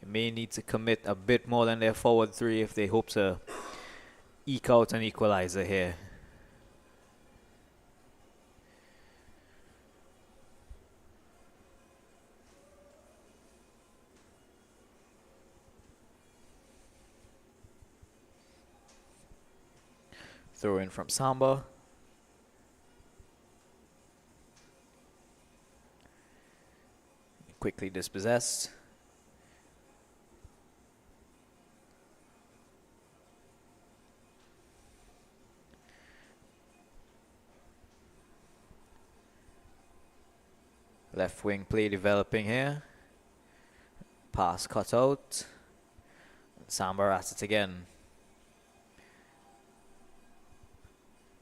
They may need to commit a bit more than their forward three if they hope to eke out an equalizer here. Throw in from Samba. Quickly dispossessed. Left wing play developing here. Pass cut out. Samba at it again.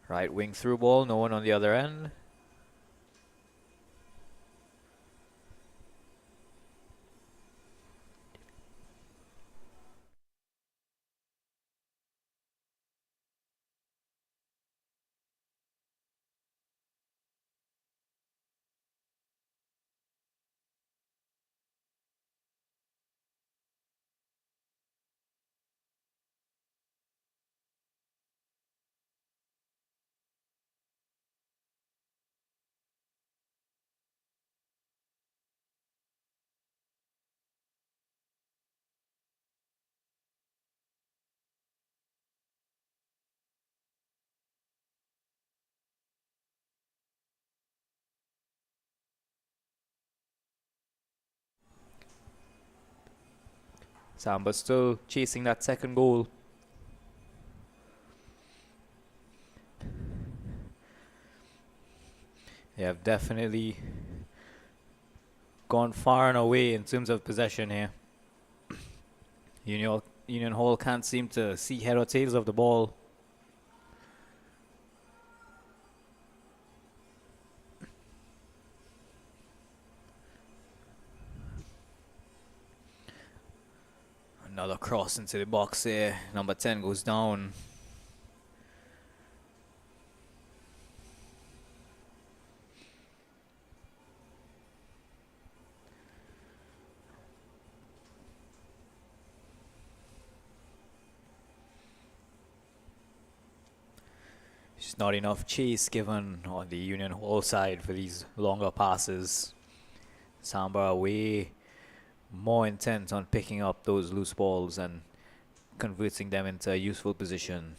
Right wing through ball, no one on the other end. Samba still chasing that second goal. They have definitely gone far and away in terms of possession here. Union Hall can't seem to see head or tails of the ball. Another cross into the box here. Number 10 goes down. Just not enough chase given on the Union Hall side for these longer passes. Samba are way more intent on picking up those loose balls and converting them into a useful position.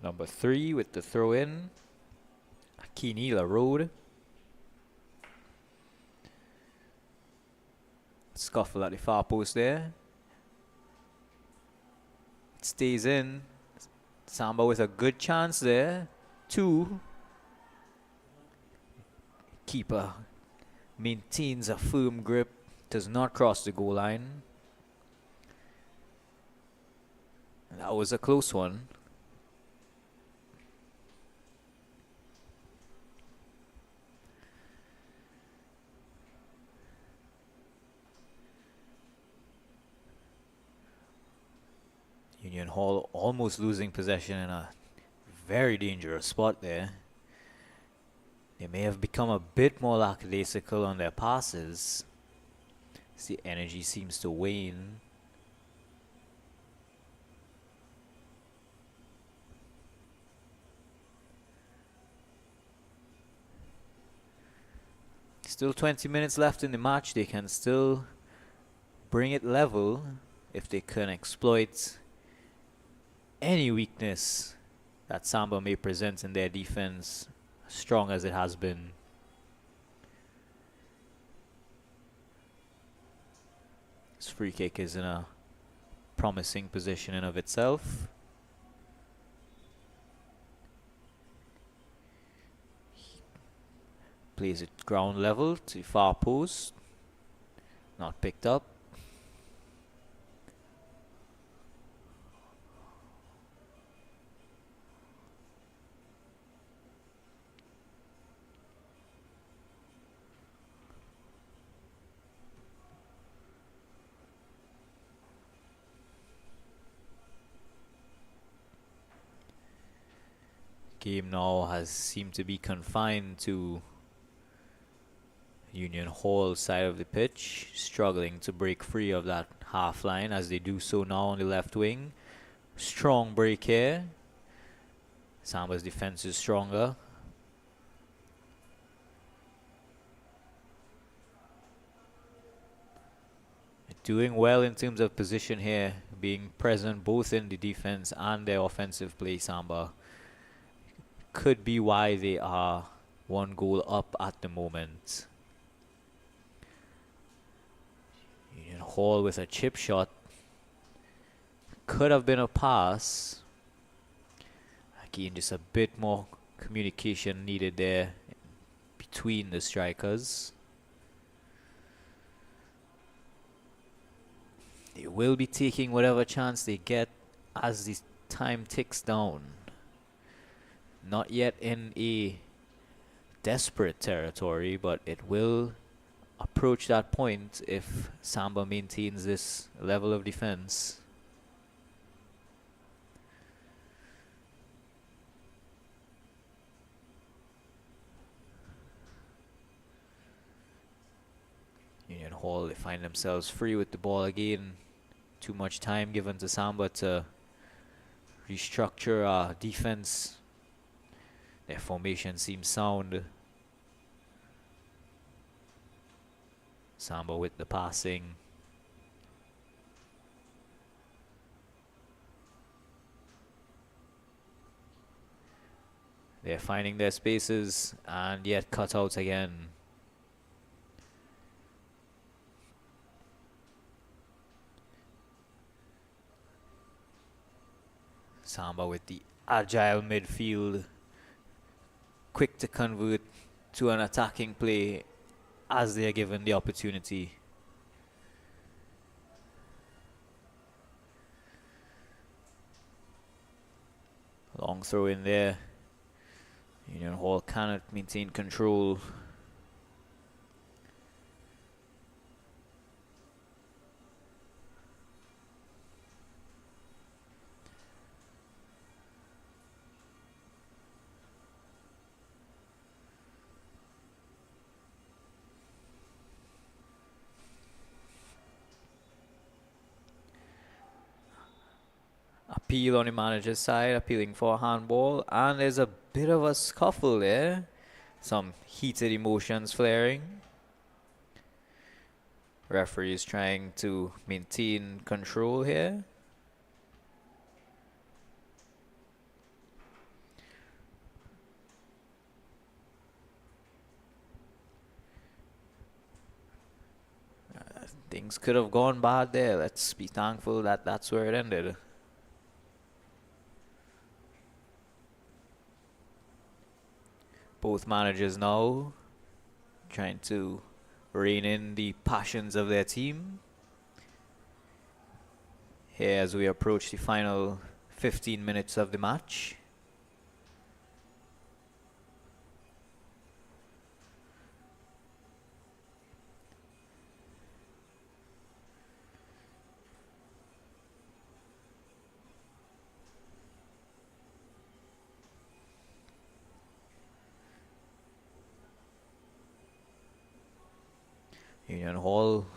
Number 3 with the throw in. Akinila Road. Scuffle at the far post there. It stays in. Samba with a good chance there. 2. Keeper maintains a firm grip. Does not cross the goal line. That was a close one. Union Hall almost losing possession in a very dangerous spot there. They may have become a bit more lackadaisical on their passes as the energy seems to wane. Still 20 minutes left in the match. They can still bring it level, if they can exploit any weakness that Samba may present in their defense, strong as it has been. This free kick is in a promising position in of itself. Plays it ground level to far post. Not picked up. Game now has seemed to be confined to Union Hall side of the pitch, struggling to break free of that half line as they do so now on the left wing. Strong break here. Samba's defense is stronger. Doing well in terms of position here, being present both in the defense and their offensive play. Samba could be why they are one goal up at the moment. Union Hall with a chip shot. Could have been a pass. Again, just a bit more communication needed there between the strikers. They will be taking whatever chance they get as the time ticks down. Not yet in a desperate territory, but it will approach that point if Samba maintains this level of defense. Union Hall, they find themselves free with the ball again. Too much time given to Samba to restructure defense. Their formation seems sound. Samba with the passing. They're finding their spaces and yet cut out again. Samba with the agile midfield, quick to convert to an attacking play as they are given the opportunity. Long throw in there. Union Hall cannot maintain control. Appeal on the manager's side, appealing for a handball, and there's a bit of a scuffle there. Some heated emotions flaring. Referee is trying to maintain control here. Things could have gone bad there. Let's be thankful that that's where it ended. Both managers now trying to rein in the passions of their team. Here as we approach the final 15 minutes of the match. Union Hall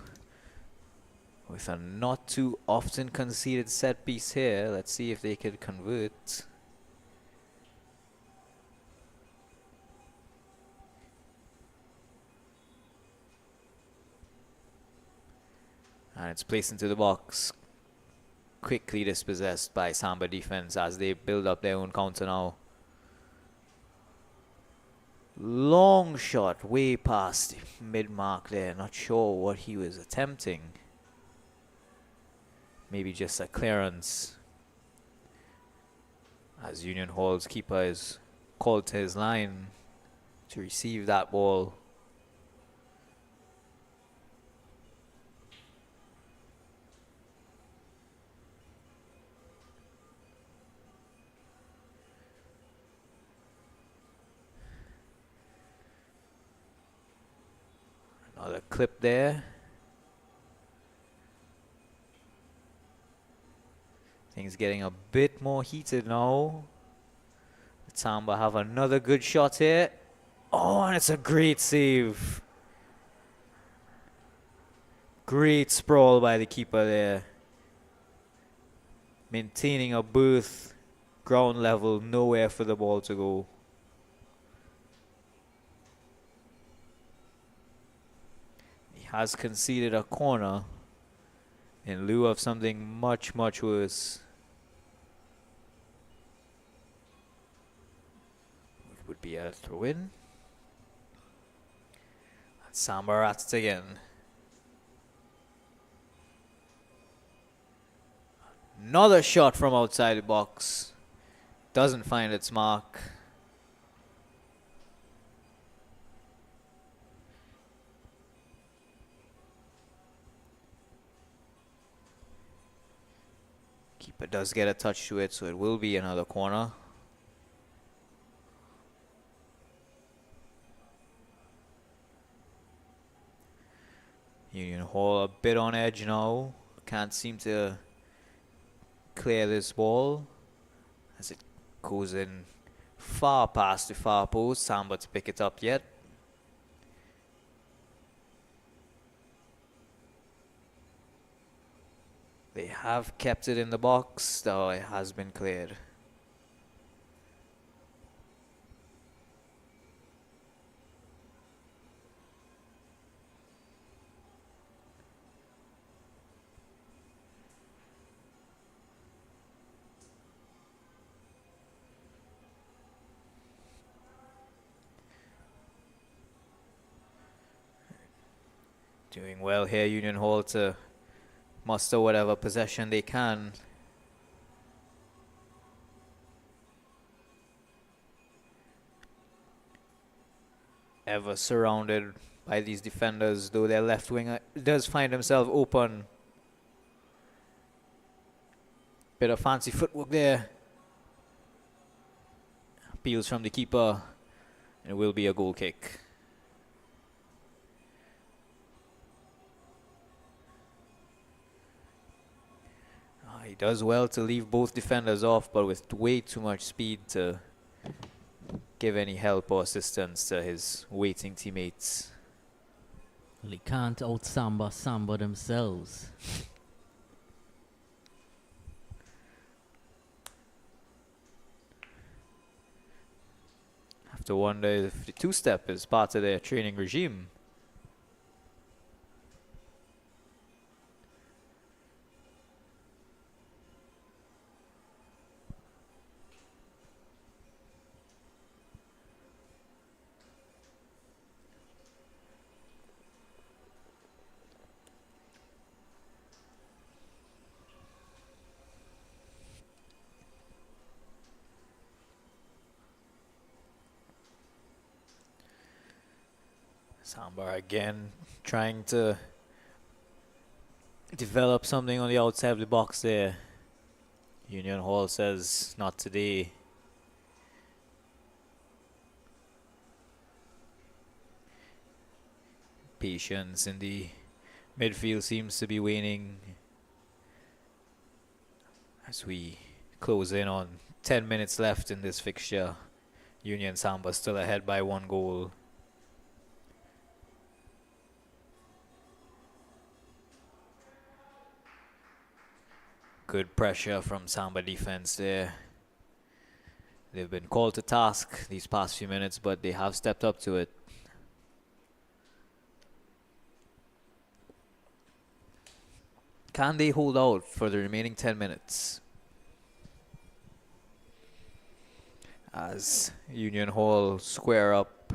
with a not too often conceded set piece here. Let's see if they could convert. And it's placed into the box. Quickly dispossessed by Samba defense as they build up their own counter now. Long shot way past the mid-mark there. Not sure what he was attempting. Maybe just a clearance. As Union Hall's keeper is called to his line to receive that ball. Another clip there. Things getting a bit more heated now. Samba have another good shot here. Oh, and it's a great save. Great sprawl by the keeper there. Maintaining a berth, ground level, nowhere for the ball to go. He has conceded a corner in lieu of something much, much worse. It would be a throw-in. Samba at it again. Another shot from outside the box. Doesn't find its mark. Keeper does get a touch to it, so it will be another corner. Union Hall a bit on edge now. Can't seem to clear this ball as it goes in far past the far post. Samba to pick it up yet. They have kept it in the box, though it has been cleared. Doing well here, Union Hall, to muster whatever possession they can. Ever surrounded by these defenders, though their left winger does find himself open. Bit of fancy footwork there. Appeals from the keeper, and it will be a goal kick. He does well to leave both defenders off, but with way too much speed to give any help or assistance to his waiting teammates. Well, they can't out-samba Samba themselves. Have to wonder if the two-step is part of their training regime. Samba again trying to develop something on the outside of the box there. Union Hall says not today. Patience in the midfield seems to be waning as we close in on 10 minutes left in this fixture. Union Samba still ahead by 1 goal. Good pressure from Samba defense there. They've been called to task these past few minutes, but they have stepped up to it. Can they hold out for the remaining 10 minutes? As Union Hall square up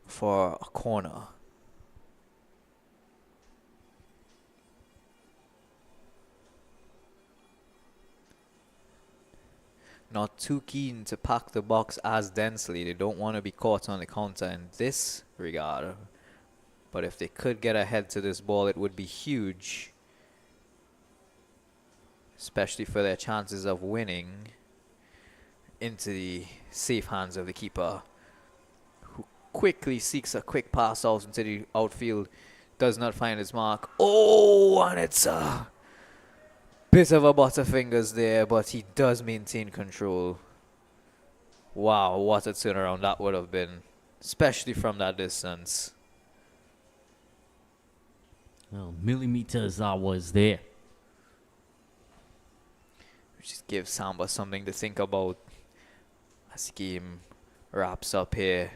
for a corner. Not too keen to pack the box as densely. They don't want to be caught on the counter in this regard. But if they could get ahead to this ball, it would be huge. Especially for their chances of winning into the safe hands of the keeper, who quickly seeks a quick pass out into the outfield. Does not find his mark. Oh, and it's a bit of a butterfingers there, but he does maintain control. Wow, what a turnaround that would have been, especially from that distance. Well, millimeters I was there. Just give Samba something to think about as the game wraps up here.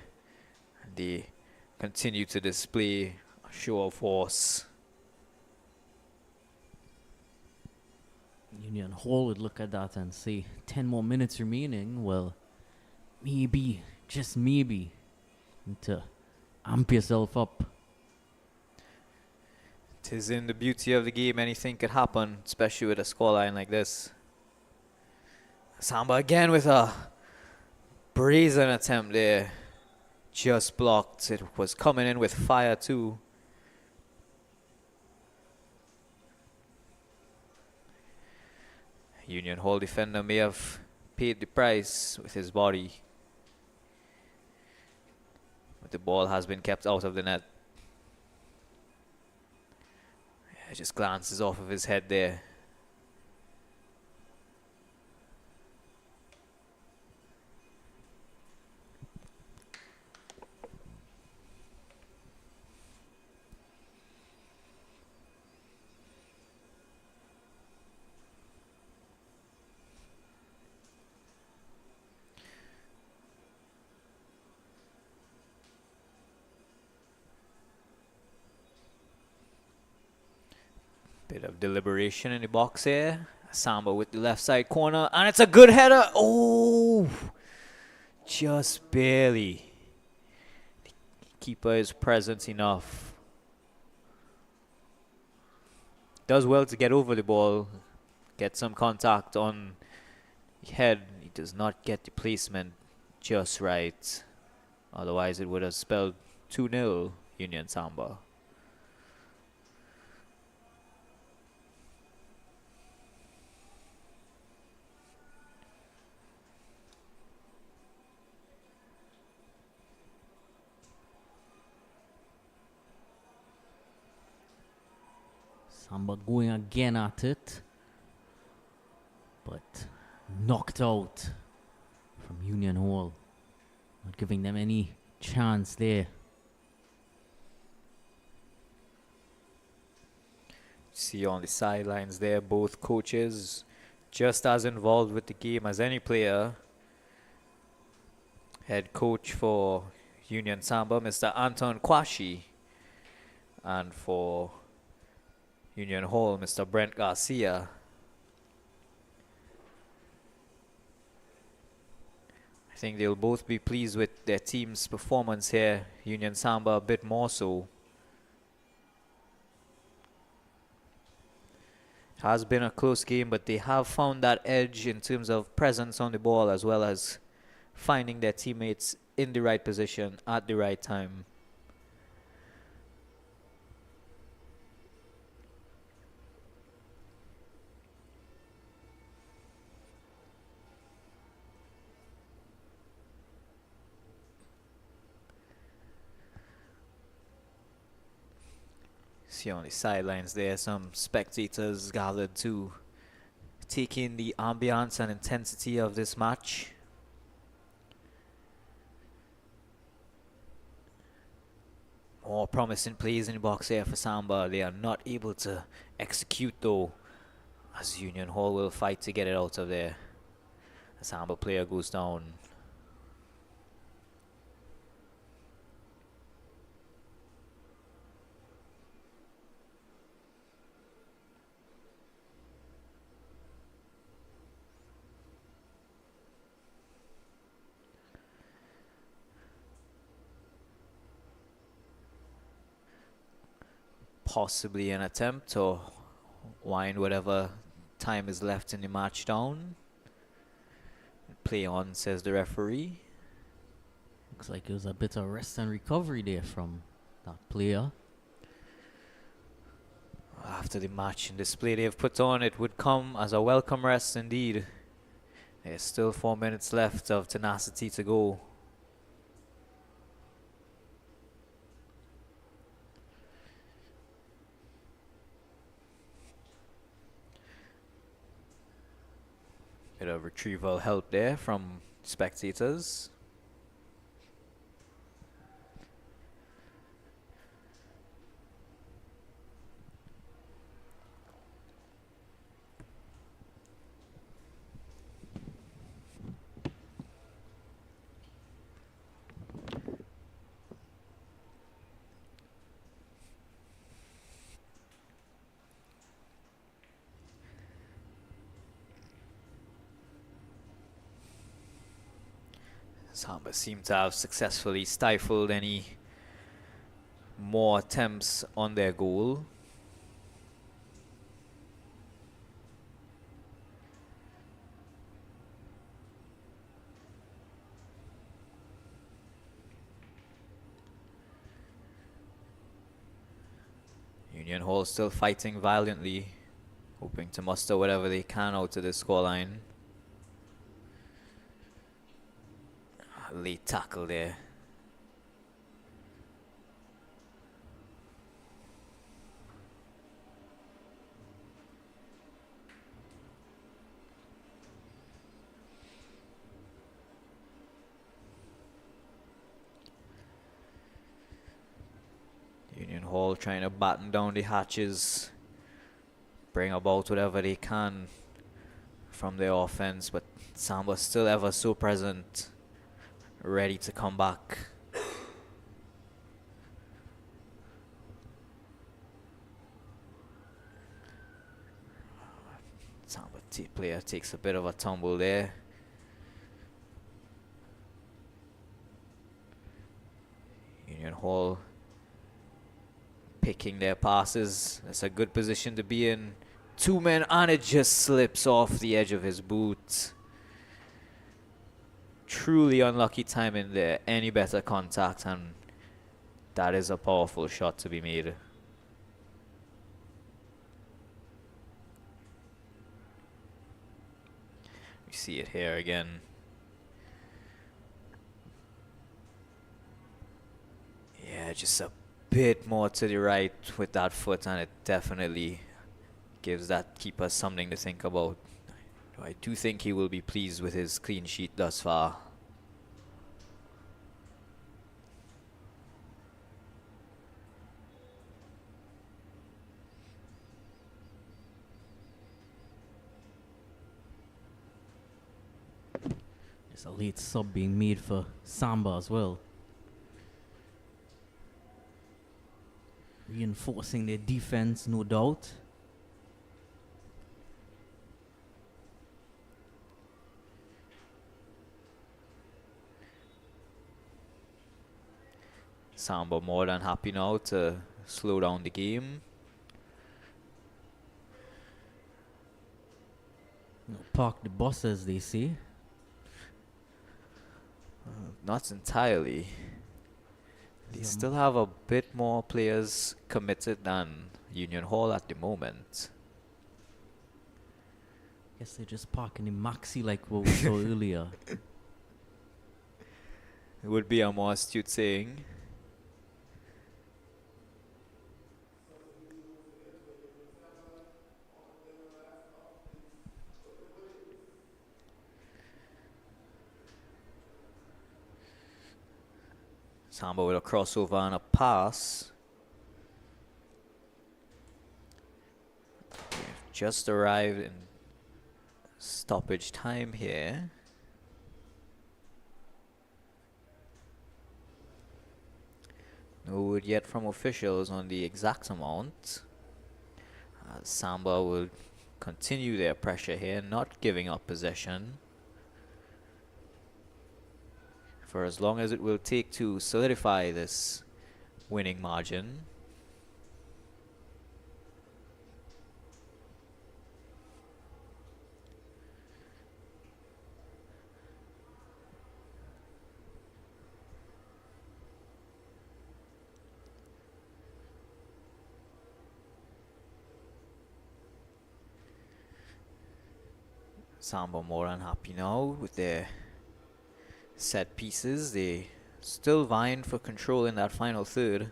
And they continue to display a show of force. Union Hall would look at that and say, 10 more minutes remaining. Well, maybe, just maybe, need to amp yourself up. 'Tis in the beauty of the game, anything could happen, especially with a scoreline like this. Samba again with a brazen attempt there. Just blocked. It was coming in with fire too. Union Hall defender may have paid the price with his body, but the ball has been kept out of the net. It just glances off of his head there. Bit of deliberation in the box here. Samba with the left side corner, and it's a good header. Oh, just barely. The keeper is present enough. Does well to get over the ball, get some contact on the head. He does not get the placement just right. Otherwise, it would have spelled 2-0 Union Samba. Samba going again at it, but knocked out from Union Hall. Not giving them any chance there. See on the sidelines there, both coaches just as involved with the game as any player. Head coach for Union Samba, Mr. Anton Kwashi, and for Union Hall, Mr. Brent Garcia. I think they'll both be pleased with their team's performance here. Union Samba a bit more so. Has been a close game, but they have found that edge in terms of presence on the ball as well as finding their teammates in the right position at the right time. See on the sidelines there, some spectators gathered to take in the ambience and intensity of this match. More promising plays in the box here for Samba. They are not able to execute though, as Union Hall will fight to get it out of there. The Samba player goes down. possibly an attempt to wind whatever time is left in the match down. Play on, says the referee. Looks like it was a bit of rest and recovery there from that player. After the match and display they've put on, it would come as a welcome rest indeed. There's still 4 minutes left of tenacity to go. Bit of retrieval help there from spectators. Samba seem to have successfully stifled any more attempts on their goal. Union Hall still fighting violently, hoping to muster whatever they can out of the scoreline. Late tackle there. Union Hall trying to batten down the hatches, bring about whatever they can from their offense, but Samba still ever so present, ready to come back. Samba player takes a bit of a tumble there. Union Hall picking their passes. That's a good position to be in. 2 men and it just slips off the edge of his boot. Truly unlucky timing there. Any better contact and that is a powerful shot to be made. We see it here again. Yeah, just a bit more to the right with that foot and it definitely gives that keeper something to think about. I do think he will be pleased with his clean sheet thus far. There's a late sub being made for Samba as well. Reinforcing their defense, no doubt. Samba more than happy now to slow down the game. Park the bus, as they say. Not entirely. They still have a bit more players committed than Union Hall at the moment. Guess they're just parking in Maxi like what we saw earlier. It would be a more astute saying. Samba with a crossover and a pass. We've just arrived in stoppage time here. No word yet from officials on the exact amount. Samba will continue their pressure here, not giving up possession for as long as it will take to solidify this winning margin. Samba more than happy now with their set pieces. They still vying for control in that final third.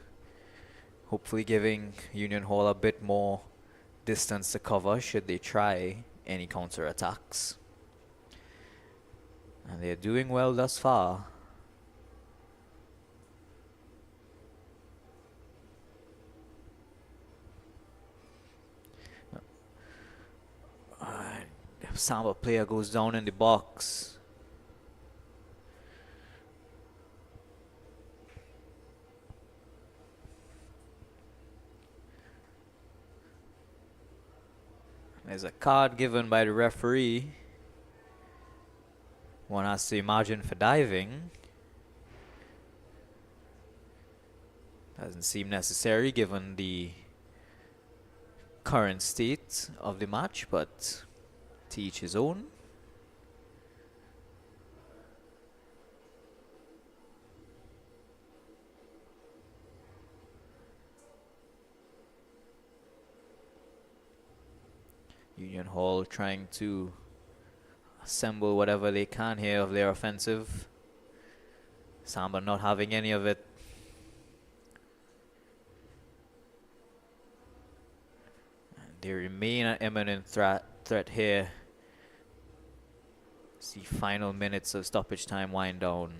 Hopefully giving Union Hall a bit more distance to cover should they try any counter attacks. And they're doing well thus far. Samba player goes down in the box. There's a card given by the referee. One has to imagine for diving. Doesn't seem necessary given the current state of the match, but to each his own. Union Hall trying to assemble whatever they can here of their offensive. Samba not having any of it. And they remain an imminent threat here. See final minutes of stoppage time wind down.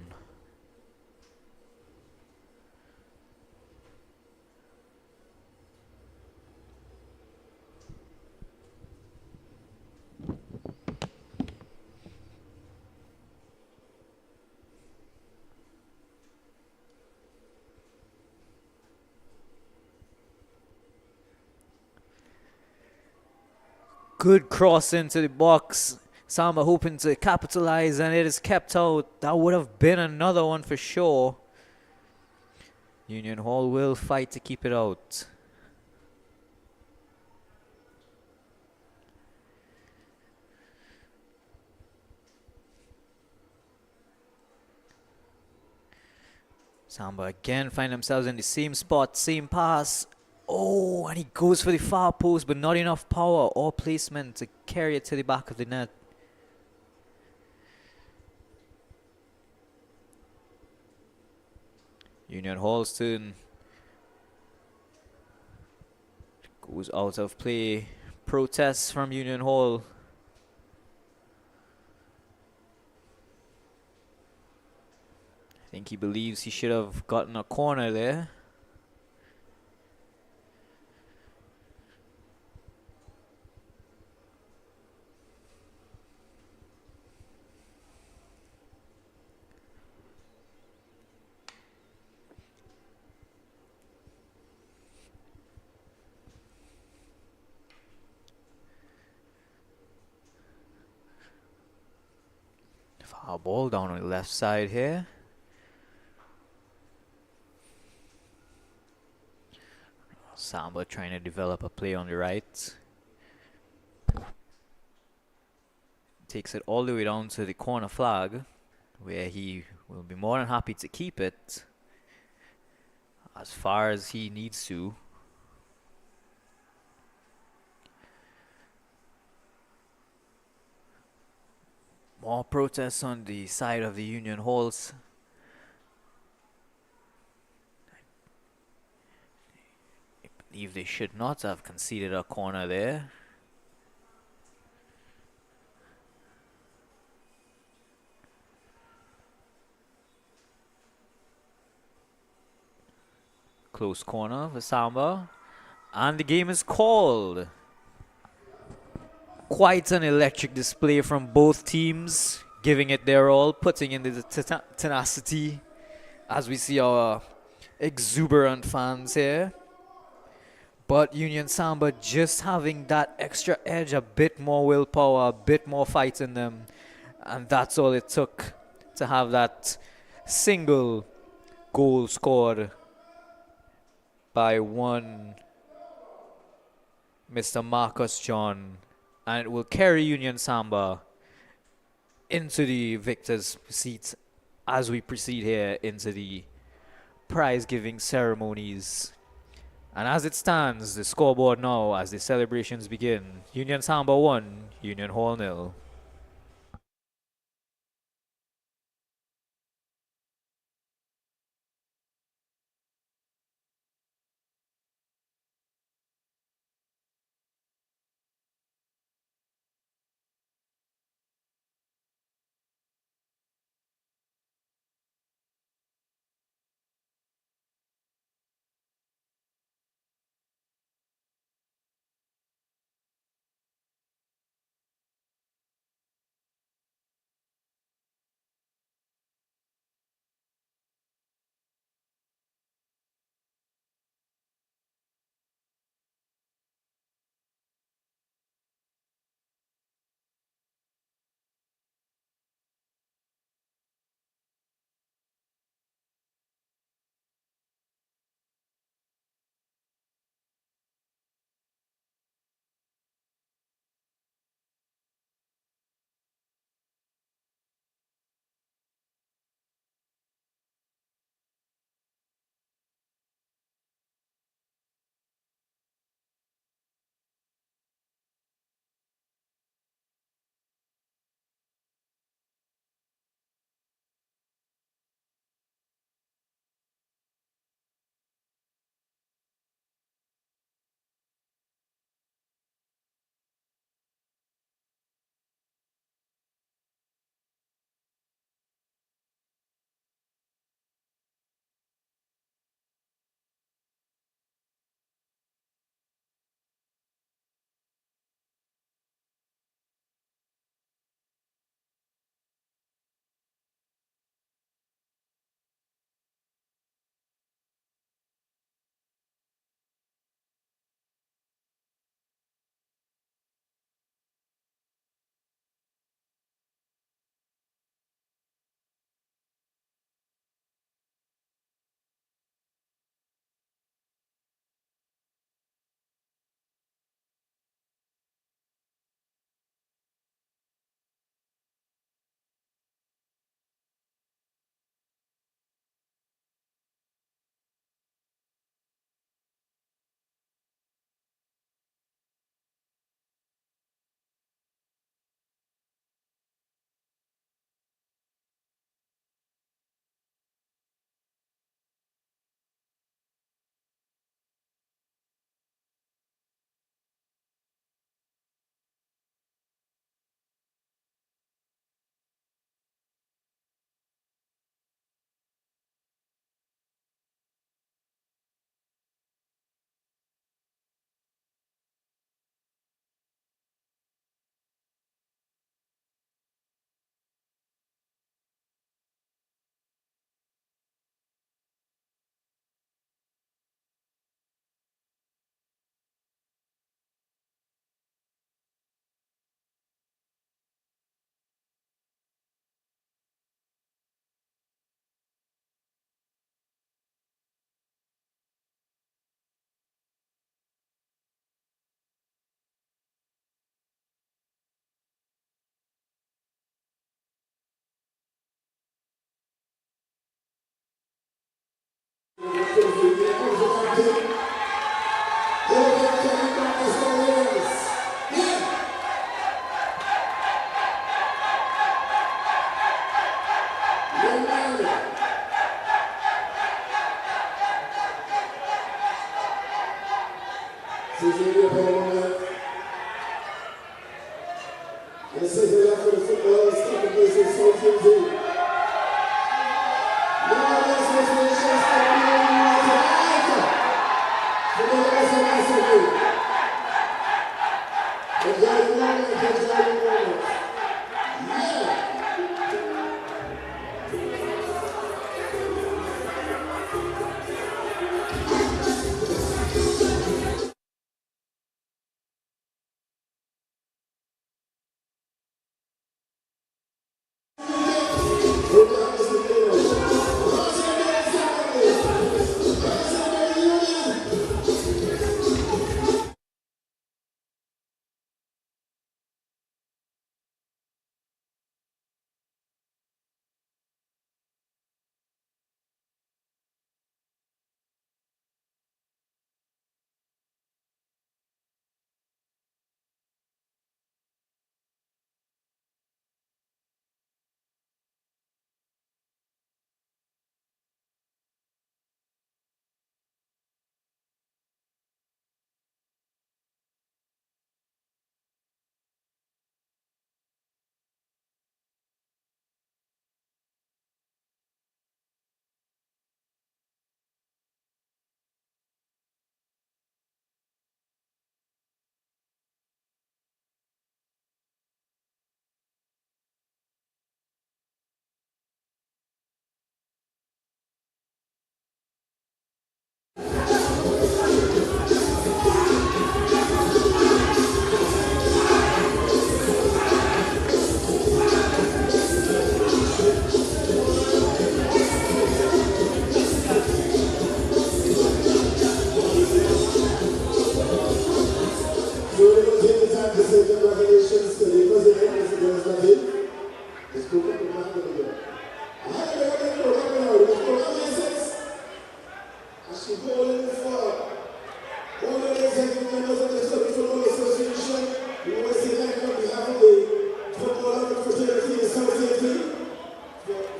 Good cross into the box. Samba hoping to capitalize, and it is kept out. That would have been another one for sure. Union Hall will fight to keep it out. Samba again find themselves in the same spot, same pass. Oh, and he goes for the far post, but not enough power or placement to carry it to the back of the net. Union Hall's turn goes out of play. Protests from Union Hall. I think he believes he should have gotten a corner there. Foul ball down on the left side here. Samba trying to develop a play on the right. Takes it all the way down to the corner flag, where he will be more than happy to keep it as far as he needs to. More protests on the side of the Union Halls. I believe they should not have conceded a corner there. Close corner for Samba. And the game is called. Quite an electric display from both teams, giving it their all, putting in the tenacity as we see our exuberant fans here. But Union Samba just having that extra edge, a bit more willpower, a bit more fight in them. And that's all it took to have that single goal scored by one Mr. Marcus John. And it will carry Union Samba into the victor's seat as we proceed here into the prize-giving ceremonies. And as it stands, the scoreboard now, as the celebrations begin, Union Samba 1, Union Hall 0.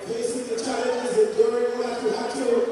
Facing the challenges, enduring what you have to